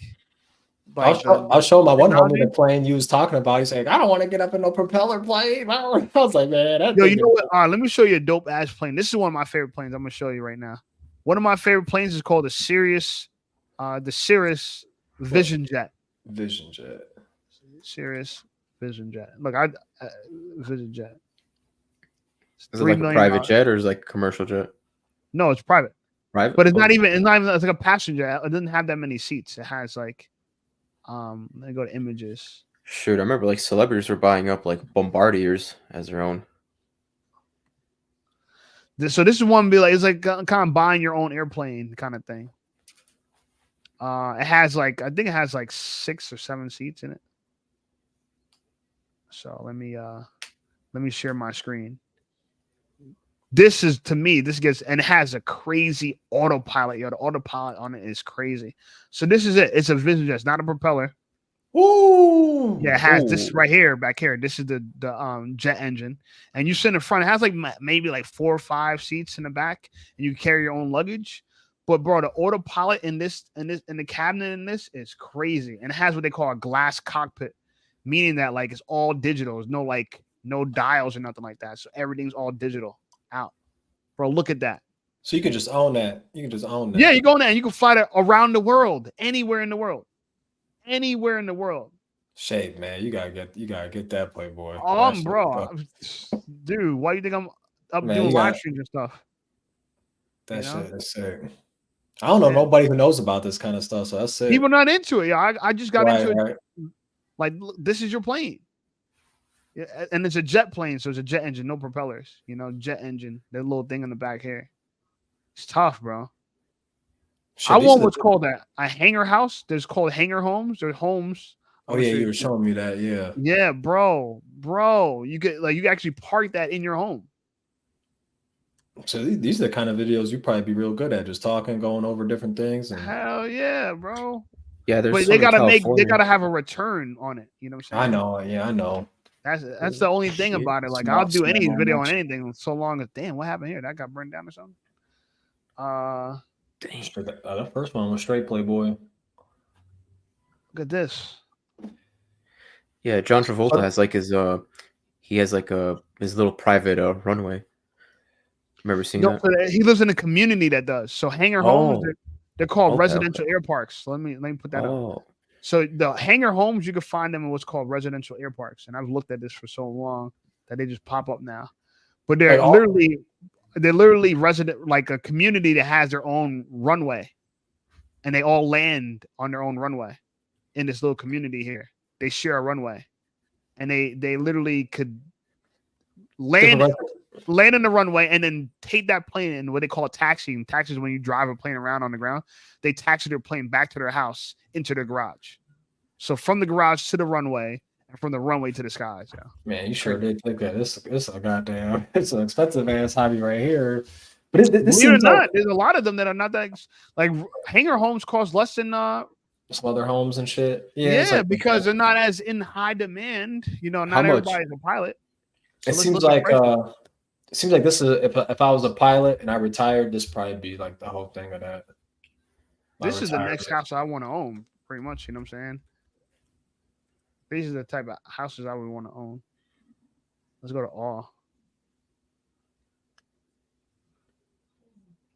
I'll show my one homie the plane you was talking about. He's like, I don't want to get up in no propeller plane. I was like, man, you know what? Let me show you a dope ass plane. This is one of my favorite planes. I'm gonna show you right now. One of my favorite planes is called the Cirrus Vision Jet. Cirrus Vision Jet. Look, Vision Jet. Is it like a private jet or is it like a commercial jet? No, it's private. Private, but it's not even. It's like a passenger. It doesn't have that many seats. It has like. Let me go to images. Shoot, I remember like celebrities were buying up like Bombardiers as their own. So this is one it's like kind of buying your own airplane kind of thing. It has I think it has like 6 or 7 seats in it. So let me share my screen. This is and it has a crazy autopilot. The autopilot on it is crazy. So this is it. It's a Vision Jet. It's not a propeller. Ooh. Yeah, it has this right here, back here. This is the jet engine. And you sit in front. It has like maybe like 4 or 5 seats in the back, and you carry your own luggage. But bro, the autopilot in the cabinet in this is crazy. And it has what they call a glass cockpit, meaning that like it's all digital. There's no dials or nothing like that. So everything's all digital. Out, bro. Look at that. So you can just own that. Yeah, you go in there and you can fly around the world, anywhere in the world. Shade, man, you gotta get that Playboy. Bro, dude, why do you think I'm up doing live streams and stuff? That's sick. I don't know nobody who knows about this kind of stuff, so that's sick. People not into it. Yeah, I just got into it. Like, this is your plane. Yeah, and it's a jet plane, so it's a jet engine, no propellers. Jet engine. That little thing in the back here. It's tough, bro. I want what's called a hangar house. There's called Hangar Homes. There's homes. Oh yeah, you were showing me that. Yeah. Yeah, bro. You get you actually park that in your home. So these are the kind of videos you probably be real good at, just talking, going over different things. Hell yeah, bro. Yeah, there's. But they gotta have a return on it. You know what I'm saying? I know. Yeah, I know. That's the only thing about it. Like, I'll do any video on anything so long as, damn, what happened here? That got burned down or something? Dang. That first one was straight Playboy. Look at this. Yeah, John Travolta has like his his little private runway. Remember seeing that? He lives in a community that does. So Hangar Homes, they're called residential Airparks. So let me put that up. So the Hangar Homes, you can find them in what's called residential Airparks. And I've looked at this for so long that they just pop up now. But they're literally resident, like a community that has their own runway. And they all land on their own runway in this little community here. they share a runway, and they literally could land in the runway and then take that plane in what they call taxiing. Taxis when you drive a plane around on the ground. They taxi their plane back to their house into their garage. So from the garage to the runway, and from the runway to the skies. Yeah. Man, you sure did think that. This a goddamn. It's an expensive ass hobby right here. But this seems not. There's a lot of them that are not that like Hangar Homes cost less than some other homes and shit. Yeah, like, because they're not as in high demand. You know, not everybody's a pilot. So it seems like this is if I was a pilot and I retired, this probably be like the whole thing of that. This is the next house I want to own, pretty much. You know what I'm saying? These are the type of houses I would want to own. Let's go to Awe.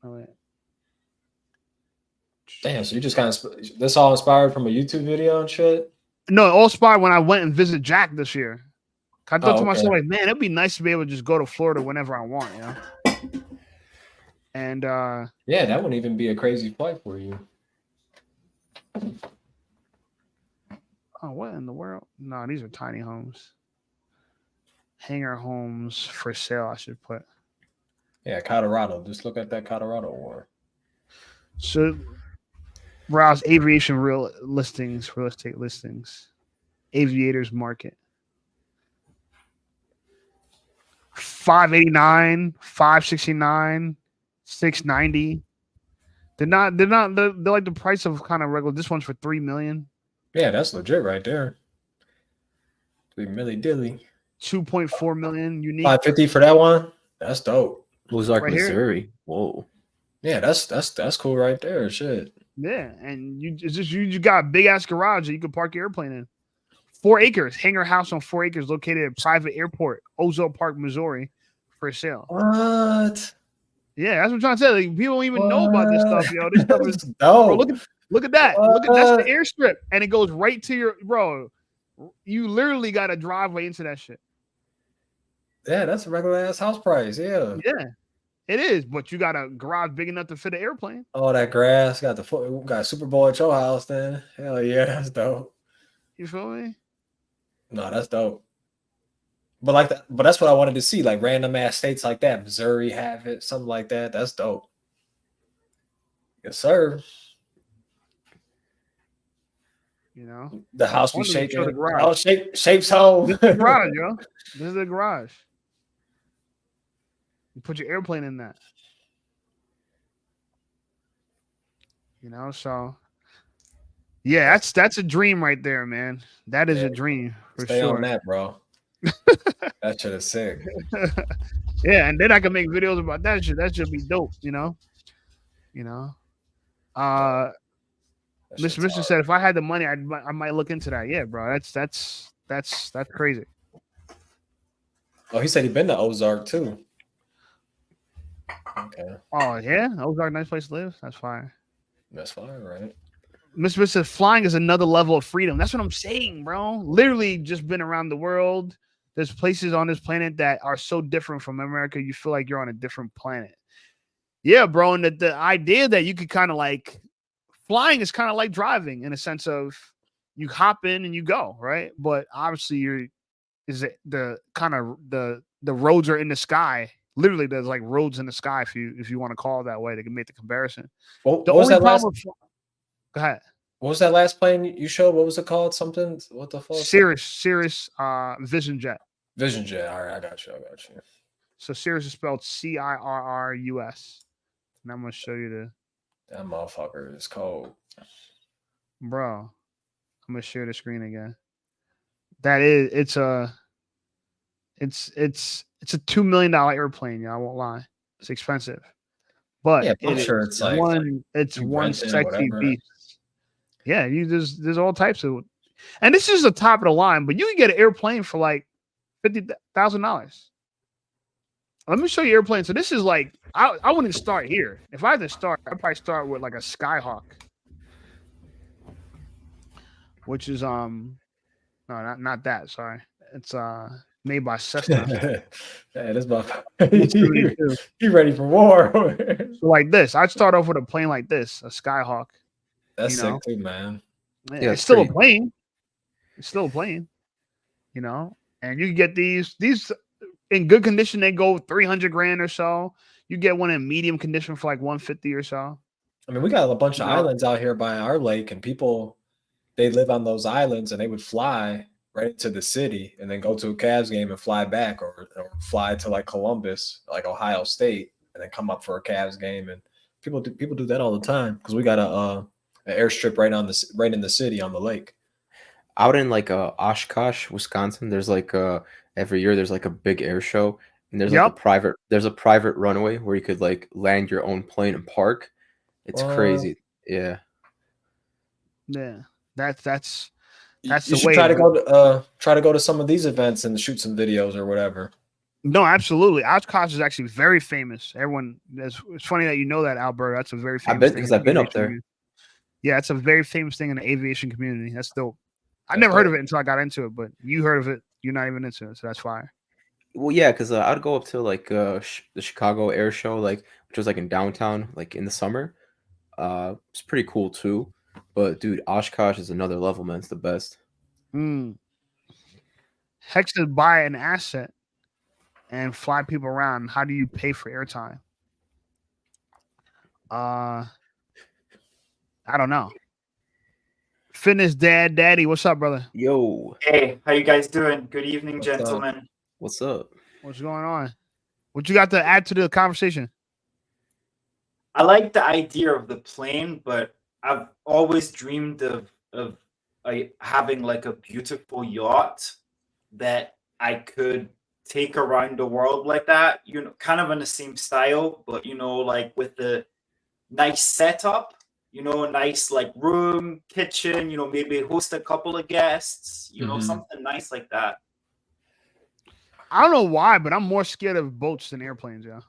Oh, wait. Damn, so you just kind of this all inspired from a YouTube video and shit? No, it all inspired when I went and visited Jack this year. I thought to myself, like, man, it'd be nice to be able to just go to Florida whenever I want, you know? And yeah, that wouldn't even be a crazy flight for you. Oh, what in the world? No, these are tiny homes. Hangar Homes for sale, I should put. Yeah, Colorado. Just look at that Colorado war. So browse aviation real estate listings. Aviators market. 589, 569, 690. They're like the price of kind of regular. This one's for $3 million. Yeah, that's legit right there. $3 million dilly. 2.4 million unique. 550 for that one. That's dope. Ozark, right Missouri. Here. Whoa. Yeah, that's cool right there. Shit. Yeah, and you got a big ass garage that you can park your airplane in. 4 acres, hangar house on 4 acres, located at a private airport, Ozark Park, Missouri, for sale. What? Yeah, that's what I'm trying to say. Like, people don't even know about this stuff, yo. This stuff is dope. Bro, look at that. Look at that's the airstrip, and it goes right to your bro. You literally got a driveway into that shit. Yeah, that's a regular ass house price. Yeah. Yeah, it is. But you got a garage big enough to fit an airplane. Oh, that grass got got Super Bowl at your house. Then hell yeah, that's dope. You feel me? No, that's dope. But that's what I wanted to see. Like random ass states like that, Missouri have it, something like that. That's dope. Yes, sir. You know, the house be shaking. Oh, shapes home. This is the garage, yo. This is the garage. You put your airplane in that. You know, so yeah, that's a dream right there, man. That is a dream for Stay sure. on that, bro. That shit is sick. Yeah, and then I can make videos about that shit. That should be dope, you know. Mr. Mister said if I had the money, I might look into that. Yeah, bro. That's crazy. Oh, he said he been to Ozark too. Okay. Oh yeah, Ozark, nice place to live. That's fine. That's fine, right? Mr. Mister said flying is another level of freedom. That's what I'm saying, bro. Literally just been around the world. There's places on this planet that are so different from America. You feel like you're on a different planet. Yeah, bro. And the idea that you could kind of like flying is kind of like driving in a sense of you hop in and you go, right? But obviously the roads are in the sky. Literally, there's like roads in the sky if you want to call it that way. They can make the comparison. Well, go ahead. What was that last plane you showed? What was it called? Something? What the fuck? Cirrus Vision Jet. Vision Jet. All right, I got you. So Cirrus is spelled Cirrus. And I'm gonna show you that motherfucker is cold. Bro, I'm gonna share the screen again. That is it's a $2 million airplane, yeah, I won't lie. It's expensive. But yeah, I'm sure it's like one sexy beast. Yeah, there's all types of, and this is the top of the line, but you can get an airplane for like $50,000. Let me show you airplanes. So this is like I wouldn't start here. If I had to start, I'd probably start with like a Skyhawk, which is no, not that. Sorry, it's made by Cessna. Yeah, this motherfucker. He ready for war. So like this, I'd start off with a plane like this, a Skyhawk. That's sick too, man. Yeah, it's still a plane. It's still a plane, you know. And you can get these in good condition. They go 300 grand or so. You get one in medium condition for like 150 or so. I mean, we got a bunch of islands out here by our lake, and people, they live on those islands, and they would fly right into the city and then go to a Cavs game and fly back, or fly to like Columbus, like Ohio State, and then come up for a Cavs game. And people do that all the time because we got an airstrip right in the city on the lake. Out in like Oshkosh, Wisconsin, there's like every year there's like a big air show, and there's like a private runway where you could like land your own plane and park. It's crazy. Yeah. Yeah. That's you the should way. Try to go to some of these events and shoot some videos or whatever. No, absolutely. Oshkosh is actually very famous. Everyone, it's funny that you know that, Albert. That's a very famous thing. Because I've been up there. Community. Yeah, it's a very famous thing in the aviation community. That's dope. I never heard of it until I got into it, but you heard of it. You're not even into it, so that's fire. Well, yeah, because I'd go up to like the Chicago Air Show, like which was like in downtown, like in the summer. It's pretty cool too. But dude, Oshkosh is another level, man. It's the best. Hex is buy an asset and fly people around. How do you pay for airtime? I don't know. Fitness Daddy, what's up, brother? Yo. Hey, how you guys doing? Good evening, gentlemen. What's up? What's going on? What you got to add to the conversation? I like the idea of the plane, but I've always dreamed of having like a beautiful yacht that I could take around the world like that, you know, kind of in the same style, but you know, like with the nice setup, you know, a nice like room, kitchen, you know, maybe host a couple of guests, you know, something nice like that. I don't know why, but I'm more scared of boats than airplanes, yeah.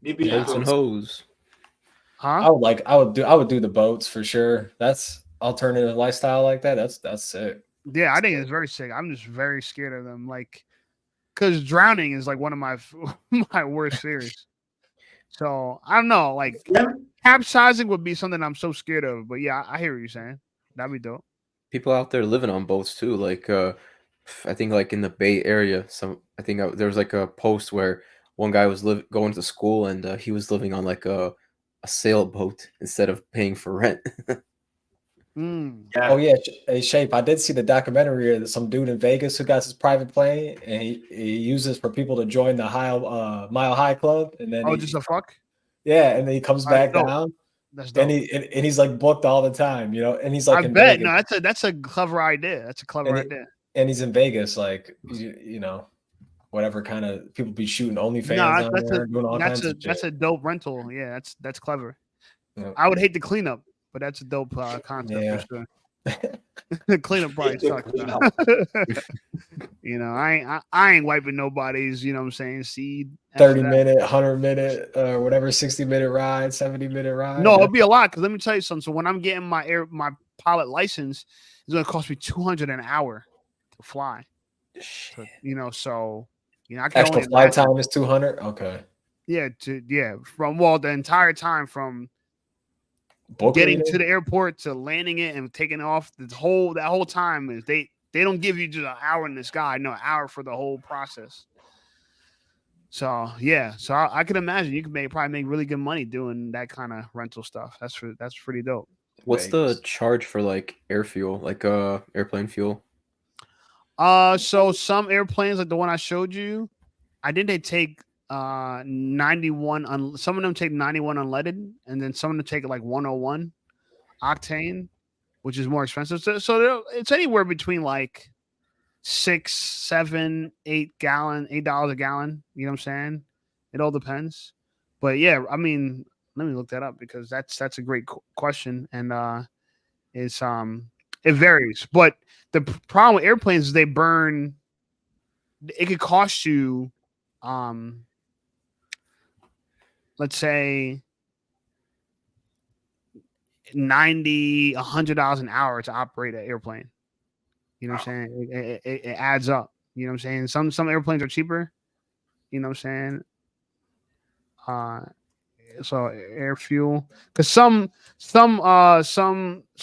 Maybe boats and hose. Huh? I would do the boats for sure. That's alternative lifestyle like that. That's sick. Yeah, I think it's very sick. I'm just very scared of them, like, because drowning is like one of my worst fears. So I don't know, like capsizing would be something I'm so scared of. But yeah, I hear what you're saying. That'd be dope. People out there living on boats too, like I think like in the Bay Area. There was like a post where one guy was going to school and he was living on like a sailboat instead of paying for rent. Yeah. Oh yeah, hey Shape. I did see the documentary of some dude in Vegas who got his private plane and he uses for people to join the Mile High Club, and then just a fuck. Yeah, and then he comes back down. That's dope. And he's like booked all the time, you know. And he's like, I bet Vegas. No, that's a clever idea. That's a clever idea. And he's in Vegas, like you know, whatever kind of people be shooting OnlyFans down there, doing all kinds of shit. That's a dope rental. Yeah, that's clever. Yeah. I would hate the cleanup, but that's a dope concept for sure. Cleanup probably sucks. You know, I ain't wiping nobody's. You know what I'm saying? Seed 30-minute, 100-minute, whatever, 60-minute ride, 70-minute ride. No, it'll be a lot because let me tell you something. So when I'm getting my pilot license, it's gonna cost me $200 an hour to fly. So, you know, I can extra flight time is $200. Okay. Yeah, from the entire time from getting to the airport to landing it and taking off, that whole time is they don't give you just an hour in the sky, no, an hour for the whole process. So yeah, so I can imagine you could probably make really good money doing that kind of rental stuff. That's pretty dope. What's the charge for like air fuel, like airplane fuel? So some airplanes like the one I showed you, I think they take 91 some of them take 91 unleaded, and then some of them take like 101 octane, which is more expensive. So it's anywhere between like $6, $7, $8 a gallon. You know what I'm saying? It all depends. But yeah, I mean, let me look that up because that's a great question, and it's it varies. But the problem with airplanes is they burn. It could cost you, let's say $90, $100 an hour to operate an airplane. You know what I'm saying? It adds up. You know what I'm saying? Some airplanes are cheaper. You know what I'm saying? So air fuel, because some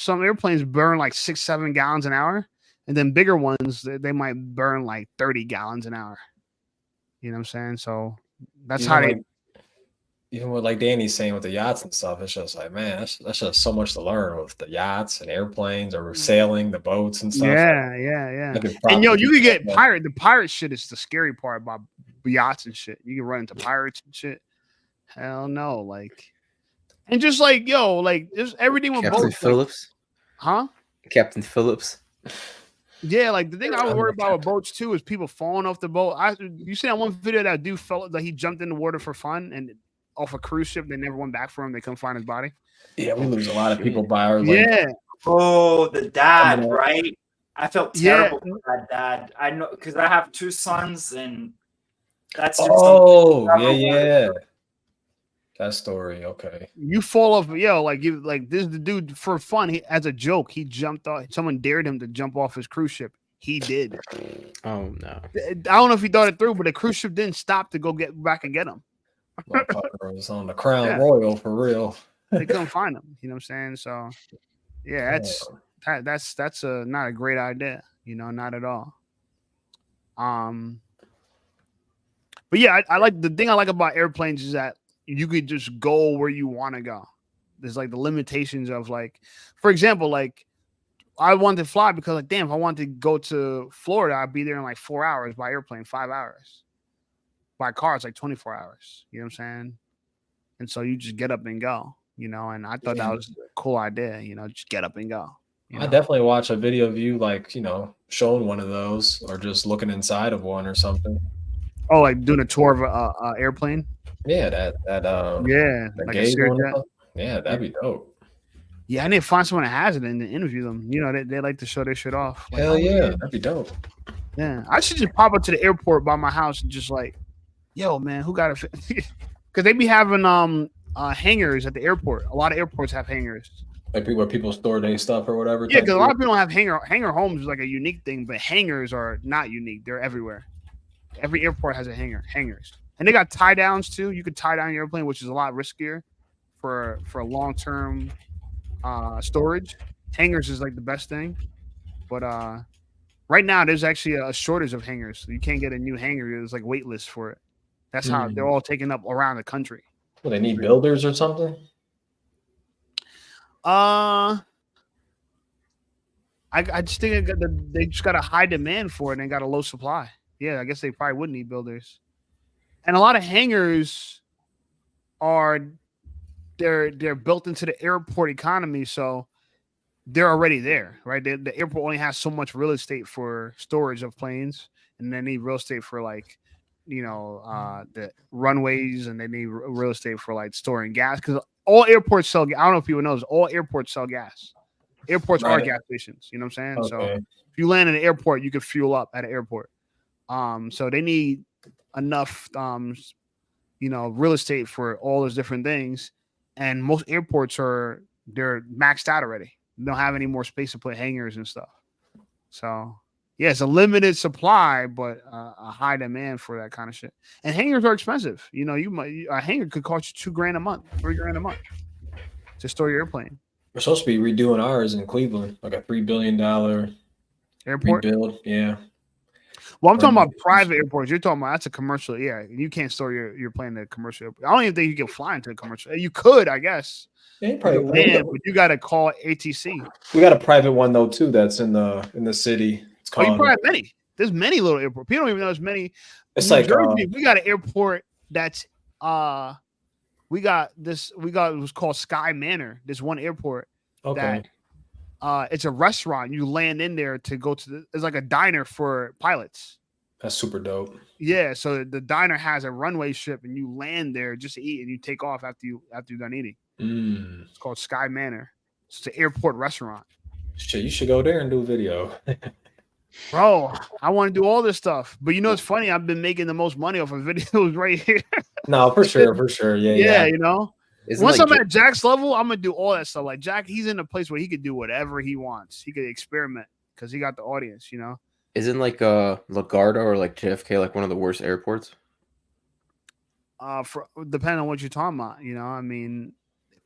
airplanes burn like 6-7 gallons an hour. and then bigger ones they might burn like 30 gallons an hour. You know what I'm saying? So that's how they. Even what like Danny's saying with the yachts and stuff, it's just like, man, that's just so much to learn with the yachts and airplanes or sailing, the boats and stuff. Yeah. And you could get pirate. The pirate shit is the scary part about yachts and shit. You can run into pirates and shit. Hell no, like, and just like there's everything with Captain boats. Phillips, huh? Captain Phillips. Yeah, like the thing I would worry about with boats too is people falling off the boat. You see that one video that dude fell, that he jumped in the water for fun and off a cruise ship, they never went back for him. They couldn't find his body. Yeah, we lose a lot of people by our Oh, the dad, right? I felt terrible for that dad. I know because I have 2 sons, and that's yeah. That story, okay. You fall off, this is the dude for fun. As a joke, he jumped off. Someone dared him to jump off his cruise ship. He did. Oh no! I don't know if he thought it through, but the cruise ship didn't stop to go get back and get him. Was on the Crown Royal for real. They couldn't find him. You know what I'm saying? So, yeah, that's not a great idea. You know, not at all. But yeah, I like the thing I like about airplanes is that you could just go where you want to go. There's like the limitations of like, for example, like I wanted to fly because like, damn, if I wanted to go to Florida, I'd be there in like 4 hours by airplane, 5 hours. By car, it's like 24 hours. You know what I'm saying? And so you just get up and go, you know, and I thought that was a cool idea, you know, just get up and go. I definitely watch a video of you like, you know, showing one of those or just looking inside of one or something. Oh, like doing a tour of a airplane? Yeah, that like a Cirrus Jet. Yeah, that'd be dope. Yeah, I need to find someone that has it and interview them. You know, they like to show their shit off. Like, hell yeah, that'd be dope. Yeah, I should just pop up to the airport by my house and just like, yo, man, who got it? Because they be having hangars at the airport. A lot of airports have hangars. Like where people store their stuff or whatever. Yeah, because a lot of people don't have hangar homes is like a unique thing, but hangars are not unique. They're everywhere. Every airport has a hangars. And they got tie downs too. You could tie down your airplane, which is a lot riskier for long-term storage. Hangars is like the best thing. But right now there's actually a shortage of hangars. You can't get a new hangar. There's like wait lists for it. That's how they're all taken up around the country. Well, they need builders or something? I just think they just got a high demand for it and got a low supply. Yeah, I guess they probably would need builders. And a lot of hangars they're built into the airport economy, so they're already there, right? The airport only has so much real estate for storage of planes, and they need real estate for like, you know, the runways, and they need real estate for like storing gas because all airports sell. I don't know if people know this. All airports sell gas. Airports are gas stations. You know what I'm saying? Okay. So if you land in an airport, you can fuel up at an airport. So they need enough, you know, real estate for all those different things. And most airports they're maxed out already. They don't have any more space to put hangars and stuff. So yeah, it's a limited supply, but a high demand for that kind of shit. And hangars are expensive. You know, a hangar could cost you $2,000 a month, $3,000 a month to store your airplane. We're supposed to be redoing ours in Cleveland, like a $3 billion airport rebuild. Yeah. Well, I'm talking about private airports. You're talking about that's a commercial. Yeah, you can't store your plane at a commercial airport. I don't even think you can fly into a commercial. You could, I guess. Yeah, but you got to call ATC. We got a private one though too. That's in the city. It's called. You probably have many. There's many little airports. People don't even know there's many. It's New like Jersey, we got an airport that's we got it was called Sky Manor. This one airport. Okay. That it's a restaurant. You land in there to go to it's like a diner for pilots. That's super dope. Yeah, so the diner has a runway strip, and you land there just to eat, and you take off after you're done eating. It's called Sky Manor. It's an airport restaurant. Shit, you should go there and do a video. Bro, I want to do all this stuff, but you know it's funny. I've been making the most money off of videos right here. No, for sure. Yeah. You know. Once I'm at Jack's level, I'm gonna do all that stuff. Like Jack, he's in a place where he could do whatever he wants. He could experiment because he got the audience. You know. Isn't like LaGuardia or like JFK like one of the worst airports? For depending on what you're talking about, you know, I mean,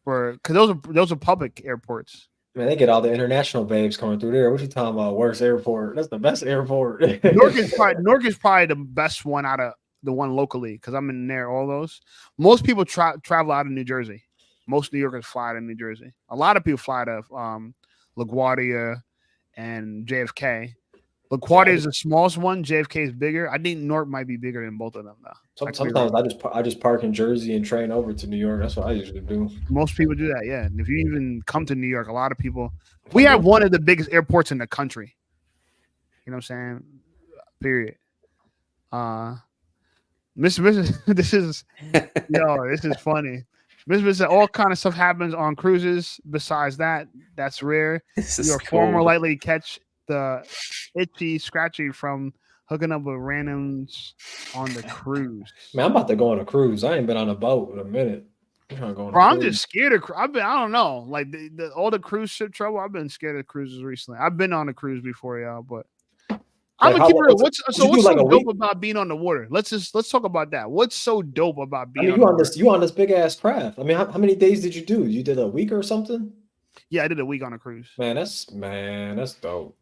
because those are public airports. Man, they get all the international babes coming through there. What you talking about? Worst airport? That's the best airport. Newark is probably the best one out of the one locally because I'm in there. All those. Most people travel out of New Jersey. Most New Yorkers fly to New Jersey. A lot of people fly to LaGuardia and JFK. LaGuardia is the smallest one. JFK is bigger. I think Newark might be bigger than both of them though. Sometimes I just park in Jersey and train over to New York. That's what I usually do. Most people do that, yeah. And if you even come to New York, a lot of people. We have one of the biggest airports in the country. You know what I'm saying? Period. This is funny. Miss said all kind of stuff happens on cruises. Besides that, that's rare. You're far more likely to catch the itchy, scratchy from hooking up with randoms on the cruise. Man, I'm about to go on a cruise. I ain't been on a boat in a minute. I'm just scared of. I don't know. Like all the cruise ship trouble. I've been scared of cruises recently. I've been on a cruise before, y'all, but I'm gonna keep it real. What's so dope about being on the water? Let's talk about that. What's so dope about being? You on this big ass craft. I mean, how many days did you do? You did a week or something? Yeah, I did a week on a cruise. Man, that's dope.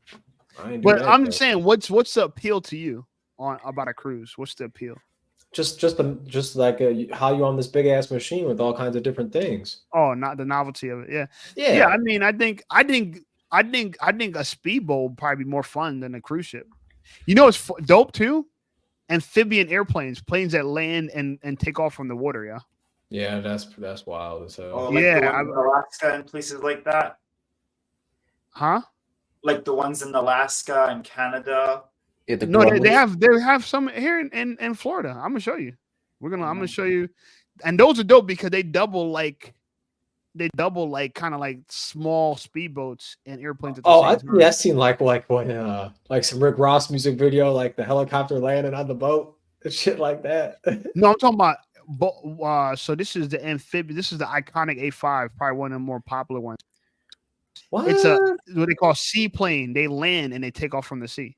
But I'm just saying, what's the appeal to you about a cruise? What's the appeal? Just like how you on this big ass machine with all kinds of different things. Oh, not the novelty of it. Yeah. I mean, I think a speedboat would probably be more fun than a cruise ship. You know, it's dope too. Amphibian airplanes, planes that land and take off from the water. Yeah. Yeah, that's wild as hell. Oh, like Alaska and places like that. Huh? Like the ones in Alaska and Canada. Yeah, they have some here in Florida. I'm gonna show you. I'm gonna show you, and those are dope because they double like kind of like small speedboats and airplanes. I've seen like when like some Rick Ross music video, like the helicopter landing on the boat and shit like that. No, I'm talking about. So this is the amphibian. This is the iconic A5, probably one of the more popular ones. What? It's what they call seaplane. They land and they take off from the sea.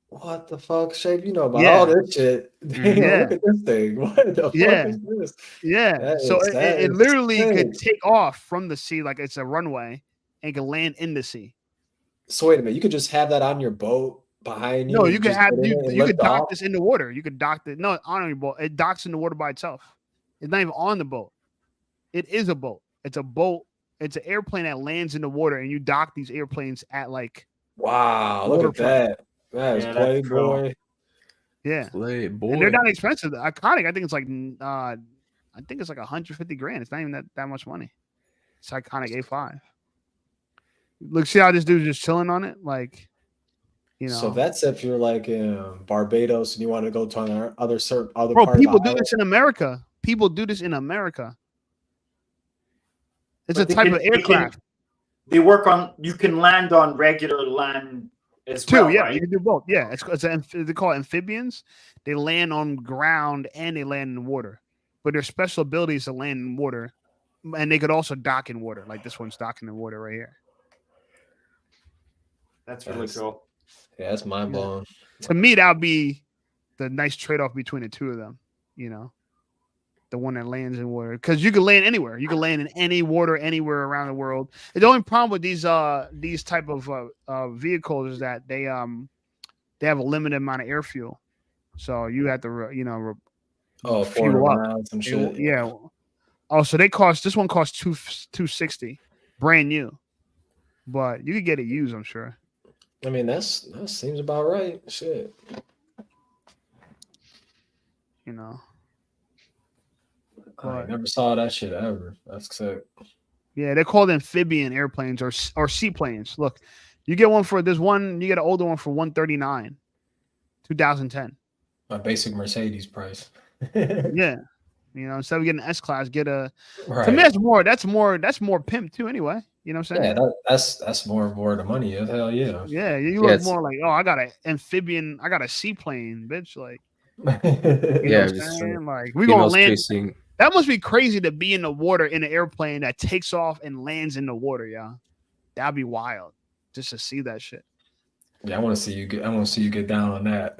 What the fuck, Shape? You know about all this shit. Damn, look at this thing. What the fuck is this? Yeah. So it literally could take off from the sea like it's a runway and can land in the sea. So wait a minute. You could just have that on your boat behind you? No, you could dock this in the water. You could dock it. No, on your boat. It docks in the water by itself. It's not even on the boat. It is a boat. It's a boat. It's an airplane that lands in the water, and you dock these airplanes at like. Wow! Look at that. That is Playboy. Yeah, Playboy. And they're not expensive. Iconic. I think it's like $150,000. It's not even that much money. It's iconic A5. Look, see how this dude's just chilling on it, like. You know. So that's if you're like in Barbados and you want to go to other Bro, people do this in America. People do this in America. It's a type of aircraft. They work on. You can land on regular land as well. Yeah, right? you can do both. Yeah, they call it amphibians. They land on ground and they land in water, but their special ability is to land in water, and they could also dock in water. Like this one's docking in water right here. That's really cool. Yeah, that's mind blowing. To me, that would be the nice trade off between the two of them. You know, the one that lands in water, because you can land anywhere. You can land in any water anywhere around the world. The only problem with these type of vehicles is that they have a limited amount of air fuel, so you have to fuel up. Some shit. Yeah. Oh, so this one costs $260, brand new, but you could get it used, I'm sure. I mean, that seems about right. Shit. You know. I never saw that shit ever. That's sick. Yeah, they're called amphibian airplanes or seaplanes. Look, you get one for this one. You get an older one for $139, 2010. My basic Mercedes price. Yeah, instead of getting an S class, get a. Right. To me, that's more pimp too. Anyway, you know what I'm saying? Yeah, that's more the money. Hell yeah. Yeah, you look more like, oh, I got an amphibian, I got a seaplane, bitch. Like, like we gonna land. Chasing. That must be crazy to be in the water in an airplane that takes off and lands in the water, yeah. That'd be wild just to see that shit. Yeah, I want to see you get down on that.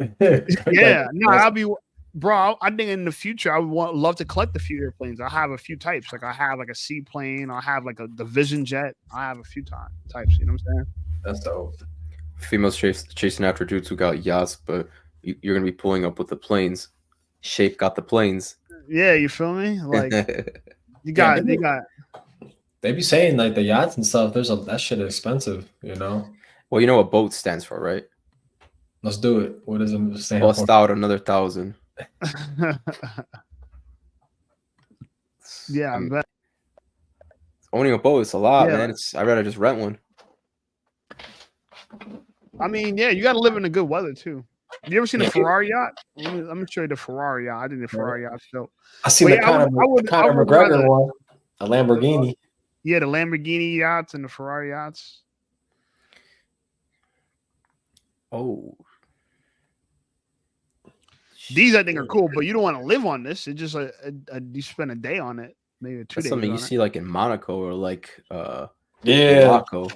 Yeah, no, Bro, I think in the future I would love to collect a few airplanes. I have a few types. Like I have like a seaplane. I have like the Vision Jet. I have a few types. You know what I'm saying? That's dope. Females chasing after dudes who got yachts, but you're gonna be pulling up with the planes. Shape got the planes. Yeah, you feel me? Like you got. They be saying like the yachts and stuff. That shit is expensive, you know. Well, you know what boat stands for, right? Let's do it. What does it stand Bust for? out another 1,000. Yeah, I bet. Owning a boat is a lot, man. I'd rather just rent one. I mean, yeah, you got to live in the good weather too. You ever seen a Ferrari yacht? Let me show you the Ferrari yacht. I think the Ferrari yacht's dope. I seen the Conor McGregor one, a Lamborghini. Yeah, the Lamborghini yachts and the Ferrari yachts. Oh. These I think are cool, but you don't want to live on this. It's just you spend a day on it, maybe 2 days. Something you see like in Monaco or like Morocco.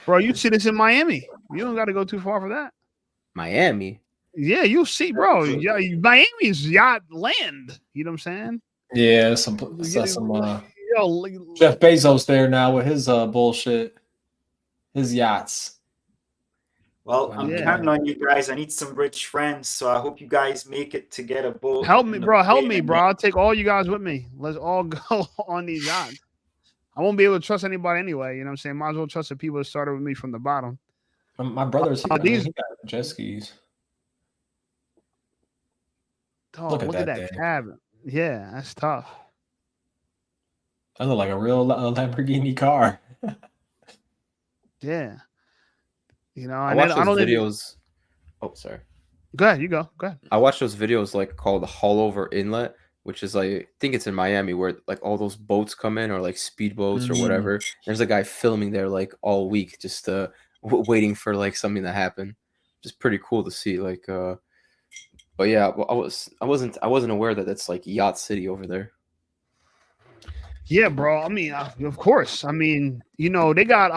Bro, you see this in Miami. You don't got to go too far for that. Miami. Yeah, you'll see, bro. Yeah, Miami's yacht land. You know what I'm saying? Yeah, some Jeff Bezos there now with his bullshit, his yachts. Well, I'm counting on you guys. I need some rich friends, so I hope you guys make it to get a boat. Help me, bro. I'll take all you guys with me. Let's all go on these yachts. I won't be able to trust anybody anyway. You know what I'm saying? Might as well trust the people that started with me from the bottom. My brother's he got jet skis. Oh, look at that cabin. Yeah, that's tough. That look like a real Lamborghini car. Yeah. You know, I watch those videos. Oh, sorry. Go ahead. You go. Go ahead. I watch those videos like called Haulover Inlet, which is like, I think it's in Miami, where like all those boats come in, or like speedboats or whatever. There's a guy filming there like all week, just waiting for like something to happen. Just pretty cool to see. Like, but yeah, I wasn't aware that that's like Yacht City over there. Yeah, bro. I mean, of course. I mean, you know, they got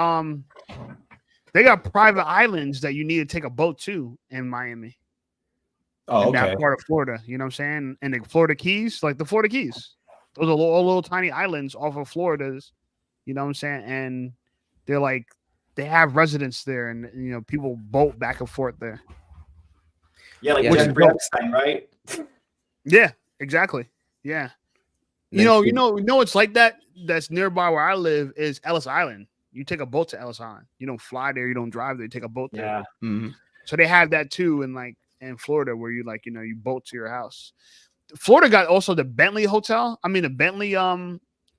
private islands that you need to take a boat to in Miami. Oh, in that part of Florida. You know what I'm saying? And the Florida Keys, like the Florida Keys. Those are little tiny islands off of Florida's. You know what I'm saying? And they're like, they have residents there, and you know, people boat back and forth there. Yeah, like Jeffrey Epstein, right? Yeah, exactly. Yeah. You know, it's like that. That's nearby where I live is Ellis Island. You take a boat to Ellis Island. You don't fly there. You don't drive there. You take a boat there. Yeah. Mm-hmm. So they have that too in Florida, where you like, you know, you boat to your house. Florida got also the Bentley hotel. I mean, the Bentley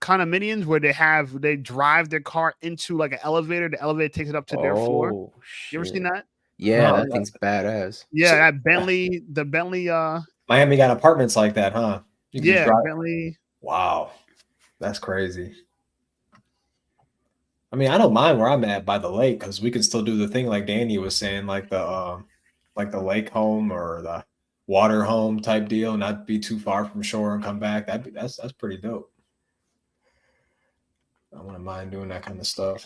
condominiums where they drive their car into like an elevator. The elevator takes it up to their floor. Shit. You ever seen that? Yeah, that thing's badass. Yeah, that Bentley, the Bentley. Miami got apartments like that, huh? Yeah, Bentley. Wow, that's crazy. I mean, I don't mind where I'm at by the lake because we can still do the thing like Dani was saying, like the lake home or the water home type deal, not be too far from shore and come back. That's pretty dope. I wouldn't mind doing that kind of stuff.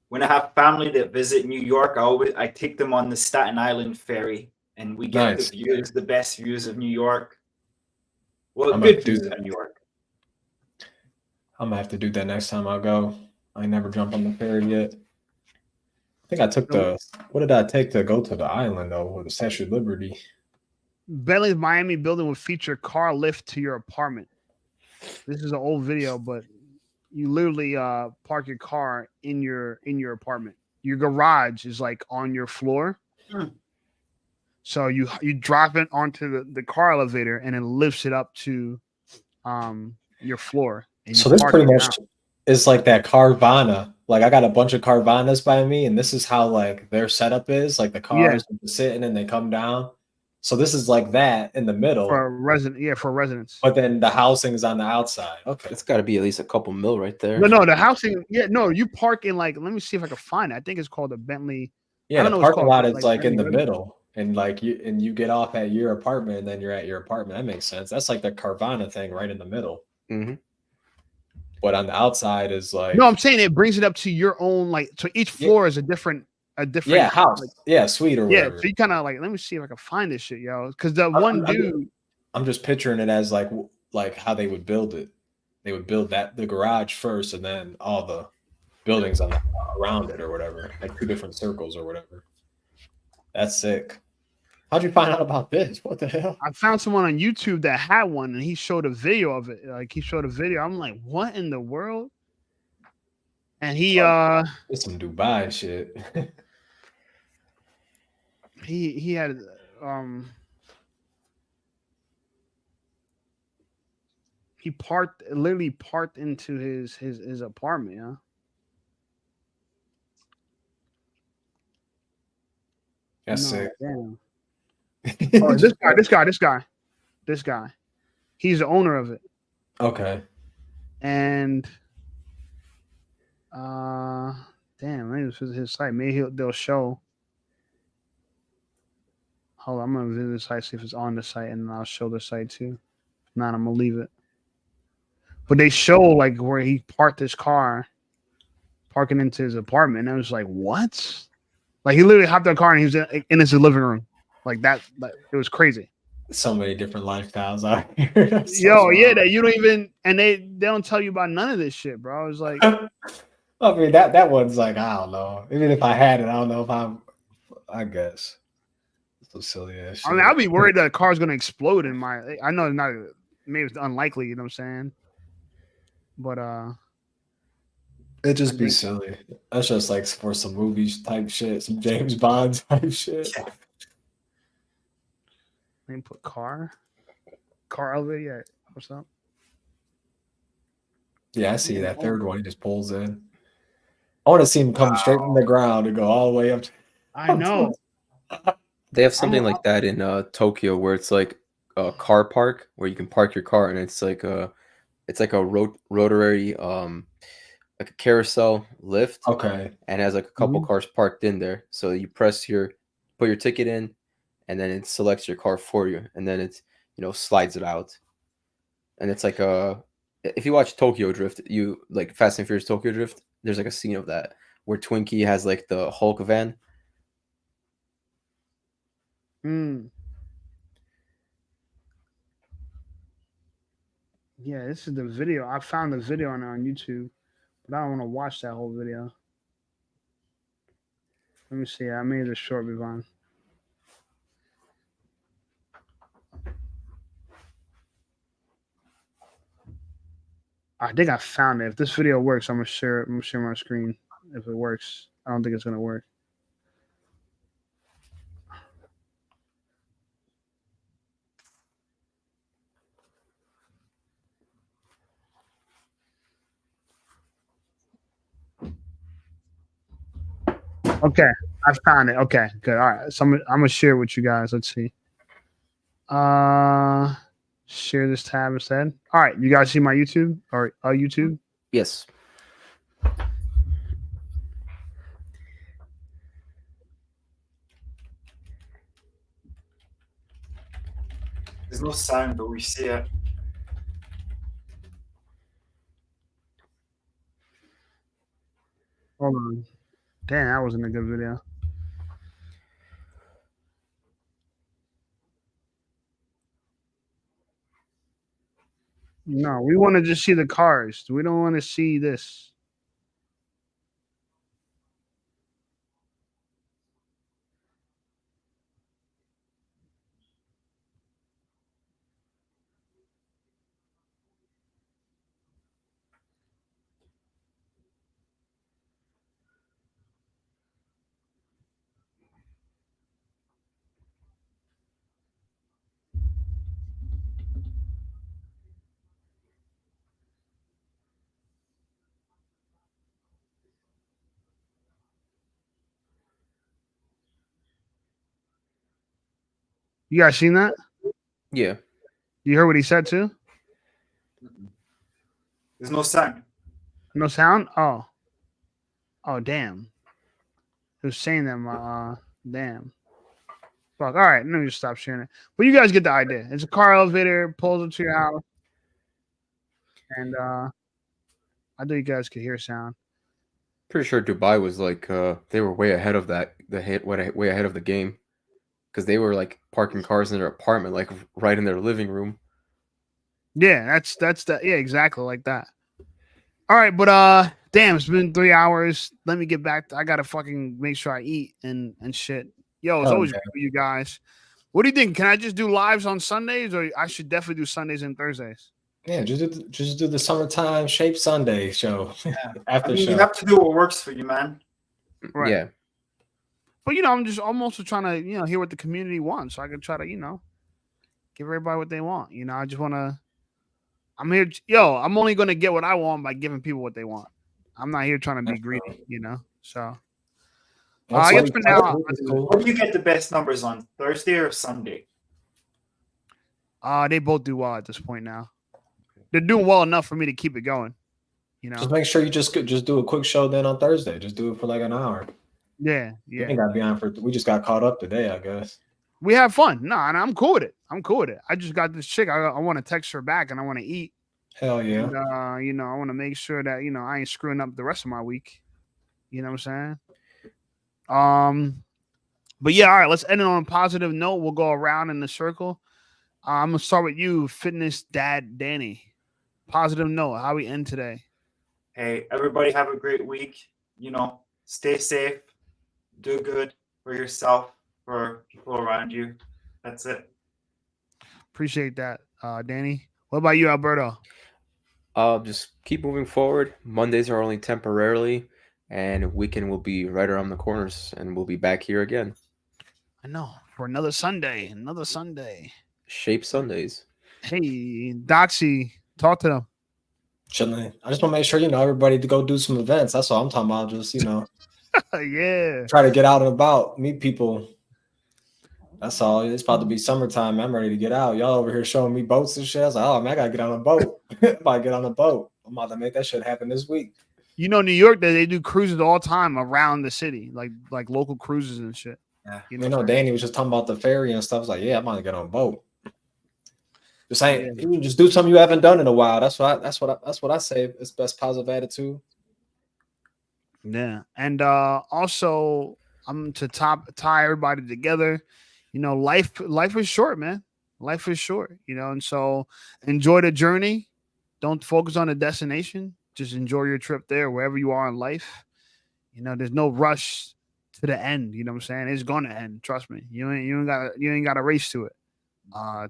When I have family that visit New York, I take them on the Staten Island ferry, and we get the best views of New York. Well, good views of New York. I'm gonna have to do that next time I go. I never jumped on the ferry yet. I think I took what did I take to go to the island though, or the Statue of Liberty? Bentley's Miami building will feature car lift to your apartment. This is an old video, but you literally park your car in your apartment. Your garage is like on your floor. So you drop it onto the car elevator and it lifts it up to your floor. So this pretty much is like that Carvana. Like I got a bunch of Carvanas by me, and this is how like their setup is. Like the cars sitting and they come down. So this is like that in the middle for residents. But then the housing is on the outside. Okay, it's got to be at least a couple mil right there. No, the housing. Yeah, no, you park in like. Let me see if I can find it. I think it's called the Bentley. Yeah, the parking lot is like in the middle, and like you get off at your apartment, and then you're at your apartment. That makes sense. That's like the Carvana thing right in the middle. Mm-hmm. But on the outside is like. No, I'm saying it brings it up to your own like. So each floor is a different a different house. Like, suite or whatever. So you kind of like, let me see if I can find this shit, yo. Because the one dude, I'm just picturing it as like how they would build it. They would build the garage first, and then all the buildings around it or whatever, like 2 different circles or whatever. That's sick. How'd you find out about this? What the hell? I found someone on YouTube that had one, and he showed a video of it. Like, he showed a video. I'm like, what in the world? And he it's some Dubai shit. he had he literally parked into his apartment, yeah. That's sick. Damn. Oh, this guy. He's the owner of it. Okay. And damn, maybe this is his site. Maybe they'll show. Hold on, I'm gonna visit the site, see if it's on the site, and then I'll show the site too. If not, I'm gonna leave it. But they show like where he parked his car, parking into his apartment. And I was like, what? Like, he literally hopped in the car and he was in his living room. Like that. Like, it was crazy. So many different lifestyles out here. That you don't even, and they don't tell you about none of this shit, bro. I was like, I mean, that one's like, I don't know. Even if I had it, I don't know if I guess. So silly ass shit. I mean, I'd be worried that the car's gonna explode in my. I know it's not. Maybe it's unlikely. You know what I'm saying? But it'd just be silly. That's just like for some movies type shit, some James Bond type shit. Let me put car elevator. Yeah, what's up? Yeah, I see that third one. He just pulls in. I want to see him come straight from the ground and go all the way up. I know. They have something like that in Tokyo, where it's like a car park where you can park your car, and it's like a rotary like a carousel lift. Okay. And has like a couple cars parked in there. So you put your ticket in, and then it selects your car for you, and then it's slides it out. And it's like if you watch Tokyo Drift, you like Fast and Furious Tokyo Drift, there's like a scene of that where Twinkie has like the Hulk van. Yeah, this is the video. I found the video on YouTube, but I don't want to watch that whole video. Let me see. I made it a short, Vivon. I think I found it. If this video works, I'm gonna share it. I'm gonna share my screen. If it works, I don't think it's gonna work. Okay, I found it. Okay, good. All right, so I'm gonna share it with you guys. Let's see. Share this tab instead. All right, you guys see my YouTube or YouTube? Yes. There's no sound, but we see it. Hold on. Damn, that wasn't a good video. No, we want to just see the cars. We don't want to see this. You guys seen that? Yeah. You heard what he said too? There's no sound. No sound? Oh, damn. He was saying them. Damn. Fuck. All right, let me just stop sharing it. But you guys get the idea. It's a car elevator, pulls up to your house, and I think you guys could hear sound. Pretty sure Dubai was like they were way ahead of that. Way ahead of the game because they were like parking cars in their apartment, like right in their living room. Yeah, that's that. Yeah, exactly like that. All right, but damn, it's been 3 hours. Let me get back. I gotta fucking make sure I eat and shit. Yo, it's always good for you guys. What do you think? Can I just do lives on Sundays, or I should definitely do Sundays and Thursdays? Yeah, just do the summertime Shape Sunday show. Yeah. After show. You have to do what works for you, man. Right. Yeah. But I'm also trying to hear what the community wants, so I can try to give everybody what they want. I just want to. I'm here. I'm only gonna get what I want by giving people what they want. I'm not here trying to be greedy. So. I guess for now, what do you get the best numbers on, Thursday or Sunday? They both do well at this point now. They're doing well enough for me to keep it going. Just make sure you just do a quick show then on Thursday. Just do it for like an hour. Yeah. We ain't gotta be on we just got caught up today, I guess. We have fun. No, and I'm cool with it. I just got this chick. I want to text her back and I want to eat. Hell yeah. And, I want to make sure that I ain't screwing up the rest of my week. You know what I'm saying? But yeah, all right, let's end it on a positive note. We'll go around in the circle. I'm gonna start with you, fitness dad Dani. Positive note, how we end today. Hey, everybody have a great week. Stay safe, do good for yourself, for people around you. That's it. Appreciate that, Dani. What about you, Alberto? Just keep moving forward. Mondays are only temporarily, and weekend will be right around the corners, and we'll be back here again. I know, for another Sunday. Shape Sundays. Hey, Doxxy, talk to them. Chilling. I just want to make sure everybody to go do some events. That's all I'm talking about. Just yeah. Try to get out and about, meet people. That's all. It's about to be summertime. I'm ready to get out. Y'all over here showing me boats and shit. I was like, oh man, I gotta get on a boat. I'm about to get on a boat. I'm about to make that shit happen this week. New York, they do cruises all the time around the city, like local cruises and shit. Yeah. Dani was just talking about the ferry and stuff. I was like, yeah, I'm about to get on a boat. Just saying, you just do something you haven't done in a while. That's what I say. It's best positive attitude. Yeah, and also I'm to tie everybody together. Life is short, man. Life is short. And so enjoy the journey. Don't focus on the destination. Just enjoy your trip there, wherever you are in life. There's no rush to the end. You know what I'm saying? It's gonna end. Trust me. You ain't got to race to it.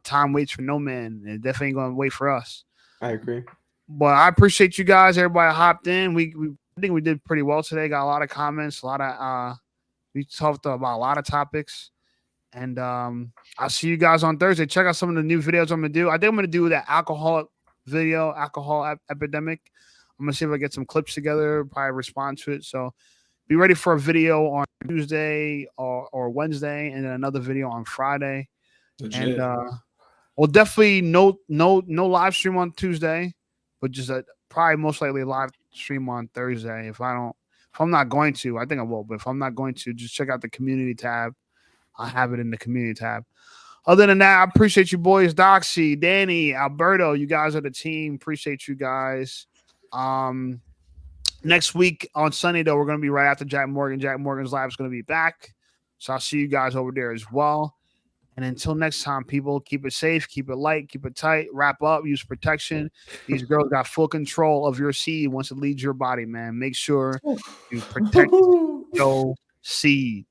Time waits for no man. It definitely ain't gonna wait for us. I agree. But I appreciate you guys. Everybody hopped in. I think we did pretty well today. Got a lot of comments. We talked about a lot of topics. And I'll see you guys on Thursday. Check out some of the new videos I'm gonna do. I think I'm gonna do that alcohol epidemic. I'm gonna see if I get some clips together. Probably respond to it. So be ready for a video on Tuesday or Wednesday, and then another video on Friday. Legit. And we'll definitely no live stream on Tuesday, but just probably most likely a live stream on Thursday. If I'm not going to, I think I will. But if I'm not going to, just check out the community tab. I have it in the community tab. Other than that, I appreciate you boys, Doxxy, Dani, Alberto. You guys are the team. Appreciate you guys. Next week on Sunday, though, we're going to be right after Jack Morgan. Jack Morgan's live is going to be back. So I'll see you guys over there as well. And until next time, people, keep it safe, keep it light, keep it tight, wrap up, use protection. These girls got full control of your seed once it leaves your body, man. Make sure you protect your seed.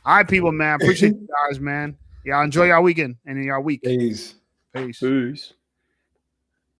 All right, people, man. Appreciate you guys, man. Y'all enjoy y'all weekend and y'all week. Peace. Peace. Peace.